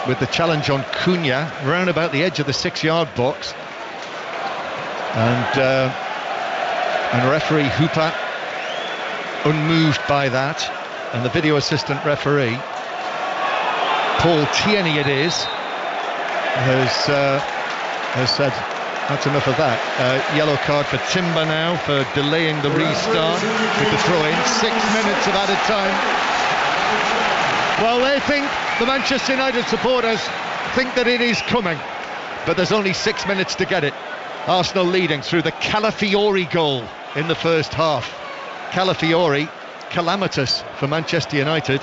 with the challenge on Cunha round about the edge of the 6-yard box, and referee Hooper unmoved by that, and the video assistant referee Paul Tierney it is has said that's enough of that. Yellow card for Timber now for delaying the restart with the throw-in. 6 minutes of added time. Well, they think, the Manchester United supporters think that it is coming, but there's only 6 minutes to get it. Arsenal leading through the Calafiori goal in the first half. Calafiori, calamitous for Manchester United.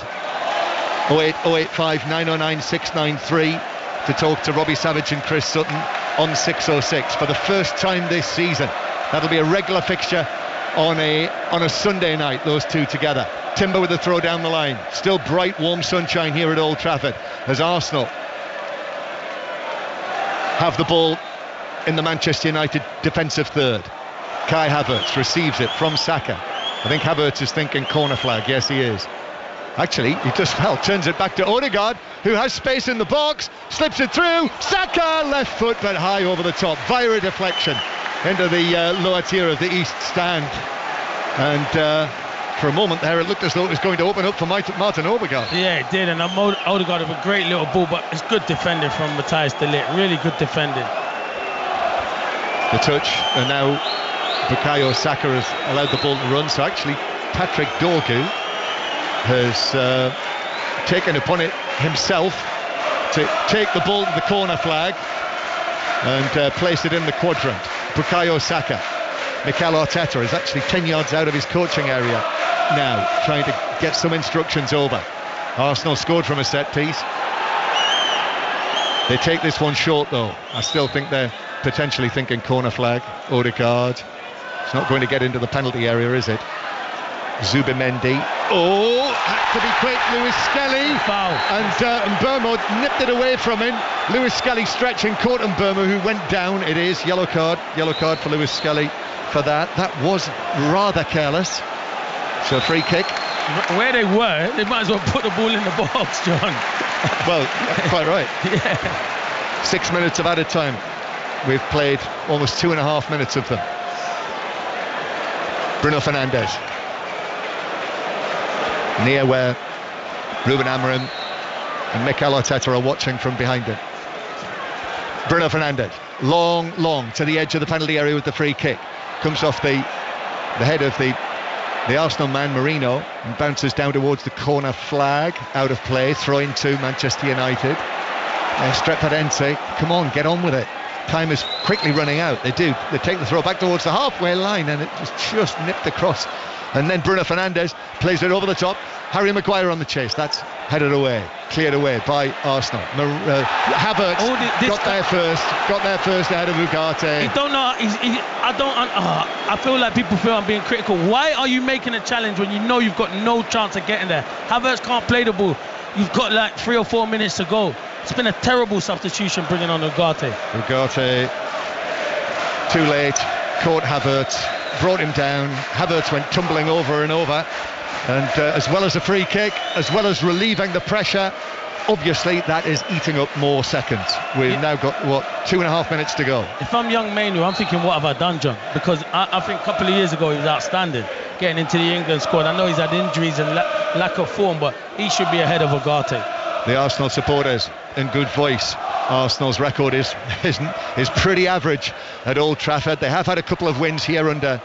08085 909 693 to talk to Robbie Savage and Chris Sutton on 606 for the first time this season. That'll be a regular fixture on a Sunday night, those two together. Timber with the throw down the line. Still bright, warm sunshine here at Old Trafford as Arsenal have the ball in the Manchester United defensive third. Kai Havertz receives it from Saka. I think Havertz is thinking corner flag. Yes, he is. Actually, he just turns it back to Odegaard, who has space in the box, slips it through. Saka, left foot, but high over the top via a deflection into the lower tier of the East stand. And for a moment there, it looked as though it was going to open up for Martin Odegaard. Yeah, it did, and Odegaard with a great little ball, but it's good defending from Matthijs de Ligt. Really good defending. The touch, and now Bukayo Saka has allowed the ball to run, so actually Patrick Dorgu has taken upon it himself to take the ball to the corner flag and place it in the quadrant. Bukayo Saka. Mikel Arteta is actually 10 yards out of his coaching area now, trying to get some instructions over. Arsenal scored from a set piece. They take this one short though. I still think they're potentially thinking corner flag. Odegaard. It's not going to get into the penalty area, is it? Zubimendi. Oh, had to be quick. Lewis Skelly. Foul. And Mbeumo nipped it away from him. Lewis Skelly stretching, caught Mbeumo, who went down. It is yellow card for Lewis Skelly for that. That was rather careless. So free kick. Where they were, they might as well put the ball in the box, John. Well, quite right. Yeah. 6 minutes of added time. We've played almost 2.5 minutes of them. Bruno Fernandes. Near where Ruben Amorim and Mikel Arteta are watching from behind him. Bruno Fernandes, long to the edge of the penalty area with the free kick. Comes off the head of the Arsenal man Marino and bounces down towards the corner flag. Out of play, throw in to Manchester United. Strepadense, come on, get on with it. Time is quickly running out. They take the throw back towards the halfway line and it just nipped across. And then Bruno Fernandes plays it over the top. Harry Maguire on the chase. That's headed away, cleared away by Arsenal. Havertz got there first ahead of Ugarte. You don't know. I feel like people feel I'm being critical. Why are you making a challenge when you know you've got no chance of getting there? Havertz can't play the ball. You've got like 3 or 4 minutes to go. It's been a terrible substitution bringing on Ugarte. Ugarte, too late, caught Havertz, brought him down. Havertz went tumbling over and over. And as well as a free kick, as well as relieving the pressure, obviously that is eating up more seconds. We've now got, 2.5 minutes to go. If I'm young Manu, I'm thinking, what have I done, John? Because I think a couple of years ago he was outstanding, getting into the England squad. I know he's had injuries and lack of form, but he should be ahead of Ugarte. The Arsenal supporters in good voice. Arsenal's record is pretty average at Old Trafford. They have had a couple of wins here under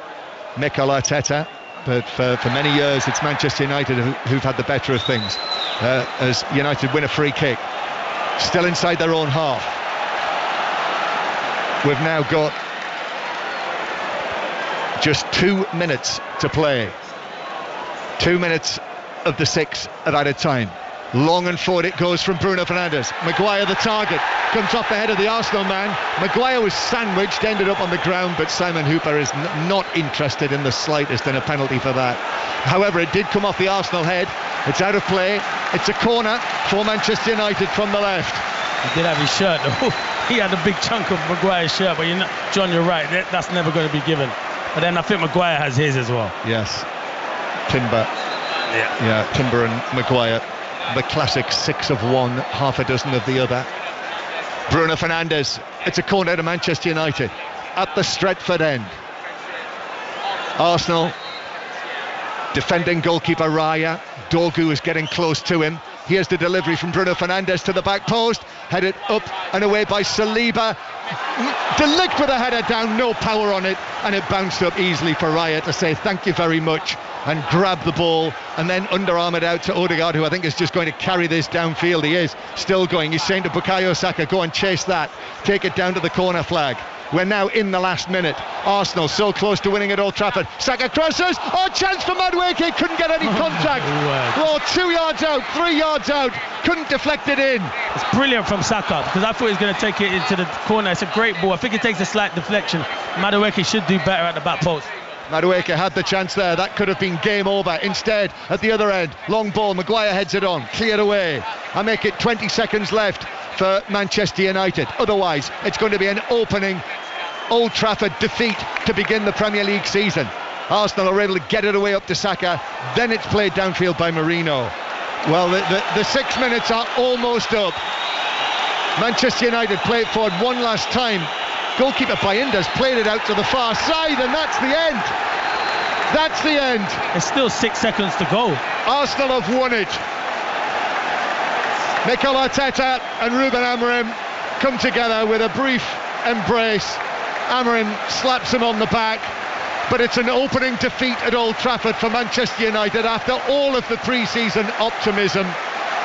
Mikel Arteta, but for many years it's Manchester United who've had the better of things. As United win a free kick, still inside their own half. We've now got just 2 minutes to play. 2 minutes of the 6 of added time. Long and forward it goes from Bruno Fernandes. Maguire the target, comes off the head of the Arsenal man. Maguire was sandwiched, ended up on the ground, but Simon Hooper is not interested in the slightest in a penalty for that. However, it did come off the Arsenal head. It's out of play. It's a corner for Manchester United from the left. He did have his shirt though. He had a big chunk of Maguire's shirt, but John, you're right, that's never going to be given. But then I think Maguire has his as well. Yes. Timber. Yeah, Timber and Maguire. The classic 6 of one, half a dozen of the other. Bruno Fernandes, it's a corner to Manchester United at the Stretford end. Arsenal defending goalkeeper Raya. Dorgu is getting close to him. Here's the delivery from Bruno Fernandes to the back post, headed up and away by Saliba. De Ligt with a header down, no power on it, and it bounced up easily for Raya to say thank you very much and grab the ball, and then underarm it out to Odegaard, who I think is just going to carry this downfield. He is still going. He's saying to Bukayo Saka, go and chase that, take it down to the corner flag. We're now in the last minute. Arsenal so close to winning at Old Trafford. Saka crosses. Oh, chance for Madueke. Couldn't get any contact. 2 yards out, 3 yards out. Couldn't deflect it in. It's brilliant from Saka, because I thought he was going to take it into the corner. It's a great ball. I think it takes a slight deflection. Madueke should do better at the back post. Madueke had the chance there. That could have been game over. Instead, at the other end, long ball. Maguire heads it on. Cleared away. I make it 20 seconds left for Manchester United. Otherwise, it's going to be an opening Old Trafford defeat to begin the Premier League season. Arsenal are able to get it away up to Saka. Then it's played downfield by Marino. Well, the 6 minutes are almost up. Manchester United play it forward one last time. Goalkeeper Bayinda's played it out to the far side, and that's the end. That's the end. There's still 6 seconds to go. Arsenal have won it. Mikel Arteta and Ruben Amorim come together with a brief embrace. Amorim slaps him on the back, but it's an opening defeat at Old Trafford for Manchester United after all of the pre-season optimism.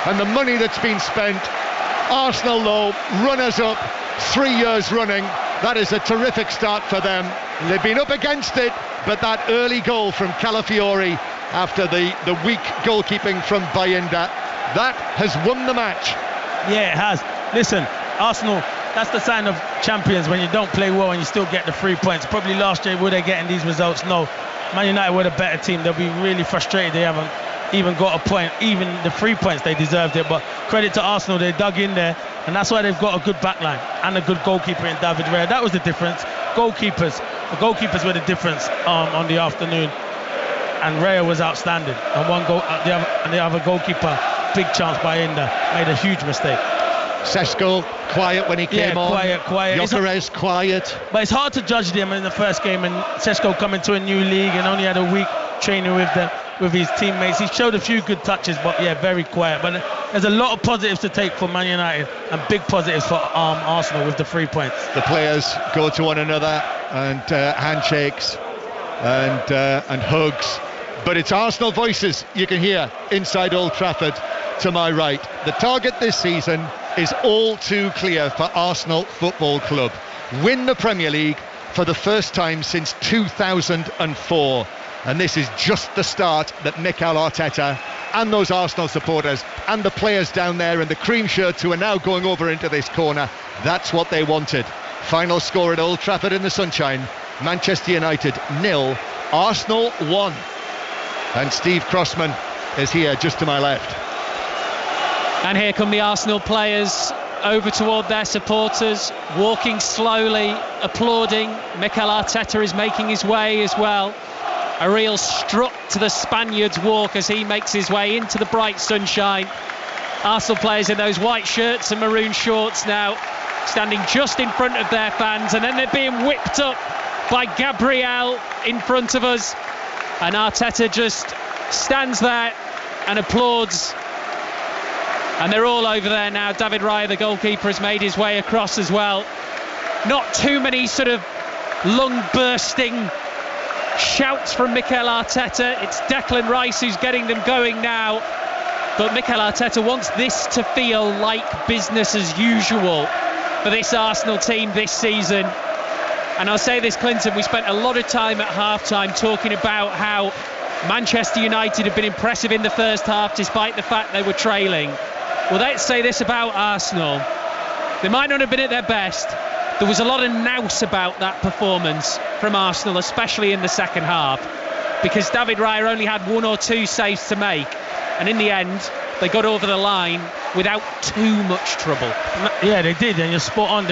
and the money that's been spent. Arsenal, though, runners-up 3 years running. That is a terrific start for them. They've been up against it, but that early goal from Calafiori after the weak goalkeeping from Bayinda, that has won the match. Yeah, it has. Listen, Arsenal, that's the sign of champions, when you don't play well and you still get the 3 points. Probably last year, were they getting these results? No. Man United were the better team. They'll be really frustrated they haven't even got a point. Even the 3 points, they deserved it. But credit to Arsenal, they dug in there, and that's why they've got a good backline and a good goalkeeper in David Raya. That was the difference. The goalkeepers were the difference on the afternoon, and Raya was outstanding. And one goal, the other goalkeeper, big chance by Inda, made a huge mistake. Sesko quiet when he came on. Quiet. Gyökeres quiet. But it's hard to judge them in the first game, and Sesko coming to a new league and only had a week training with his teammates. He showed a few good touches, but yeah, very quiet. But there's a lot of positives to take for Man United and big positives for Arsenal with the 3 points. The players go to one another and handshakes and hugs. But it's Arsenal voices you can hear inside Old Trafford to my right. The target this season is all too clear for Arsenal Football Club. Win the Premier League for the first time since 2004. And this is just the start that Mikel Arteta and those Arsenal supporters and the players down there in the cream shirts who are now going over into this corner, that's what they wanted. Final score at Old Trafford in the sunshine, Manchester United 0, Arsenal 1. And Steve Crossman is here just to my left. And here come the Arsenal players over toward their supporters, walking slowly, applauding. Mikel Arteta is making his way as well. A real strut to the Spaniard's walk as he makes his way into the bright sunshine. Arsenal players in those white shirts and maroon shorts now, standing just in front of their fans, and then they're being whipped up by Gabriel in front of us. And Arteta just stands there and applauds. And they're all over there now. David Raya, the goalkeeper, has made his way across as well. Not too many sort of lung-bursting shouts from Mikel Arteta. It's Declan Rice who's getting them going now. But Mikel Arteta wants this to feel like business as usual for this Arsenal team this season. And I'll say this, Clinton, we spent a lot of time at half-time talking about how Manchester United have been impressive in the first half despite the fact they were trailing. Well, let's say this about Arsenal. They might not have been at their best. There was a lot of nous about that performance from Arsenal, especially in the second half, because David Raya only had 1 or 2 saves to make, and in the end they got over the line without too much trouble. Yeah, they did, and you're spot on.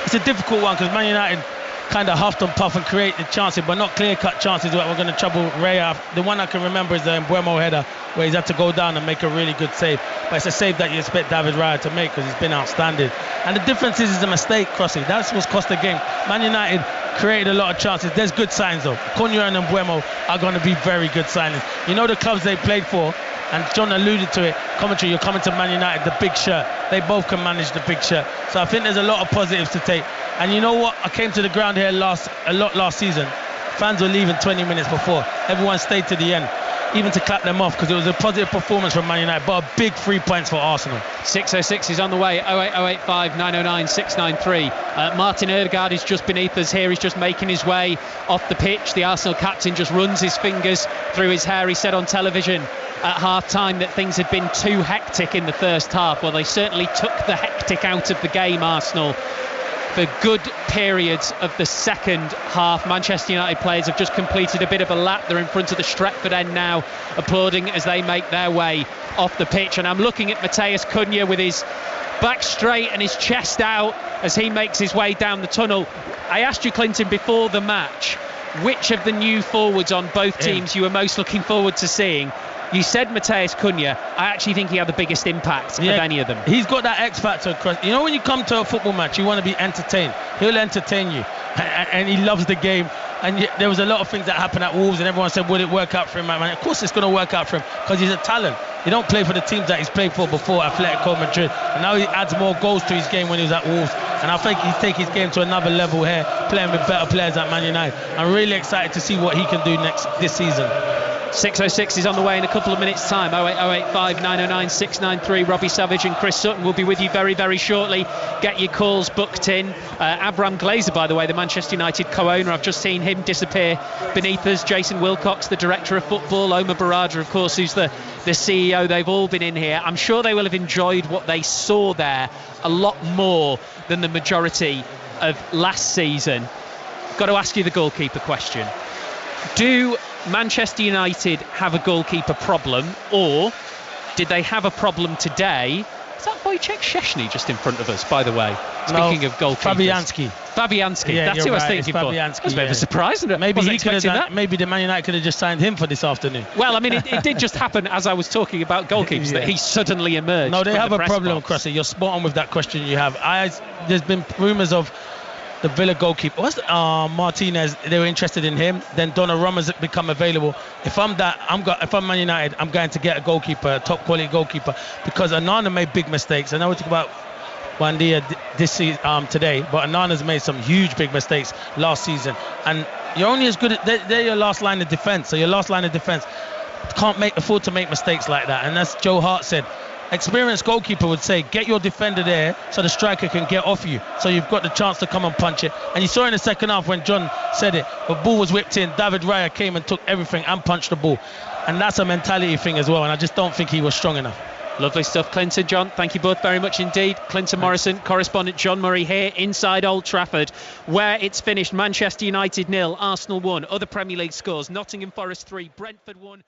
It's a difficult one because Man United kind of huffed and puffed and created chances, but not clear-cut chances that were going to trouble Raya. The one I can remember is the Mbeumo header, where he's had to go down and make a really good save. But it's a save that you expect David Raya to make because he's been outstanding. And the difference is a mistake crossing. That's what's cost the game. Man United created a lot of chances. There's good signs though. Cunha and Mbeumo are going to be very good signings. You know the clubs they played for, and John alluded to it, commentary, you're coming to Man United, the big shirt. They both can manage the big shirt. So I think there's a lot of positives to take. And you know what? I came to the ground here a lot last season. Fans were leaving 20 minutes before. Everyone stayed to the end, even to clap them off, because it was a positive performance from Man United, but a big 3 points for Arsenal. 6:06 is on the way. 08085 909 693. Martin Ødegaard is just beneath us here. He's just making his way off the pitch. The Arsenal captain just runs his fingers through his hair. He said on television at half-time that things had been too hectic in the first half. Well, they certainly took the hectic out of the game, Arsenal. For good periods of the second half, Manchester United players have just completed a bit of a lap. They're in front of the Stretford end now, applauding as they make their way off the pitch. And I'm looking at Matheus Cunha with his back straight and his chest out as he makes his way down the tunnel. I asked you, Clinton, before the match, which of the new forwards on both teams you were most looking forward to seeing. You said Matheus Cunha. I actually think he had the biggest impact of any of them. He's got that X factor across. You know, when you come to a football match, you want to be entertained. He'll entertain you, and he loves the game. And there was a lot of things that happened at Wolves, and everyone said, would it work out for him, man? Of course it's going to work out for him, because he's a talent. He don't play for the teams that he's played for before, Atletico Madrid, and now he adds more goals to his game when he was at Wolves. And I think he's taking his game to another level here, playing with better players at Man United. I'm really excited to see what he can do this season. 6:06 is on the way in a couple of minutes' time. 08085 909 693. Robbie Savage and Chris Sutton will be with you very, very shortly. Get your calls booked in. Abram Glazer, by the way, the Manchester United co-owner, I've just seen him disappear beneath us. Jason Wilcox, the director of football. Omar Barada, of course, who's the CEO. They've all been in here. I'm sure they will have enjoyed what they saw there a lot more than the majority of last season. Got to ask you the goalkeeper question. Do Manchester United have a goalkeeper problem, or did they have a problem today? Is that Wojciech Szczesny just in front of us, by the way? Speaking of goalkeepers. Fabianski. Yeah, that's who I was right. thinking for. Fabianski, That's a bit of a surprise, isn't it? Maybe Wasn't he could have expecting done, that. maybe the Man United could have just signed him for this afternoon. Well, I mean, it did just happen as I was talking about goalkeepers that he suddenly emerged. No, they from have the a press problem, box. Cressy. You're spot on with that question you have. There's been rumours of the Villa goalkeeper. Martinez? They were interested in him. Then Donnarumma's become available. If I'm Man United, I'm going to get a goalkeeper, a top quality goalkeeper, because Onana made big mistakes. I know we talk about Buendia this season, today, but Onana's made some huge big mistakes last season, and you're only as good at they're your last line of defence. So your last line of defence can't afford to make mistakes like that, and that's Joe Hart said. Experienced goalkeeper would say, get your defender there so the striker can get off you, so you've got the chance to come and punch it. And you saw in the second half when John said it, the ball was whipped in, David Raya came and took everything and punched the ball, and that's a mentality thing as well, and I just don't think he was strong enough. Lovely stuff, Clinton, John. Thank you both very much indeed. Clinton Morrison, correspondent John Murray here inside Old Trafford, where it's finished Manchester United 0, Arsenal 1. Other Premier League scores: Nottingham Forest 3, Brentford 1.